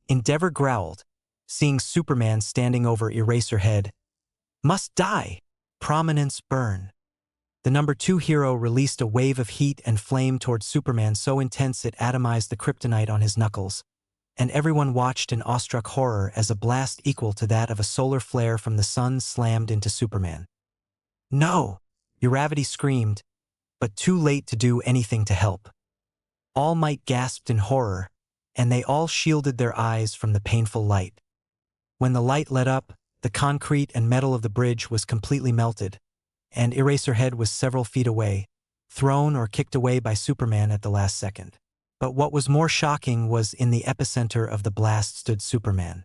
Endeavor growled, seeing Superman standing over Eraserhead. "Must die. Prominence burn." The number 2 hero released a wave of heat and flame towards Superman so intense it atomized the kryptonite on his knuckles, and everyone watched in awestruck horror as a blast equal to that of a solar flare from the sun slammed into Superman. "No!" Uravity screamed, but too late to do anything to help. All Might gasped in horror, and they all shielded their eyes from the painful light. When the light lit up, the concrete and metal of the bridge was completely melted, and Eraserhead was several feet away, thrown or kicked away by Superman at the last second. But what was more shocking was in the epicenter of the blast stood Superman.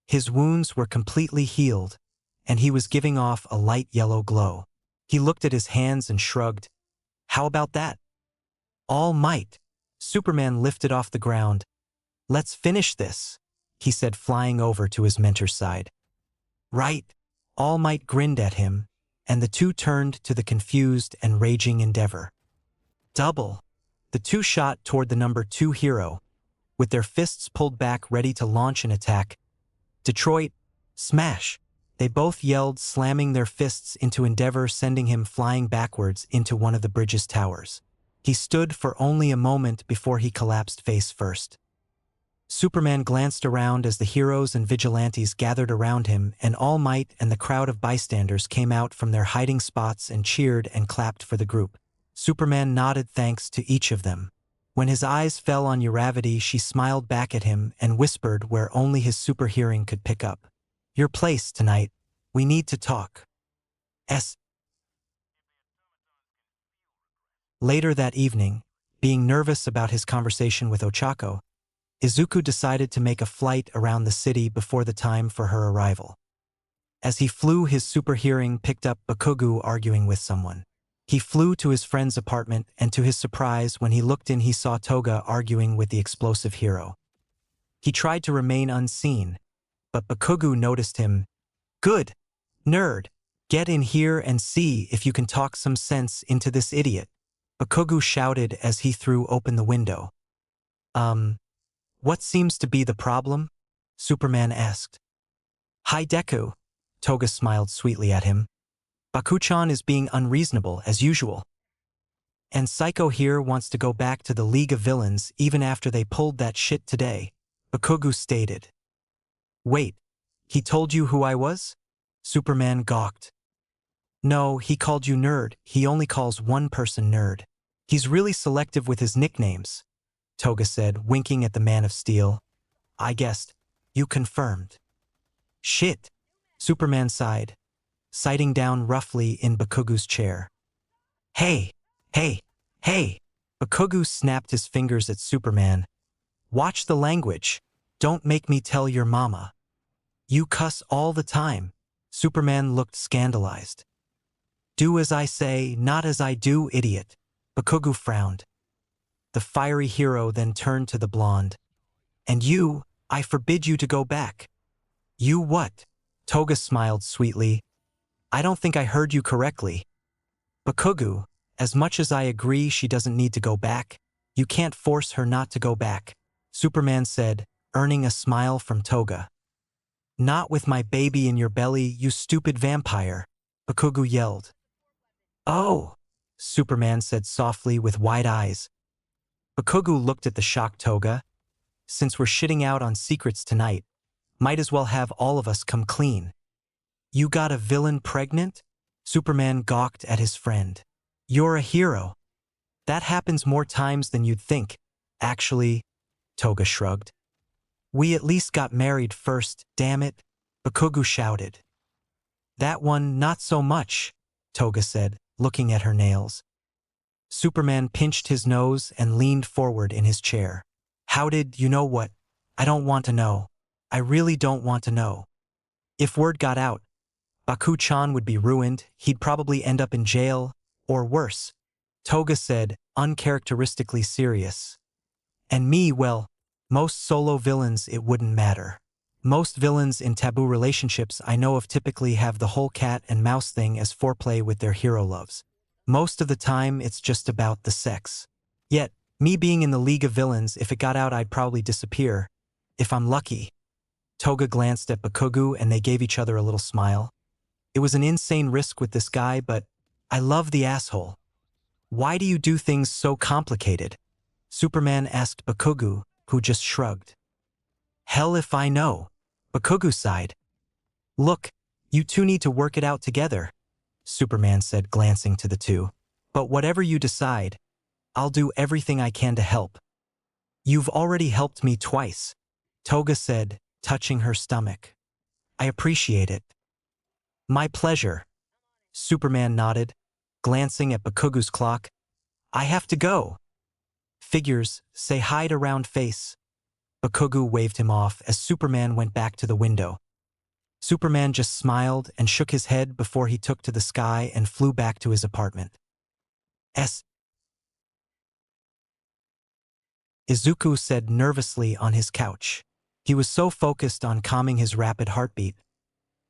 His wounds were completely healed, and he was giving off a light yellow glow. He looked at his hands and shrugged. "How about that?" "All Might." Superman lifted off the ground. "Let's finish this," he said, flying over to his mentor's side. "Right." All Might grinned at him, and the two turned to the confused and raging Endeavor. "Double." The two shot toward the number 2 hero, with their fists pulled back ready to launch an attack. "Detroit, smash!" They both yelled, slamming their fists into Endeavor, sending him flying backwards into one of the bridge's towers. He stood for only a moment before he collapsed face first. Superman glanced around as the heroes and vigilantes gathered around him, and All Might and the crowd of bystanders came out from their hiding spots and cheered and clapped for the group. Superman nodded thanks to each of them. When his eyes fell on Uravity, she smiled back at him and whispered where only his super hearing could pick up. "Your place tonight. We need to talk." Later that evening, being nervous about his conversation with Ochako, Izuku decided to make a flight around the city before the time for her arrival. As he flew, his super hearing picked up Bakugu arguing with someone. He flew to his friend's apartment, and to his surprise, when he looked in, he saw Toga arguing with the explosive hero. He tried to remain unseen, but Bakugu noticed him. "Good, nerd. Get in here and see if you can talk some sense into this idiot," Bakugu shouted as he threw open the window. What seems to be the problem?" Superman asked. "Hi Deku." Toga smiled sweetly at him. "Baku-chan is being unreasonable as usual. And Psycho here wants to go back to the League of Villains even after they pulled that shit today," Bakugu stated. "Wait, he told you who I was?" Superman gawked. "No, he called you nerd. He only calls one person nerd. He's really selective with his nicknames," Toga said, winking at the Man of Steel. "I guessed. You confirmed." "Shit," Superman sighed, sighting down roughly in Bakugu's chair. Hey, hey, Bakugu snapped his fingers at Superman. "Watch the language. Don't make me tell your mama." "You cuss all the time." Superman looked scandalized. "Do as I say, not as I do, idiot," Bakugu frowned. The fiery hero then turned to the blonde. And you, I forbid you to go back. You what? Toga smiled sweetly. I don't think I heard you correctly. Bakugu, as much as I agree she doesn't need to go back, you can't force her not to go back, Superman said, earning a smile from Toga. Not with my baby in your belly, you stupid vampire, Bakugu yelled. Oh, Superman said softly with wide eyes. Bakugu looked at the shocked Toga. Since we're shitting out on secrets tonight, might as well have all of us come clean. You got a villain pregnant? Superman gawked at his friend. You're a hero. That happens more times than you'd think. Actually, Toga shrugged. We at least got married first, damn it, Bakugu shouted. That one, not so much, Toga said, looking at her nails. Superman pinched his nose and leaned forward in his chair. How did, you know what? I don't want to know. I really don't want to know. If word got out, Baku-chan would be ruined, he'd probably end up in jail, or worse, Toga said, uncharacteristically serious. And me, well, most solo villains it wouldn't matter. Most villains in taboo relationships I know of typically have the whole cat and mouse thing as foreplay with their hero loves. Most of the time it's just about the sex. Yet, me being in the League of Villains, if it got out I'd probably disappear. If I'm lucky. Toga glanced at Bakugu and they gave each other a little smile. It was an insane risk with this guy, but I love the asshole. Why do you do things so complicated? Superman asked Bakugu, who just shrugged. Hell if I know. Bakugu sighed. Look, you two need to work it out together, Superman said, glancing to the two. But whatever you decide, I'll do everything I can to help. You've already helped me twice, Toga said, touching her stomach. I appreciate it. My pleasure. Superman nodded, glancing at Bakugu's clock. I have to go. Figures, say hi to round face. Bakugu waved him off as Superman went back to the window. Superman just smiled and shook his head before he took to the sky and flew back to his apartment. Izuku said nervously on his couch. He was so focused on calming his rapid heartbeat.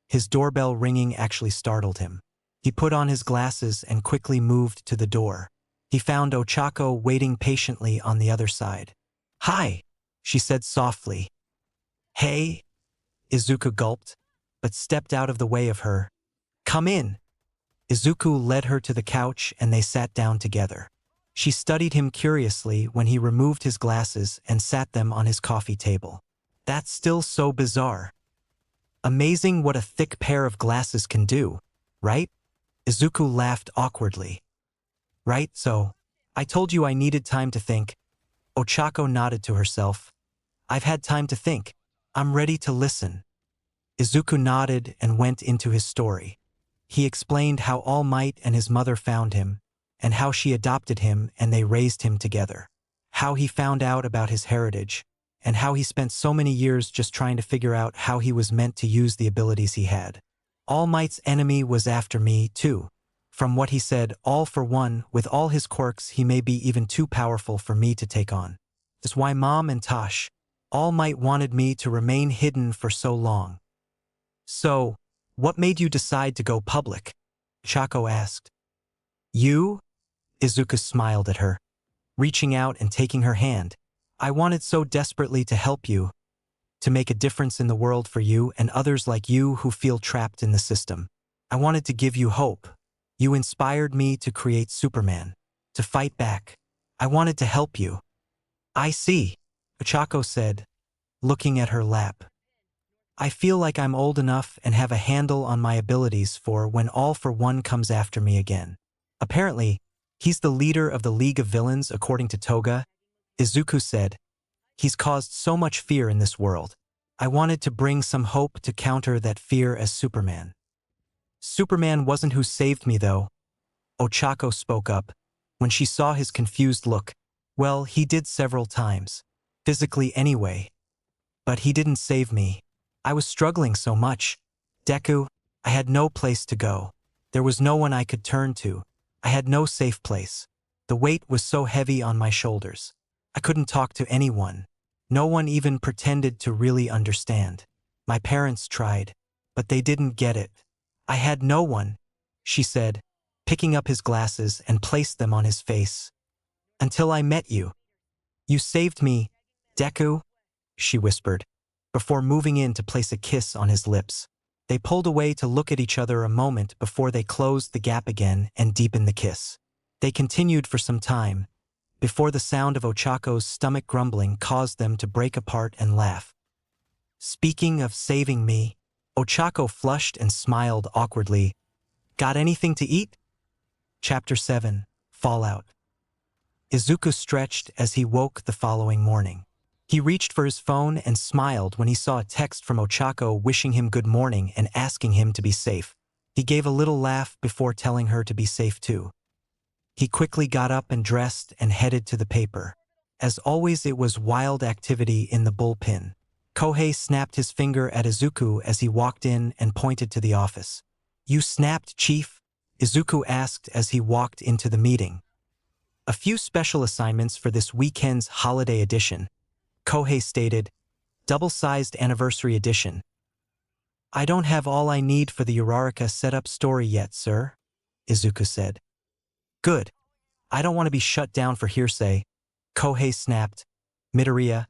His doorbell ringing actually startled him. He put on his glasses and quickly moved to the door. He found Ochako waiting patiently on the other side. Hi, she said softly. Hey, Izuku gulped, but stepped out of the way of her. Come in. Izuku led her to the couch and they sat down together. She studied him curiously when he removed his glasses and sat them on his coffee table. That's still so bizarre. Amazing what a thick pair of glasses can do, right? Izuku laughed awkwardly. Right, so, I told you I needed time to think. Ochako nodded to herself. I've had time to think. I'm ready to listen. Izuku nodded and went into his story. He explained how All Might and his mother found him, and how she adopted him and they raised him together. How he found out about his heritage, and how he spent so many years just trying to figure out how he was meant to use the abilities he had. All Might's enemy was after me, too. From what he said, All for One, with all his quirks, he may be even too powerful for me to take on. That's why Mom and Tosh, All Might wanted me to remain hidden for so long. So, what made you decide to go public? Chaco asked. You? Izuku smiled at her, reaching out and taking her hand. I wanted so desperately to help you, to make a difference in the world for you and others like you who feel trapped in the system. I wanted to give you hope. You inspired me to create Superman, to fight back. I wanted to help you. I see, Ochako said, looking at her lap. I feel like I'm old enough and have a handle on my abilities for when All for One comes after me again. Apparently, he's the leader of the League of Villains according to Toga. Izuku said, he's caused so much fear in this world. I wanted to bring some hope to counter that fear as Superman. Superman wasn't who saved me though. Ochako spoke up. When she saw his confused look, well, he did several times. Physically anyway. But he didn't save me. I was struggling so much. Deku, I had no place to go. There was no one I could turn to. I had no safe place. The weight was so heavy on my shoulders. I couldn't talk to anyone. No one even pretended to really understand. My parents tried, but they didn't get it. I had no one, she said, picking up his glasses and placed them on his face. Until I met you. You saved me, Deku, she whispered, before moving in to place a kiss on his lips. They pulled away to look at each other a moment before they closed the gap again and deepened the kiss. They continued for some time, before the sound of Ochako's stomach grumbling caused them to break apart and laugh. Speaking of saving me, Ochako flushed and smiled awkwardly. Got anything to eat? Chapter 7, Fallout. Izuku stretched as he woke the following morning. He reached for his phone and smiled when he saw a text from Ochako wishing him good morning and asking him to be safe. He gave a little laugh before telling her to be safe too. He quickly got up and dressed and headed to the paper. As always, it was wild activity in the bullpen. Kohei snapped his finger at Izuku as he walked in and pointed to the office. You snapped, Chief? Izuku asked as he walked into the meeting. A few special assignments for this weekend's holiday edition, Kohei stated. Double-sized anniversary edition. I don't have all I need for the Uraraka setup story yet, sir, Izuku said. Good. I don't want to be shut down for hearsay, Kohei snapped. Midoriya,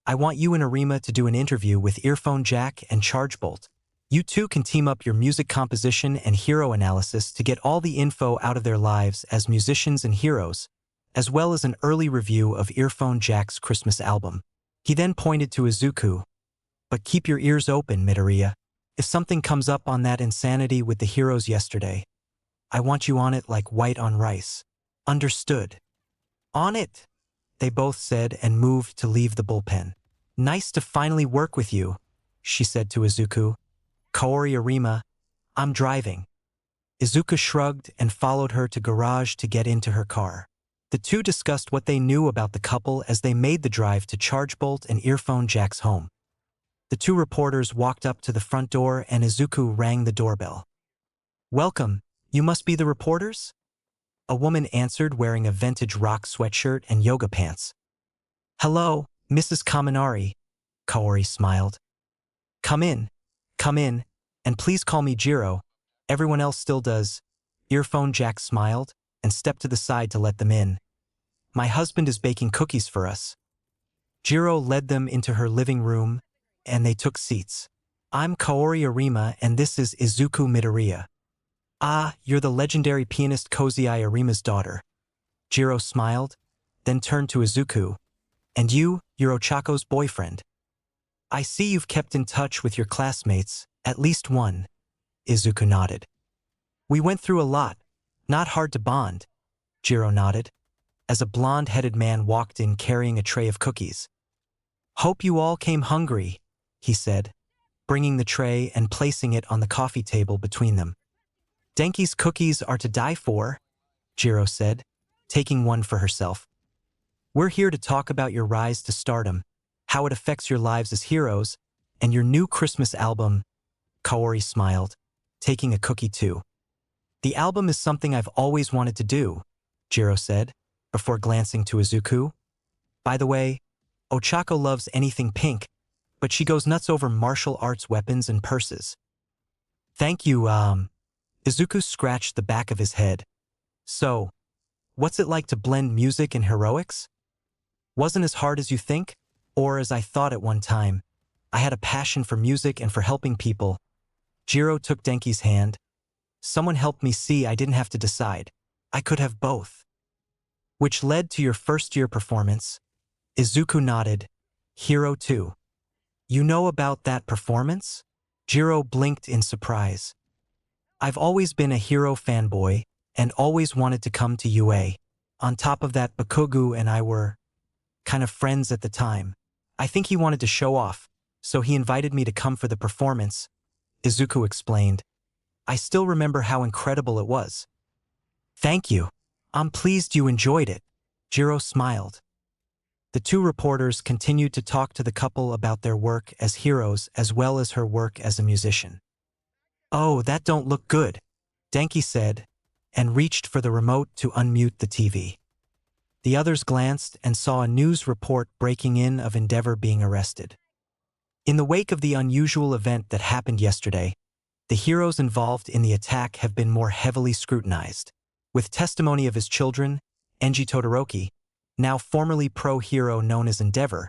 I want you and Arima to do an interview with Earphone Jack and Chargebolt. You two can team up your music composition and hero analysis to get all the info out of their lives as musicians and heroes, as well as an early review of Earphone Jack's Christmas album. He then pointed to Izuku. But keep your ears open, Midoriya. If something comes up on that insanity with the heroes yesterday, I want you on it like white on rice. Understood. On it, they both said and moved to leave the bullpen. Nice to finally work with you, she said to Izuku. Kaori Arima, I'm driving. Izuku shrugged and followed her to garage to get into her car. The two discussed what they knew about the couple as they made the drive to Chargebolt and Earphone Jack's home. The two reporters walked up to the front door and Izuku rang the doorbell. Welcome, you must be the reporters? A woman answered wearing a vintage rock sweatshirt and yoga pants. Hello, Mrs. Kaminari, Kaori smiled. Come in, and please call me Jiro. Everyone else still does. Earphone Jack smiled and stepped to the side to let them in. My husband is baking cookies for us. Jiro led them into her living room, and they took seats. I'm Kaori Arima, and this is Izuku Midoriya. Ah, you're the legendary pianist Kozai Arima's daughter. Jiro smiled, then turned to Izuku. And you're Ochako's boyfriend. I see you've kept in touch with your classmates, at least one. Izuku nodded. We went through a lot. Not hard to bond. Jiro nodded, as a blonde-headed man walked in carrying a tray of cookies. Hope you all came hungry, he said, bringing the tray and placing it on the coffee table between them. Denki's cookies are to die for, Jiro said, taking one for herself. We're here to talk about your rise to stardom, how it affects your lives as heroes, and your new Christmas album. Kaori smiled, taking a cookie too. The album is something I've always wanted to do, Jiro said, before glancing to Izuku. By the way, Ochako loves anything pink, but she goes nuts over martial arts weapons and purses. Thank you, Izuku scratched the back of his head. So, what's it like to blend music and heroics? Wasn't as hard as you think, or as I thought at one time. I had a passion for music and for helping people. Jiro took Denki's hand. Someone helped me see I didn't have to decide. I could have both. Which led to your first-year performance. Izuku nodded. Hero 2. You know about that performance? Jiro blinked in surprise. I've always been a hero fanboy and always wanted to come to UA. On top of that, Bakugo and I were kind of friends at the time. I think he wanted to show off, so he invited me to come for the performance, Izuku explained. I still remember how incredible it was. Thank you. I'm pleased you enjoyed it. Jiro smiled. The two reporters continued to talk to the couple about their work as heroes as well as her work as a musician. Oh, that don't look good, Denki said, and reached for the remote to unmute the TV. The others glanced and saw a news report breaking in of Endeavor being arrested. In the wake of the unusual event that happened yesterday, the heroes involved in the attack have been more heavily scrutinized. With testimony of his children, Enji Todoroki, now formerly pro-hero known as Endeavor,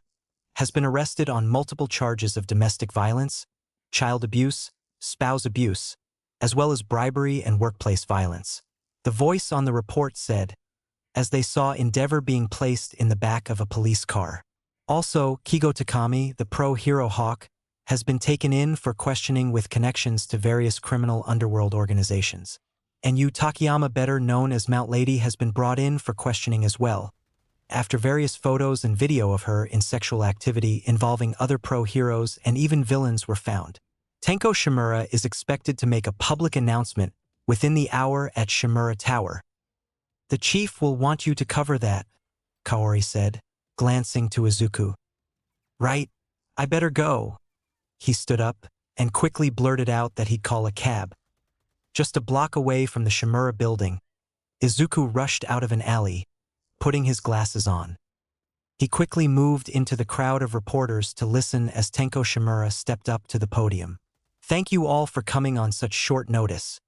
has been arrested on multiple charges of domestic violence, child abuse, spouse abuse, as well as bribery and workplace violence. The voice on the report said, as they saw Endeavor being placed in the back of a police car. Also, Kigo Takami, the pro-hero hawk, has been taken in for questioning with connections to various criminal underworld organizations. And Yu Takayama, better known as Mount Lady, has been brought in for questioning as well, after various photos and video of her in sexual activity involving other pro-heroes and even villains were found. Tenko Shimura is expected to make a public announcement within the hour at Shimura Tower. The chief will want you to cover that, Kaori said, glancing to Izuku. Right, I better go. He stood up and quickly blurted out that he'd call a cab. Just a block away from the Shimura building, Izuku rushed out of an alley, putting his glasses on. He quickly moved into the crowd of reporters to listen as Tenko Shimura stepped up to the podium. Thank you all for coming on such short notice.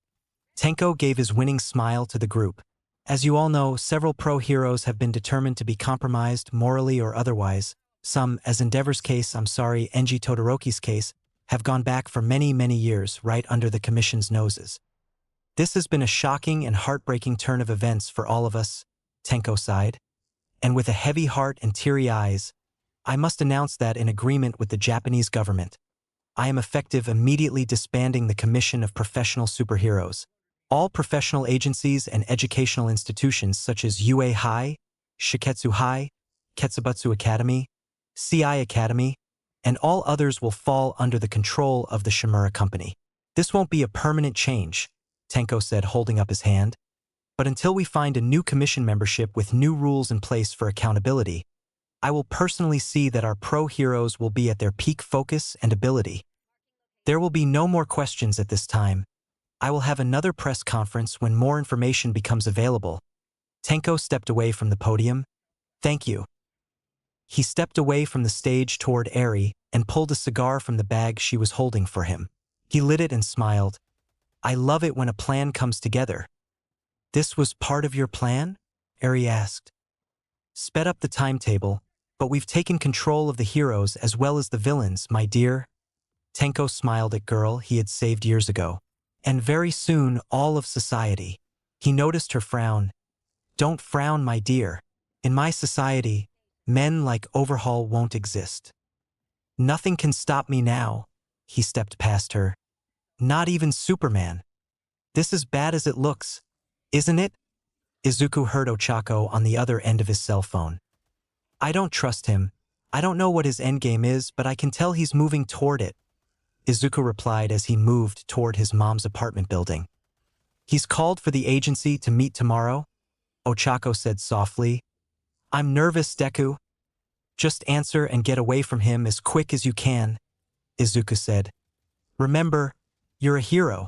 Tenko gave his winning smile to the group. As you all know, several pro-heroes have been determined to be compromised morally or otherwise. Some, as Endeavor's case, Enji Todoroki's case, have gone back for many, many years right under the Commission's noses. This has been a shocking and heartbreaking turn of events for all of us, Tenko sighed. And with a heavy heart and teary eyes, I must announce that in agreement with the Japanese government, I am effective immediately disbanding the Commission of Professional Superheroes. All professional agencies and educational institutions such as UA High, Shiketsu High, Ketsubutsu Academy, CI Academy, and all others will fall under the control of the Shimura Company. This won't be a permanent change, Tenko said, holding up his hand. But until we find a new commission membership with new rules in place for accountability, I will personally see that our pro-heroes will be at their peak focus and ability. There will be no more questions at this time. I will have another press conference when more information becomes available. Tenko stepped away from the podium. Thank you. He stepped away from the stage toward Eri and pulled a cigar from the bag she was holding for him. He lit it and smiled. I love it when a plan comes together. This was part of your plan? Eri asked. Sped up the timetable, but we've taken control of the heroes as well as the villains, my dear. Tenko smiled at girl he had saved years ago. And very soon all of society. He noticed her frown. Don't frown, my dear. In my society, men like Overhaul won't exist. Nothing can stop me now. He stepped past her. Not even Superman. This is bad as it looks, isn't it? Izuku heard Ochako on the other end of his cell phone. I don't trust him. I don't know what his endgame is, but I can tell he's moving toward it. Izuku replied as he moved toward his mom's apartment building. He's called for the agency to meet tomorrow, Ochako said softly. I'm nervous, Deku. Just answer and get away from him as quick as you can, Izuku said. Remember, you're a hero.